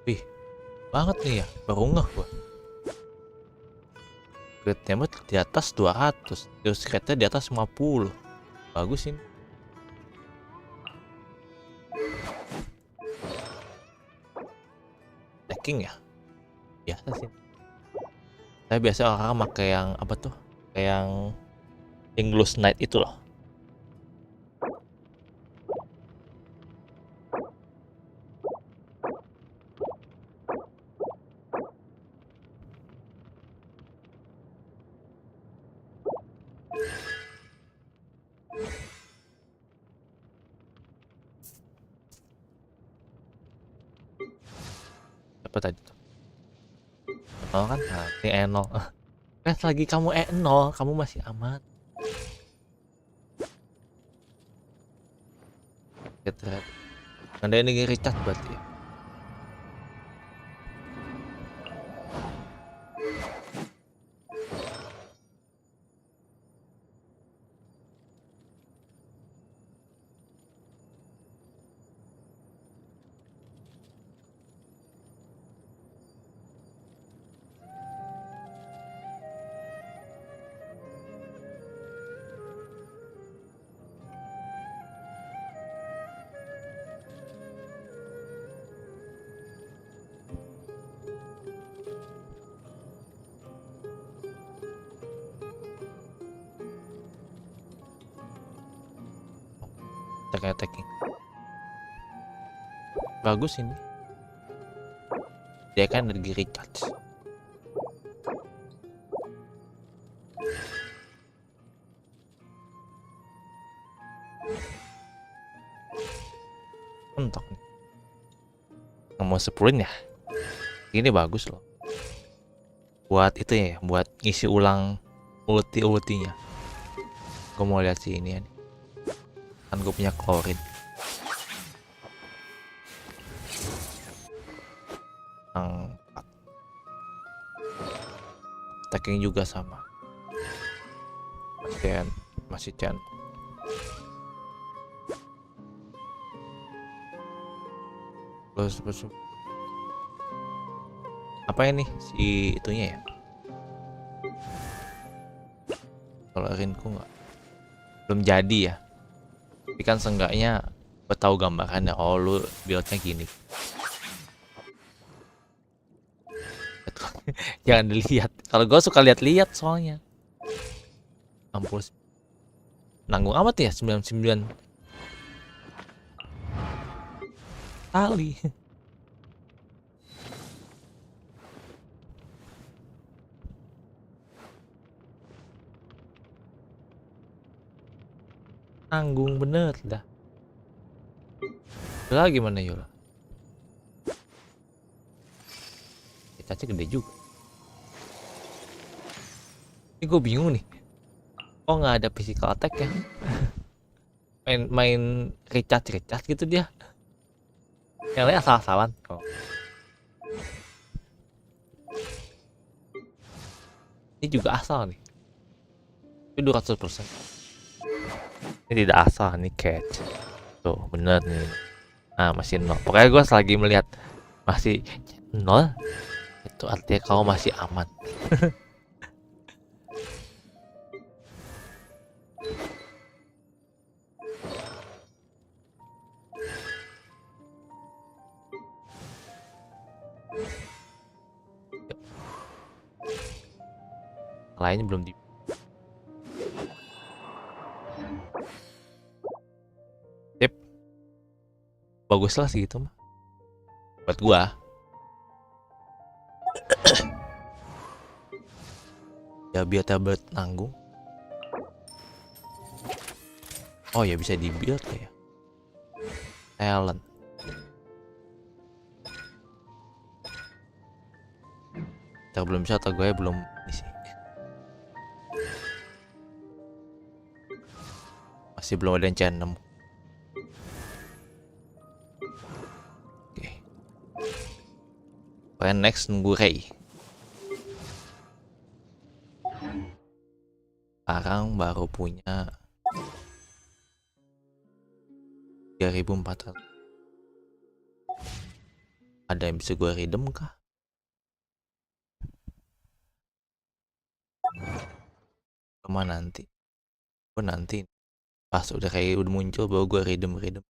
Wih, banget nih ya, baru ngeh gua. Grade-nya mah di atas 200, terus rate-nya di atas 50. Bagus ini. Stacking ya? Biasa sih. Saya biasa orang pakai yang apa tuh? Kayak yang English Night itu loh. Apa tadi tuh? Nol kan? Nah, ini E0. Kan lagi kamu E0, kamu masih aman. Gitu. Anda ini Richard berarti ya? Attacking. Bagus ini. Dia kan energi recharge. Mentok nih. Nggak mau 10 ya. Ini bagus loh. Buat itu ya, buat ngisi ulang ulti-ultinya. Gue mau lihat sih ini ya. Kan gue punya klorin. Yang 4. Attacking juga sama. Masih Chen. Terus apa ini si itunya ya? Klorinku nggak belum jadi ya. Tapi kan seenggaknya gue tahu gambarannya. Oh lu buildnya gini. Jangan dilihat. Kalau gue suka lihat-lihat soalnya. Ampun. Nanggung amat ya 99 kali. Tanggung bener dah. Yola gimana Yola? Cacatnya gede juga. Ini gue bingung nih. Oh nggak ada physical attack ya? main recharge gitu dia. Yang lain asal-asalan. Oh. Ini juga asal nih. Ini 200%. Ini tidak asal nih catch. Tuh bener nih. Nah masih 0. Pokoknya gue selagi melihat masih 0, itu artinya kau masih aman. Lainnya belum di. Yep. Bagus lah segitu mah. Buat gua. Ya biar tablet nanggung. Oh ya bisa di build ya. Talent. Kita belum bisa atau gue belum isi. masih belum ada yang channel. Oke. Kalian next nunggu Ray. Sekarang baru punya 3.400. Ada yang bisa gue redeem kah? Cuma nanti. Gue nanti pas udah kayak udah muncul baru gue redeem. Klik.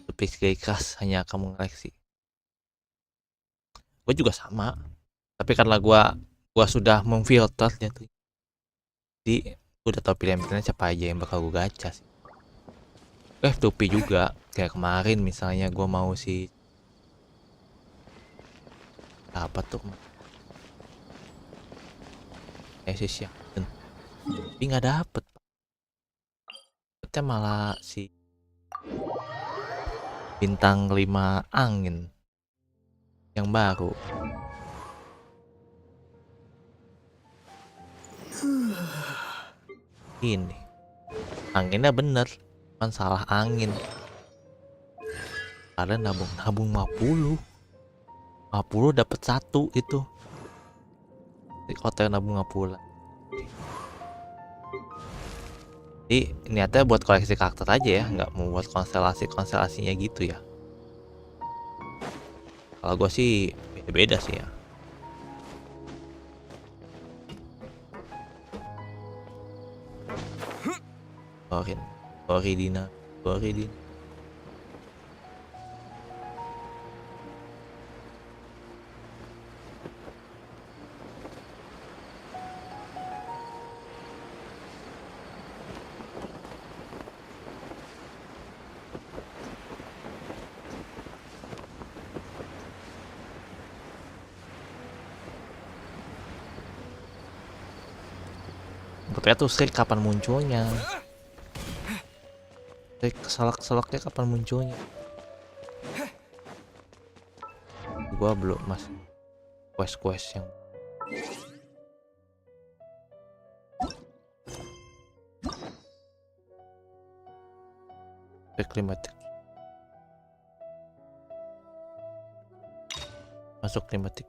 Tapi sekali keras hanya akan mengoleksi. Gue juga sama. Tapi karena gue sudah memfilter tuh. Jadi gue udah tau pilihan-pilihan siapa aja yang bakal gue gacha sih. F2P juga. Kayak kemarin misalnya gue mau si apa tuh? Siapa? Tapi nggak dapet. Dapetnya malah si bintang 5 angin yang baru. Ini anginnya bener, cuman salah angin. Kalian nabung 50 dapat 1 itu. Di hotel nabung 50. Jadi niatnya buat koleksi karakter aja ya, nggak mau buat konstelasinya gitu ya. Kalau gue sih beda-beda sih ya. Sorry Dina. Katanya tuh streak kapan munculnya? Streak keselak-selaknya kapan munculnya? Gua belum mas quest yang klimatik. Masuk klimatik.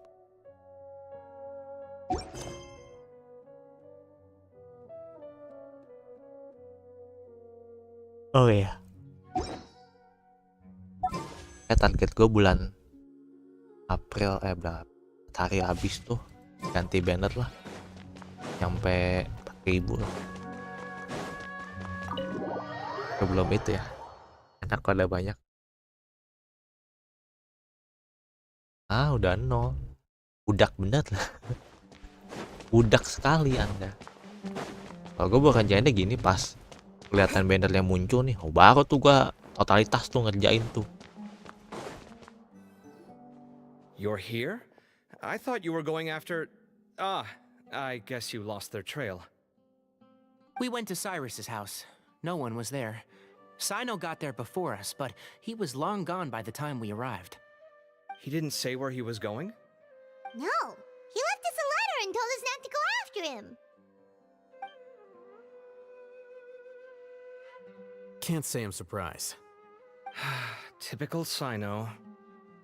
Oh iya. Target gue bulan April berapa hari habis tuh ganti banner lah nyampe 4.000 lah. Belum itu ya, enak ada banyak. Udah 0. Budak bener lah. Budak sekali Anda. Kalau gue bukan kerjainnya gini, pas kelihatan banner yang muncul nih, baru tuh gue totalitas tuh ngerjain tuh. You're here? I thought you were going after... I guess you lost their trail. We went to Cyrus's house. No one was there. Sino got there before us, but he was long gone by the time we arrived. He didn't say where he was going? No, he left us a letter and told us not to go after him. Can't say I'm surprised. Typical Sino.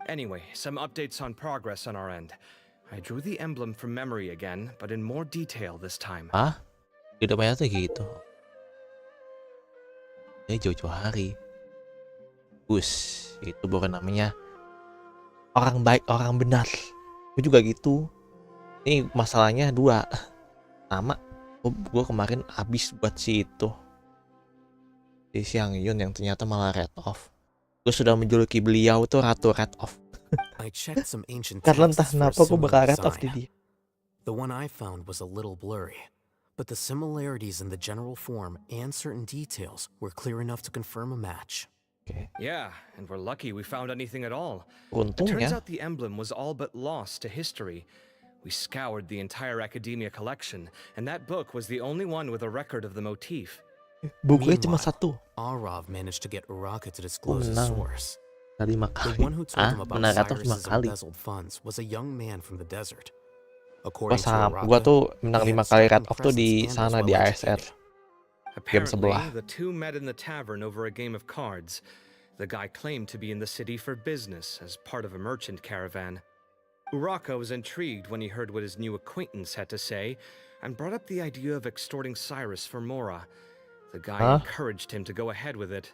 Anyway, some updates on progress on our end. I drew the emblem from memory again, but in more detail this time. Tidak banyak tuh gitu. Ini jauh-jauh hari. Itu bukan namanya orang baik, orang benar. Gue juga gitu. Ini masalahnya 2. Sama, gue kemarin habis buat si itu. Si Siang Yun yang ternyata malah red off. Gue sudah menjuluki beliau tuh Ratu Red Off. Karena entah kenapa gue bakal red off di dia. The one I found was a little blurry, but the similarities in the general form and certain details were clear enough to confirm a match. Okay. Yeah, and we're lucky we found anything at all. It turns out the emblem was all but lost to history. We scoured the entire academia collection, and that book was the only one with a record of the motif. Bukunya cuma 1. Arav managed to get Uraka to disclose his source. Tadi The one who told him about menang 100 Cyrus's kali. embezzled funds was a young man from the desert. According to Gua Araka, tuh menang they 5 had kali striking rate up tuh di presence and sana was di well ASR. educated. Game Apparently, sebelah. the two met in the tavern over a game of cards. The guy claimed to be in the city for business as part of a merchant caravan. Uraka was intrigued when he heard what his new acquaintance had to say and brought up the idea of extorting Cyrus for Mora. The guy encouraged him to go ahead with it,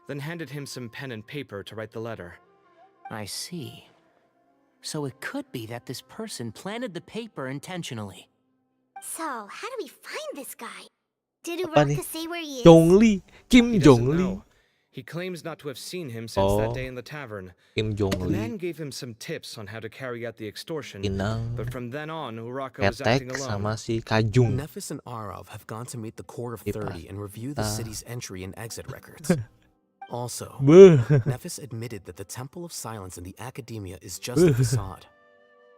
then handed him some pen and paper to write the letter. I see. So it could be that this person planted the paper intentionally. So, how do we find this guy? Did Apa nih? Uraka say where he is? Jongli, Kim He doesn't Jongli. know. He claims not to have seen him since that Oh. day in the tavern. Kim The Jongli. man gave him some tips on how to carry out the extortion, Inang, but from then on, Uraka was acting Ketek alone. sama si Kajung. Nephis and Arav have gone to meet the Core of Ipa. 30 and review the Ah. city's entry and exit records. Also, Beuh. Nephis admitted that the Temple of Silence in the Academia is just a facade.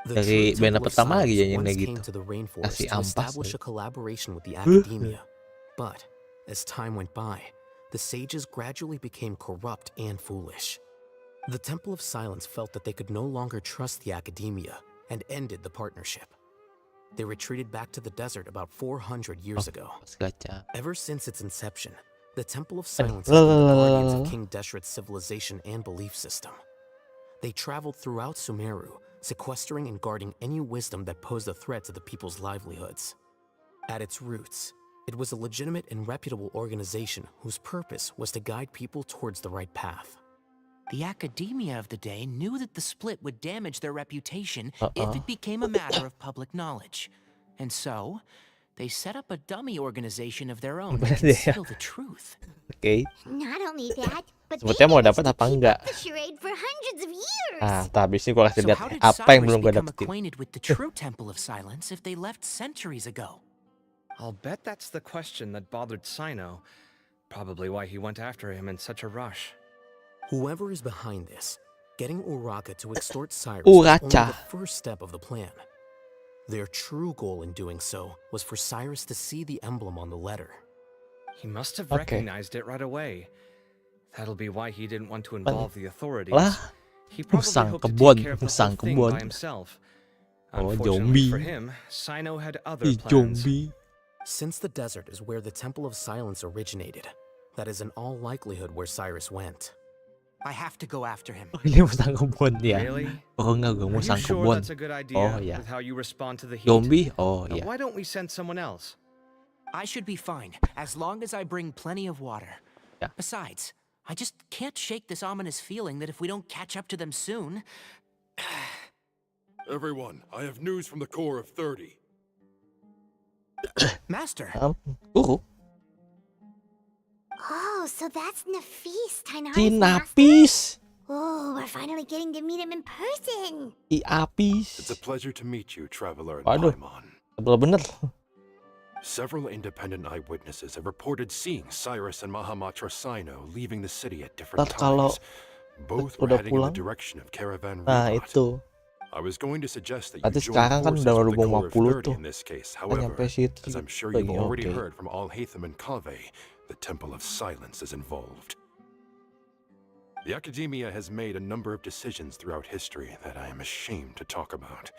The Dari true band Temple of pertama lagi Silence jadinya once gitu. came to the rainforest Kasih to ampas establish nih. a collaboration with the Academia. But, as time went by, the sages gradually became corrupt and foolish. The Temple of Silence felt that they could no longer trust the Academia and ended the partnership. They retreated back to the desert about 400 years ago. Pas gacha. Ever since its inception, the Temple of Silence has been the guardians of King Deshret's civilization and belief system. They traveled throughout Sumeru, sequestering and guarding any wisdom that posed a threat to the people's livelihoods. At its roots, it was a legitimate and reputable organization whose purpose was to guide people towards the right path. The academia of the day knew that the split would damage their reputation if it became a matter of public knowledge. And so, they set up a dummy organization of their own to conceal the truth. Oke. Not only that, but they Sebetulnya mau managed dapat to apa keep enggak? up the charade for hundreds of years. Ah, habis ini gua kasih So lihat how did apa yang Cyrus belum gua become dapetin. acquainted with the true Temple of Silence if they left centuries ago? I'll bet that's the question that bothered Sino. Probably why he went after him in such a rush. Whoever is behind this, getting Uraka to extort Cyrus was only Uraca. the first step of the plan. Their true goal in doing so was for Cyrus to see the emblem on the letter. He must have Okay. recognized it right away. That'll be why he didn't want to involve the authorities. Lah, He probably musang hoped to kebon, take care of the musang whole thing by kebon. himself. Oh, Unfortunately for zombie. him, Sino had other Ih, plans. zombie. Since the desert is where the Temple of Silence originated, that is in all likelihood where Cyrus went. I have to go after him. Oh, ini musang kebon ya. Really? Oh enggak, gue Are you musang sure kebon. that's a good idea Oh ya. with how you respond to the heat? Zombie? Oh Now, ya. why don't we send someone else? I should be fine, as long as I bring plenty of water. Yeah. Besides, I just can't shake this ominous feeling that if we don't catch up to them soon... Everyone, I have news from the Core of 30. Master! Guru? Oh, so that's Nafis, Si Tainari's master? Napis. Oh, we're finally getting to meet him in person. Si Apis. It's a pleasure to meet you, Traveler and Waduh, Paimon. sebel bener. Several independent eyewitnesses have reported seeing Cyrus and Mahamatra Sino leaving the city at different Ntar kalau times. Both were udah heading in the pulang, direction of Caravan nah Rebot. itu. I was going to suggest that Berarti you join sekarang kan forces udah with the Core of 2050 30 tuh. in this case. Kan However, nyampe situ as I'm sure lagi, you've already oke. heard from Al-Haytham and Kaveh, the Temple of Silence is involved. The Academia has made a number of decisions throughout history that I am ashamed to talk about.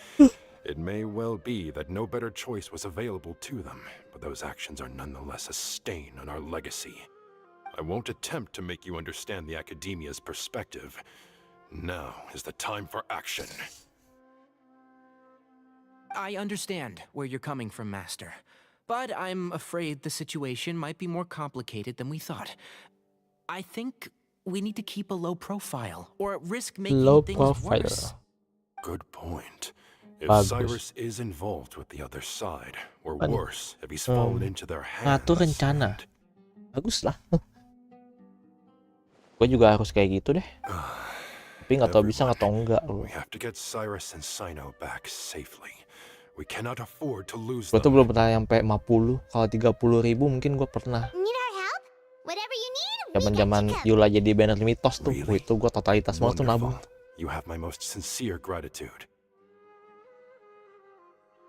It may well be that no better choice was available to them, but those actions are nonetheless a stain on our legacy. I won't attempt to make you understand the Academia's perspective. Now is the time for action. I understand where you're coming from, Master. But I'm afraid the situation might be more complicated than we thought. I think we need to keep a low profile, or risk making Low things profile. worse. Good point. If Bagus. Cyrus is involved with the other side, or Kan, worse, if he's fallen into their hands. Ngatur rencana. Bagus lah. Gue juga harus kayak gitu deh. Tapi nggak tahu bisa atau enggak loh. We have to get Cyrus and Sino back safely. We cannot afford to lose Gue tuh them. belum pernah sampai 50. Kalau 30.000 mungkin gue pernah. Need our help? Whatever you need, Zaman-zaman Yula jadi banner mitos tuh. Wih, itu gue totalitas banget tuh nabung. You have my most sincere gratitude.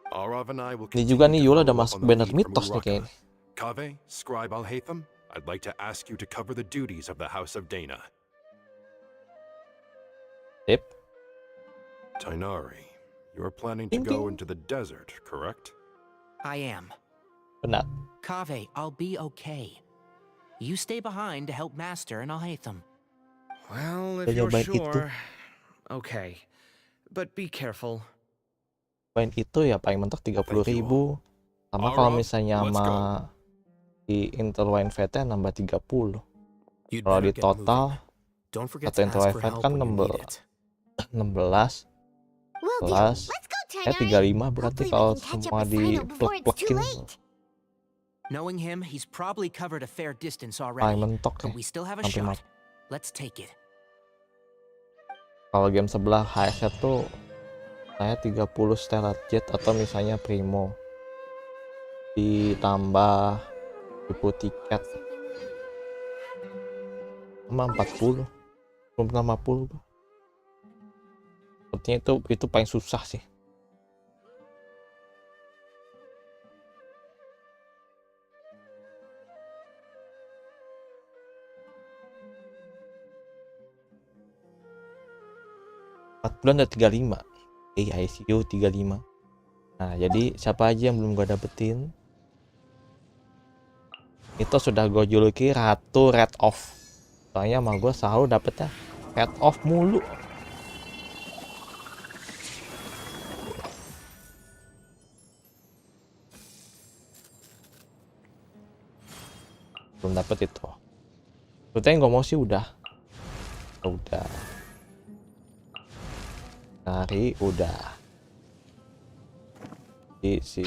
Arav and I will Ini juga nih continue to Yula udah follow up masuk on the banner lead from mitos nih Uraka. kayaknya. Kaveh, Scribe Al-Haytham, I'd like to ask you to cover the duties of the House of Dana. Sip. Tainari, You're planning to go into the desert, correct? I am. Benar. Kaveh, I'll be okay. You stay behind to help Master and I'll hate them. Well, Udah if you're nyobain itu. sure. Okay. But be careful. Poin itu ya paling mentok 30.000. Sama kalau misalnya sama di interline VT nambah 30. Kalau di total satu interline VT kan 16 plus 35 berarti kalau semua di blok-blokin Knowing him, he's probably covered a fair distance paling already. mentok ya But we still have a sampai shot. Let's take it. Kalau game sebelah HS tuh saya 30 stellar jet atau misalnya Primo ditambah 10 tiket sama 40 belum 50. Sepertinya itu paling susah sih. Bulan udah 35. ICU 35. Nah, jadi siapa aja yang belum gue dapetin, itu sudah gue juluki Ratu Red Off. Soalnya sama gue selalu dapetnya Red Off mulu. Belum dapet itu. Sebetulnya yang gue mau sih udah. Cari udah. Si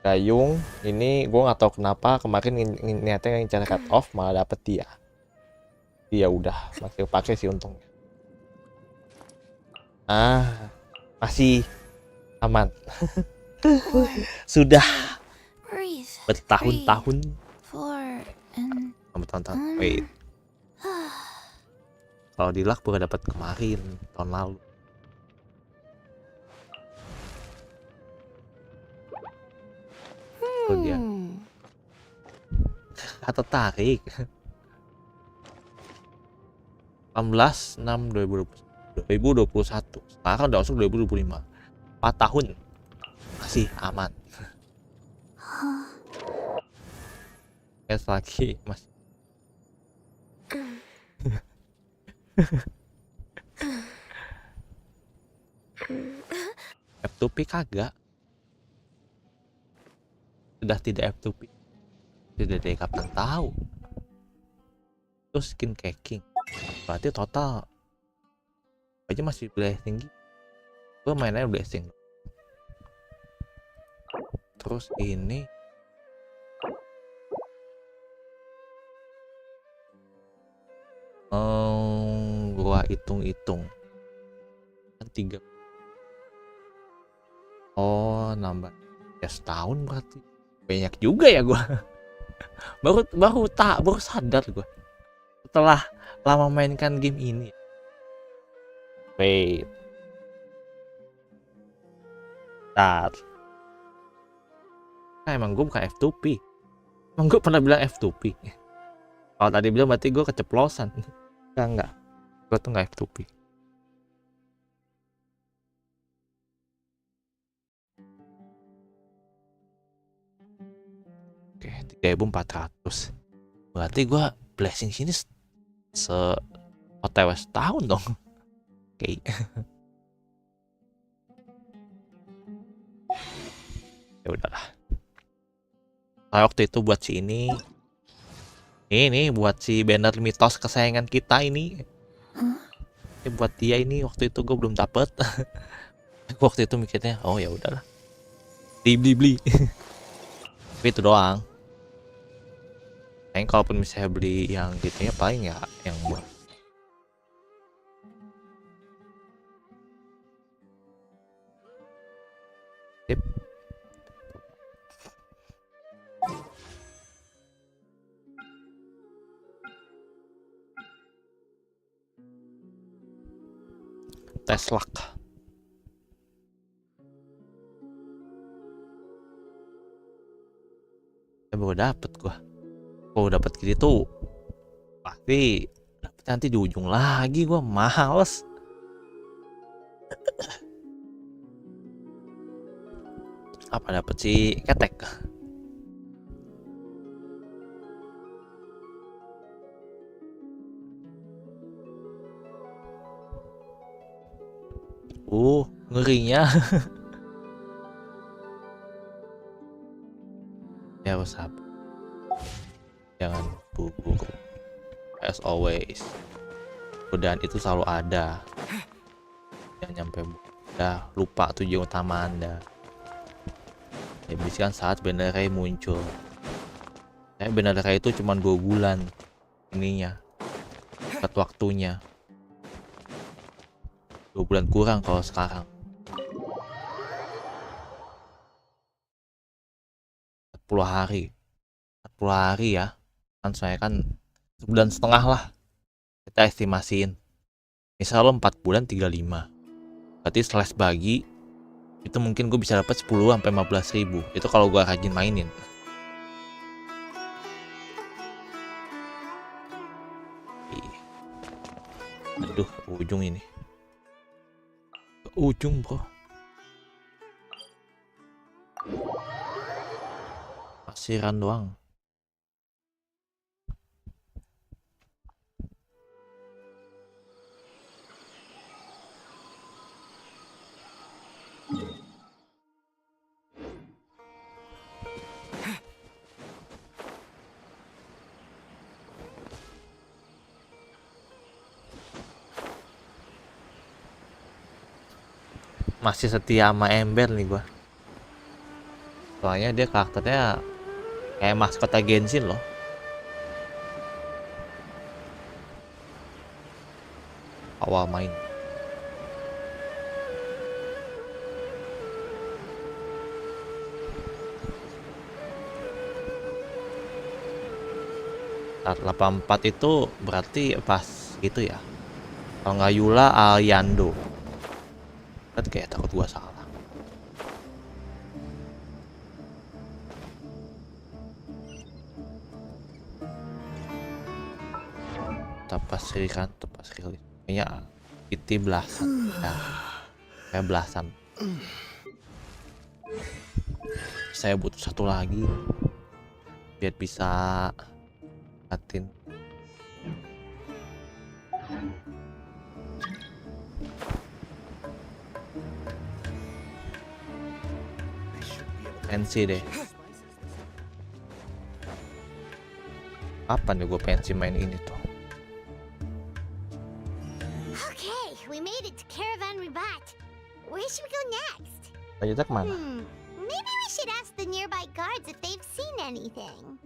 Gayung ini gue nggak tahu kenapa kemarin niatnya ngincar cut off malah dapet dia udah masih pakai sih untungnya. Masih aman. Sudah bertahun-tahun wait, kalau di luck baru dapat kemarin tahun lalu. Itu dia kata tarik 18/6/2021 sekarang udah masuk 2025 4 tahun masih aman. Lagi mas F2P kagak, sudah tidak F2P, tidak dari kapan tahu. Itu skin caking berarti total aja masih blessing. Gue mainnya blessing. Terus ini gua hitung-hitung kan 3. Nambah ya setahun berarti banyak juga ya gua. baru sadar gua setelah lama mainkan game ini. Wait. Nah, emang gue bukan F2P. Emang gue pernah bilang F2P. Kalau tadi bilang berarti gue keceplosan. Enggak. Gue tuh nggak F2P. Oke, 3.400. Berarti gue blessing sini OTW setahun dong. Oke. Ya udahlah. Nah, waktu itu buat si ini buat si banner mitos kesayangan kita ini. Ini buat dia ini waktu itu gue belum dapet. Waktu itu mikirnya oh ya udahlah. Beli. Tapi itu doang. Paling kalaupun misalnya beli yang gitunya paling ya yang buat tip. Tes luck. Baru dapet gua. Kalau dapet gitu pasti dapet nanti di ujung lagi, gua males. Apa dapat si ketek? Ngerinya. Ya harus sabar. Jangan buru-buru. As always. Godaan itu selalu ada. Jangan nyampe udah lupa tujuan utama Anda. Ya bisikan saat Benerai muncul. Benerai itu cuma 2 bulan ininya. Tepat waktunya. 2 bulan kurang kalau sekarang. 40 hari. 40 hari ya. Kan saya kan 1,5 bulan lah. Kita estimasiin. Misal lo 4 bulan 35. Berarti slash bagi itu mungkin gue bisa dapat 10 sampai 15 ribu. Itu kalau gue rajin mainin. Aduh, ujung ini. Ujung, bro. Pasiran doang. Masih setia sama Ember nih gua. Soalnya dia karakternya kayak maskotnya Genshin loh. Awal main. Saat 84 itu berarti pas gitu ya. Kalau nggak Yula Aliando. Kan kayak takut gua salah. Tepas rilis kan, tepas rilis. Kayaknya itu belasan. Ya, kayak belasan. Saya butuh 1 lagi biar bisa atin. Pensi deh. Apa nih gue pensi main ini tuh? Okay, we made it to Caravan Ribat. Where should we go next? Lanjutnya kemana? Maybe we should ask the nearby guards if they've seen anything.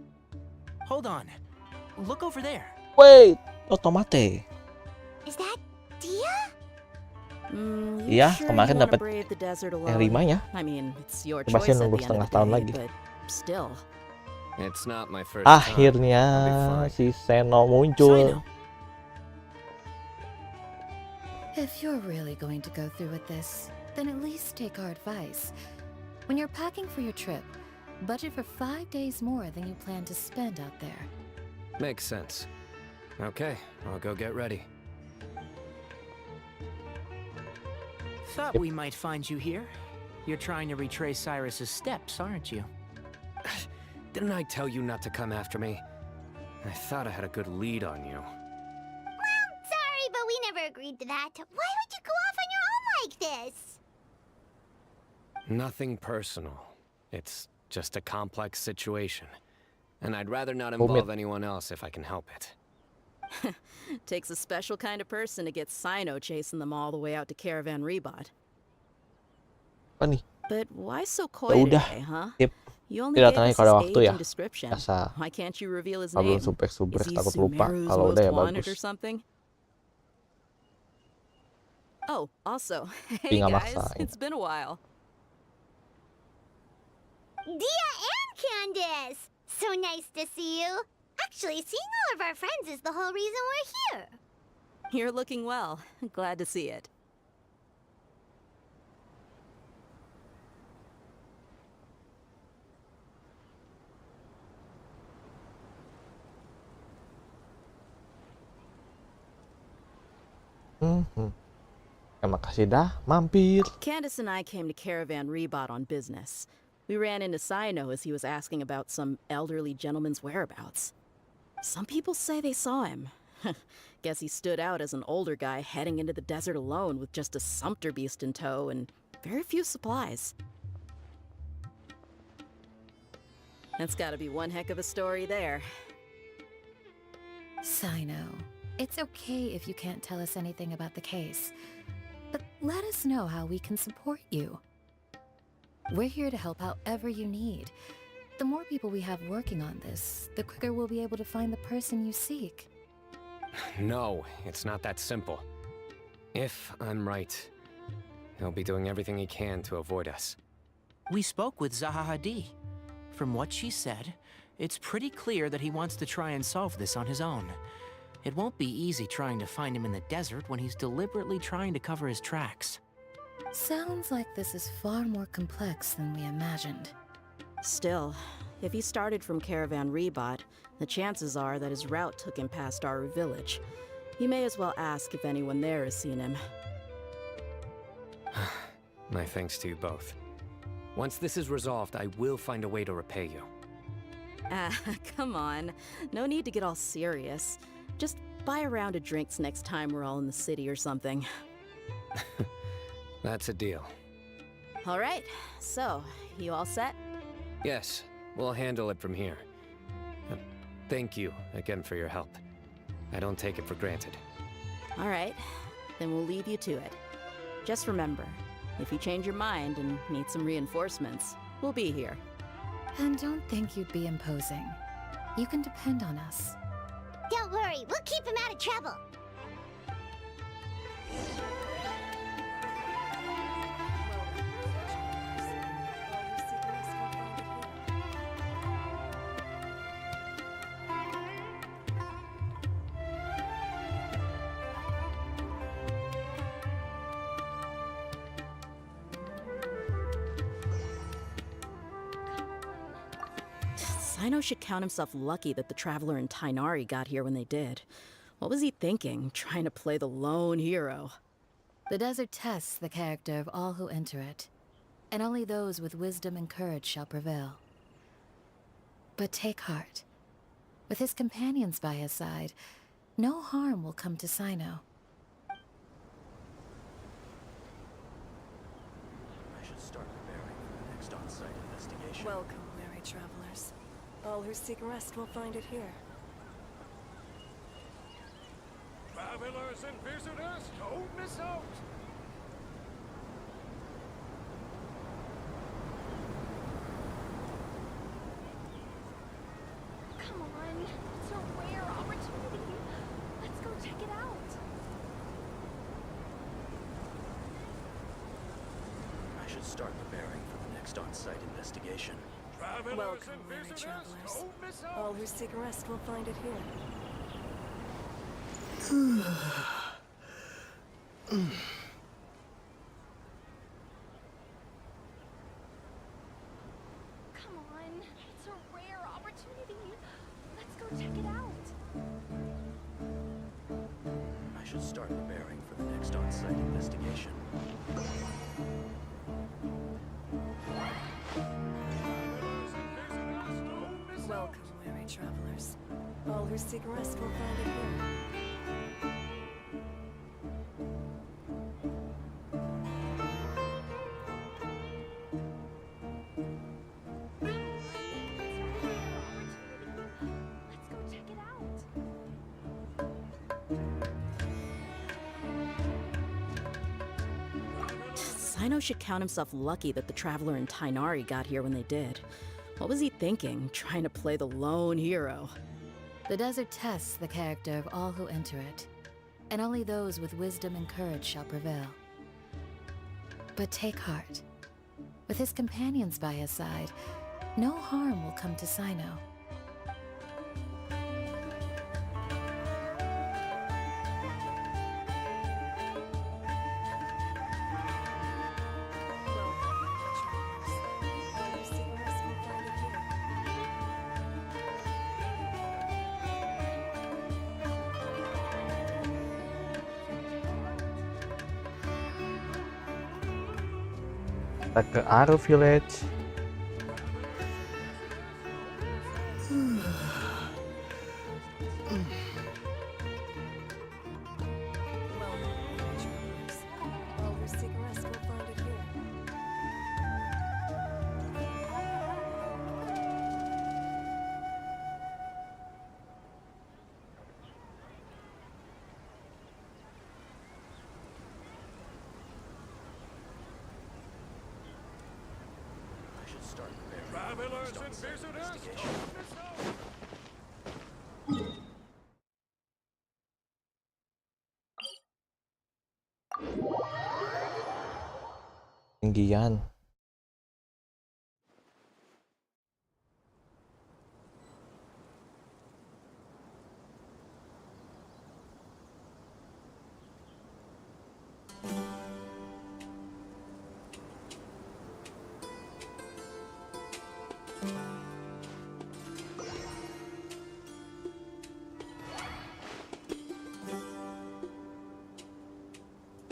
Hold on. Look over there. Wait, otomate. Is that Dia? Iya, kemarin dapat yang 5-nya. Masih nunggu setengah tahun lagi. Akhirnya si Seno muncul. If you're really going to go through with this, then at least take our advice. When you're packing for your trip, budget for 5 days more than you plan to spend out there. Makes sense. Okay, I'll go get ready. Thought we might find you here. You're trying to retrace Cyrus's steps, aren't you? Didn't I tell you not to come after me? I thought I had a good lead on you. Well, sorry, but we never agreed to that. Why would you go off on your own like this? Nothing personal. It's just a complex situation. And I'd rather not involve anyone else if I can help it. Takes a special kind of person to get Sino chasing them all the way out to Caravan Ribat. Apa nih? But why so Ya coy udah. today, huh? You only gave us his age and description. Biasa. Why can't you reveal his Kalau name? belum subrek Is he takut lupa. Sumeru's Kalau most udah ya wanted bagus. or something? Oh, also, Tapi hey nggak guys, maksain. it's been a while. Dia and Candace! So nice to see you. Actually, seeing all of our friends is the whole reason we're here. You're looking well. Glad to see it. Terima kasih dah mampir. Candace and I came to Caravan Ribat on business. We ran into Sino as he was asking about some elderly gentleman's whereabouts. Some people say they saw him. Guess he stood out as an older guy heading into the desert alone with just a sumpter beast in tow and very few supplies. That's gotta be one heck of a story there. Sino, it's okay if you can't tell us anything about the case, but let us know how we can support you. We're here to help however you need. The more people we have working on this, the quicker we'll be able to find the person you seek. No, it's not that simple. If I'm right, he'll be doing everything he can to avoid us. We spoke with Zaha Hadid. From what she said, it's pretty clear that he wants to try and solve this on his own. It won't be easy trying to find him in the desert when he's deliberately trying to cover his tracks. Sounds like this is far more complex than we imagined. Still, if he started from Caravan Rebot, the chances are that his route took him past our village. You may as well ask if anyone there has seen him. My thanks to you both. Once this is resolved, I will find a way to repay you. Ah, come on. No need to get all serious. Just buy a round of drinks next time we're all in the city or something. That's a deal. All right, so, you all set? Yes, we'll handle it from here. Thank you again for your help. I don't take it for granted. All right, then we'll leave you to it. Just remember, if you change your mind and need some reinforcements, we'll be here. And don't think you'd be imposing. You can depend on us. Don't worry, we'll keep him out of trouble. Sino should count himself lucky that the Traveler and Tainari got here when they did. What was he thinking, trying to play the lone hero? The desert tests the character of all who enter it, and only those with wisdom and courage shall prevail. But take heart. With his companions by his side, no harm will come to Sino. I should start preparing for the next on-site investigation. Welcome, weary travelers. All who seek rest will find it here. Travelers and visitors, don't miss out! Come on, it's a rare opportunity. Let's go check it out. I should start preparing for the next on-site investigation. Travelers Welcome, and weary visitors, travelers. don't miss out! All who seek rest will find it here. Come on, it's a rare opportunity. Let's go check it out. I should start preparing for the next on-site investigation. Welcome, weary travelers. All who seek rest will find it here. Let's go check it out. Sino should count himself lucky that the Traveler and Tainari got here when they did. What was he thinking, trying to play the lone hero? The desert tests the character of all who enter it, and only those with wisdom and courage shall prevail. But take heart. With his companions by his side, no harm will come to Sino. Kita ke Aro Village. All who seek rest will find it here. I should start preparing. Travelers and visitors, Tinggian.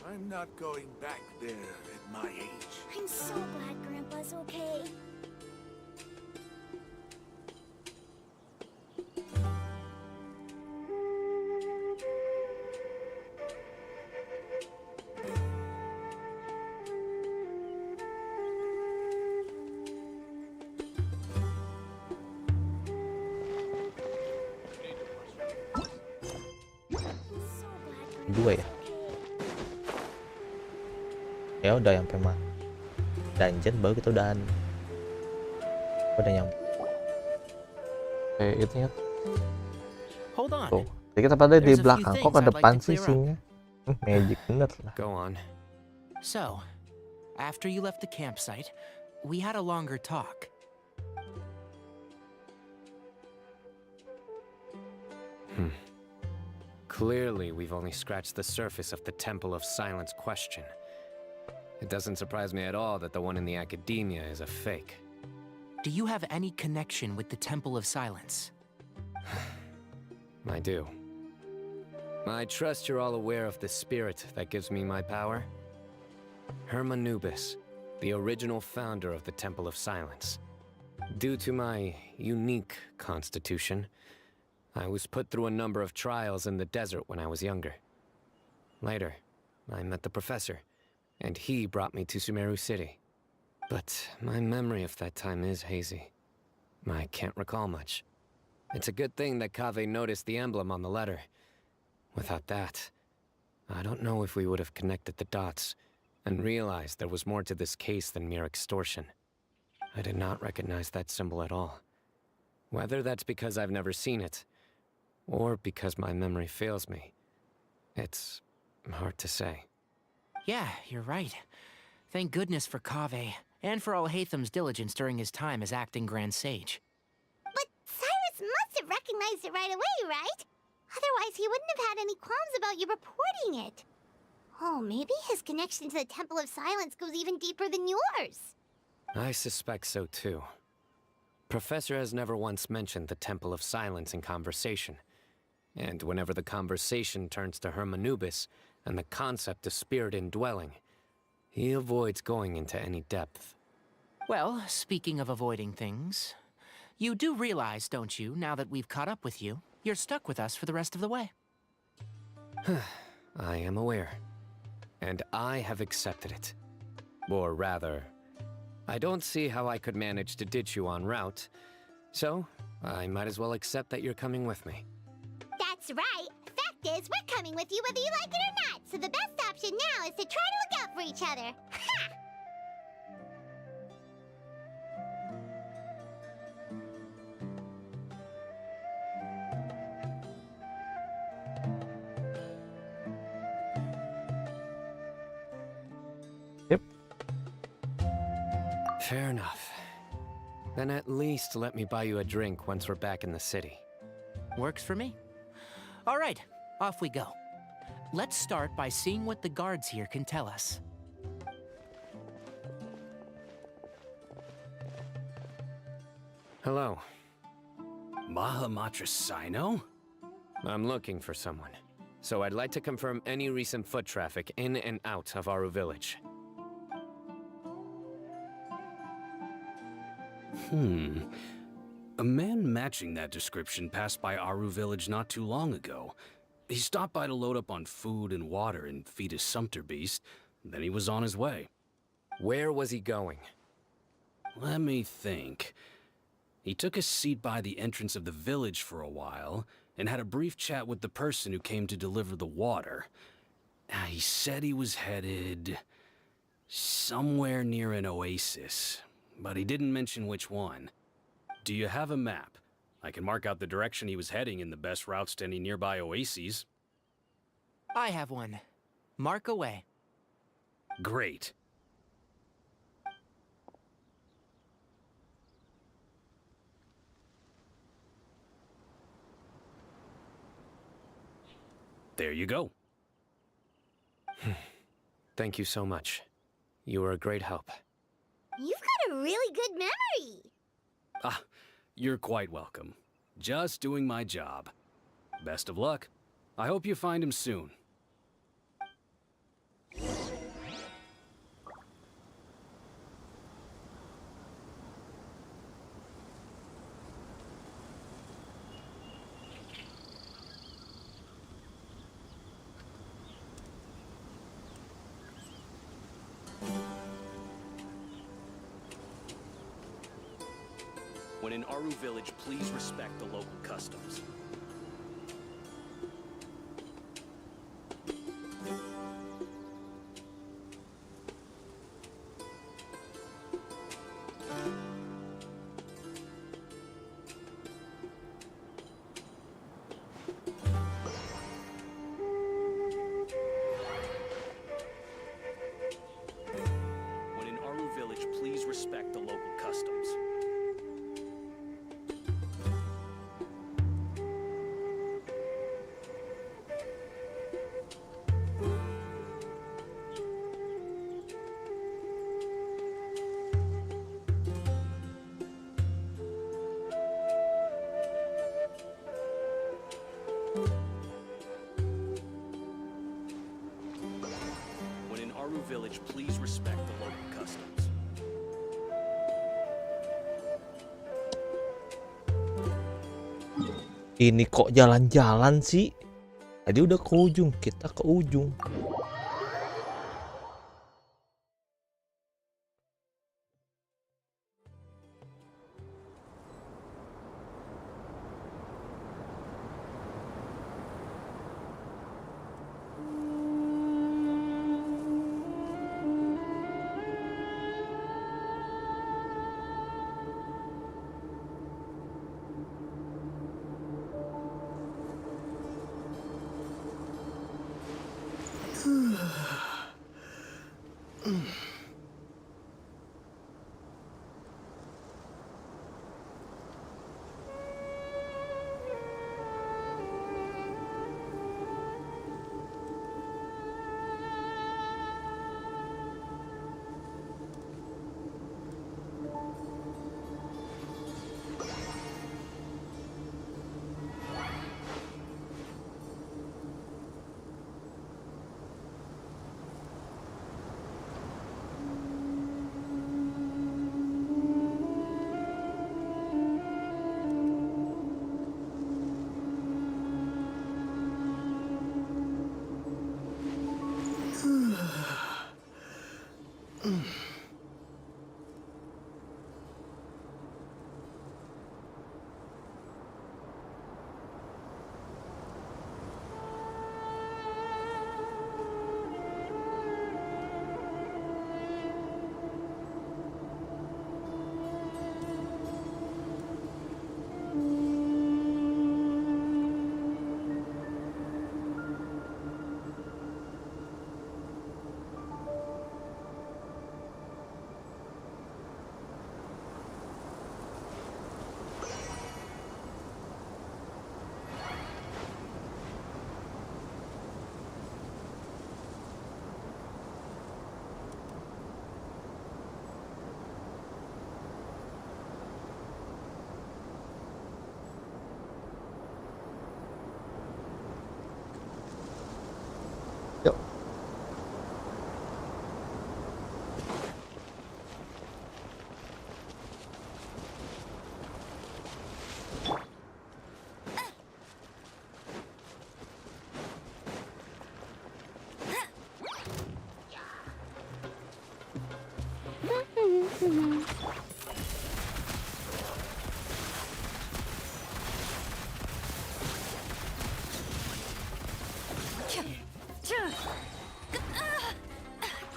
I'm not going back there at my age. I'm so glad Grandpa's okay. Dua ya? Ya udah sampai mah dungeon baru kita udah nyampe. Itu ya. Hold on. Tuh, jadi kita pada di There's a few belakang kok things ke I'd like depan to sih clear up. singnya. Magic bener lah. Go on. So, after you left the campsite, we had a longer talk. Clearly, we've only scratched the surface of the Temple of Silence question. It doesn't surprise me at all that the one in the academia is a fake. Do you have any connection with the Temple of Silence? I do. I trust you're all aware of the spirit that gives me my power. Hermanubis, the original founder of the Temple of Silence. Due to my unique constitution, I was put through a number of trials in the desert when I was younger. Later, I met the professor, and he brought me to Sumeru City. But my memory of that time is hazy. I can't recall much. It's a good thing that Kaveh noticed the emblem on the letter. Without that, I don't know if we would have connected the dots and realized there was more to this case than mere extortion. I did not recognize that symbol at all. Whether that's because I've never seen it, or because my memory fails me, it's hard to say. Yeah, you're right. Thank goodness for Kaveh, and for Al-Haytham's diligence during his time as acting Grand Sage. But Cyrus must have recognized it right away, right? Otherwise, he wouldn't have had any qualms about you reporting it. Oh, maybe his connection to the Temple of Silence goes even deeper than yours. I suspect so too. Professor has never once mentioned the Temple of Silence in conversation. And whenever the conversation turns to Hermanubis and the concept of spirit indwelling, he avoids going into any depth. Well, speaking of avoiding things, you do realize, don't you, now that we've caught up with you, you're stuck with us for the rest of the way. I am aware. And I have accepted it. Or rather, I don't see how I could manage to ditch you en route, so I might as well accept that you're coming with me. That's right. Fact is, we're coming with you whether you like it or not. So the best option now is to try to look out for each other. Ha! Fair enough. Then at least let me buy you a drink once we're back in the city. Works for me. All right, off we go. Let's start by seeing what the guards here can tell us. Hello. Mahamatra Sino? I'm looking for someone. So I'd like to confirm any recent foot traffic in and out of Aru village. A man matching that description passed by Aru village not too long ago. He stopped by to load up on food and water and feed his sumpter beast. Then he was on his way. Where was he going? Let me think. He took a seat by the entrance of the village for a while and had a brief chat with the person who came to deliver the water. He said he was headed somewhere near an oasis, but he didn't mention which one. Do you have a map? I can mark out the direction he was heading and the best routes to any nearby oases. I have one. Mark away. Great. There you go. Thank you so much. You were a great help. You've got a really good memory. Ah, you're quite welcome. Just doing my job. Best of luck. I hope you find him soon. When in Aru village, please respect the local customs. When in Aru village, please respect the local customs. When in Aru village, please respect the local customs. Ini kok jalan-jalan sih? Tadi udah ke ujung, kita ke ujung.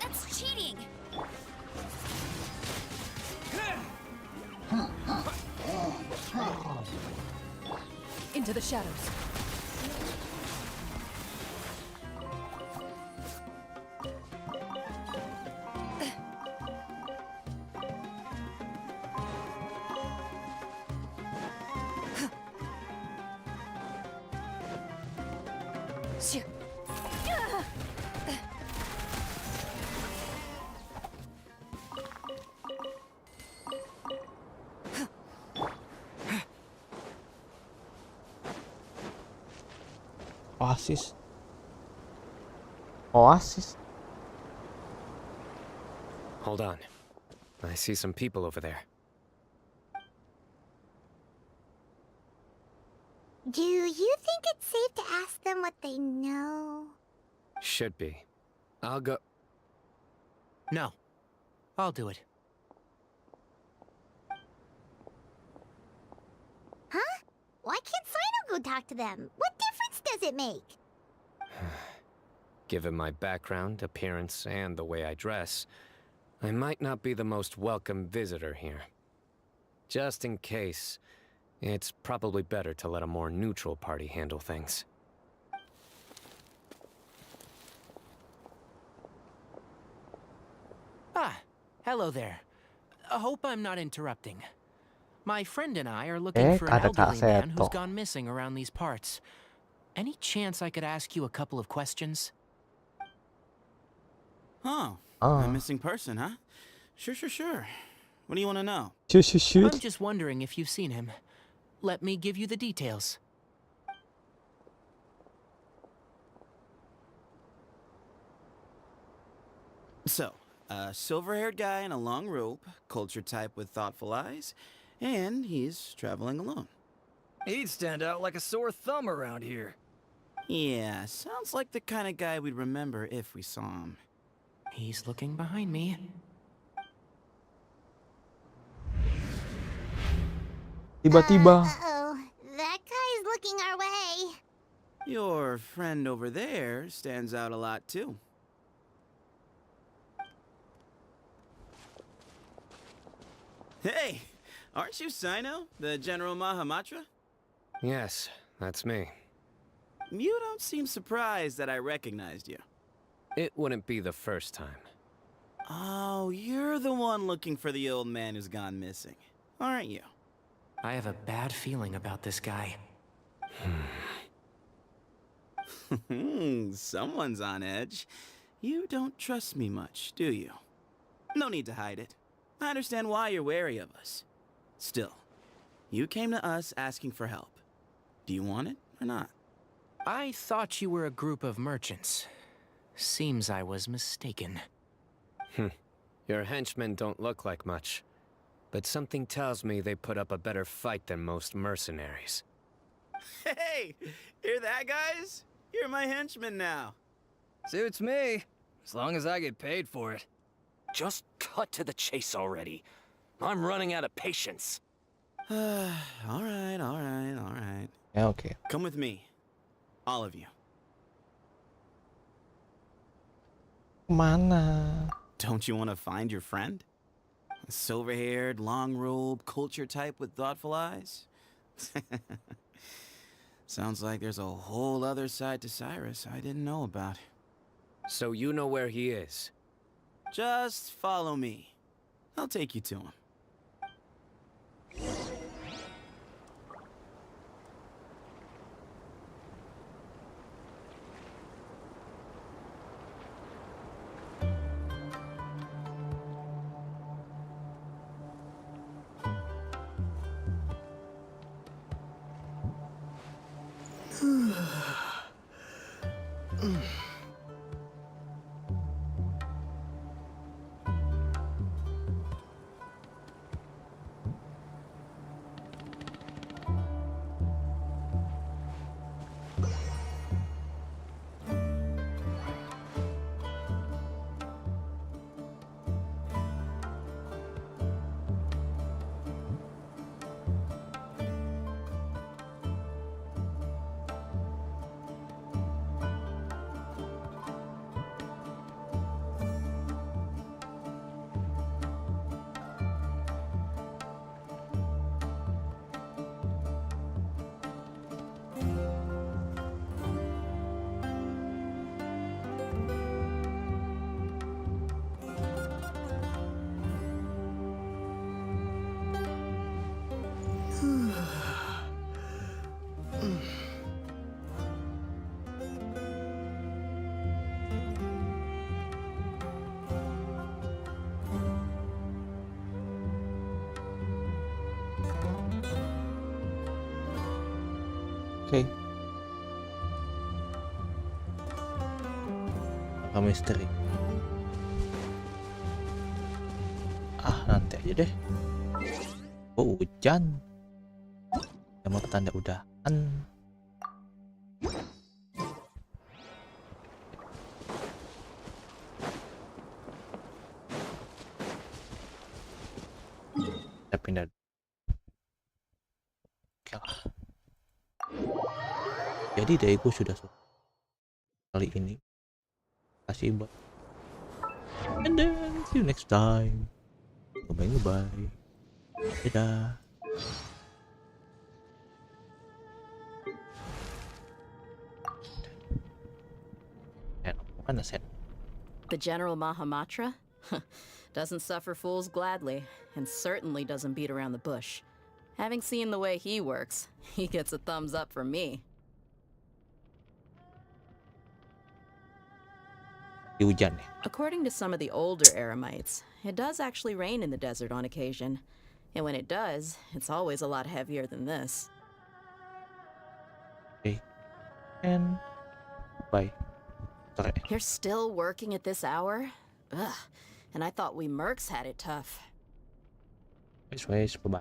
That's cheating. Into the shadows. Oasis. Oasis. Hold on. I see some people over there. Do you think it's safe to ask them what they know? Should be. I'll go. No. I'll do it. Huh? Why can't Sino go talk to them? What difference does it make? Given my background, appearance, and the way I dress, I might not be the most welcome visitor here. Just in case, it's probably better to let a more neutral party handle things. Ah, hello there. I hope I'm not interrupting. My friend and I are looking for an ada Kak elderly man who's Seto. gone missing around these parts. Any chance I could ask you a couple of questions? Oh, Ah. a missing person, huh? Sure. What do you want to know? Shoot. I'm just wondering if you've seen him. Let me give you the details. So, a silver-haired guy in a long robe, culture type with thoughtful eyes, and he's traveling alone. He'd stand out like a sore thumb around here. Yeah, sounds like the kind of guy we'd remember if we saw him. He's looking behind me. Tiba-tiba. Uh-oh. That guy's looking our way. Your friend over there stands out a lot, too. Hey, aren't you Sino, the General Mahamatra? Yes, that's me. You don't seem surprised that I recognized you. It wouldn't be the first time. Oh, you're the one looking for the old man who's gone missing, aren't you? I have a bad feeling about this guy. Someone's on edge. You don't trust me much, do you? No need to hide it. I understand why you're wary of us. Still, you came to us asking for help. Do you want it or not? I thought you were a group of merchants. Seems I was mistaken. Your henchmen don't look like much, but something tells me they put up a better fight than most mercenaries. Hey, hear that, guys? You're my henchmen now. Suits me, as long as I get paid for it. Just cut to the chase already. I'm running out of patience. All right. Ya, oke. Come with me. All of you. Mana? Don't you want to find your friend? A silver-haired, long-robe, culture type with thoughtful eyes? Sounds like there's a whole other side to Cyrus I didn't know about. So you know where he is? Just follow me. I'll take you to him. Oke. Maka misteri. Nanti aja deh. Oh, hujan. Sama petanda udahan. Kita pindah. Oke lah. Jadi dayku sudah selesai kali ini. Kasih buat. And then see you next time. Goodbye. Dadah. The General Mahamatra? Doesn't suffer fools gladly, and certainly doesn't beat around the bush. Having seen the way he works, he gets a thumbs up from me. According to some of the older Eremites, it does actually rain in the desert on occasion. And when it does, it's always a lot heavier than this. Okay. And bye. Sorry. You're still working at this hour? Ugh. And I thought we mercs had it tough. Wait, bye-bye.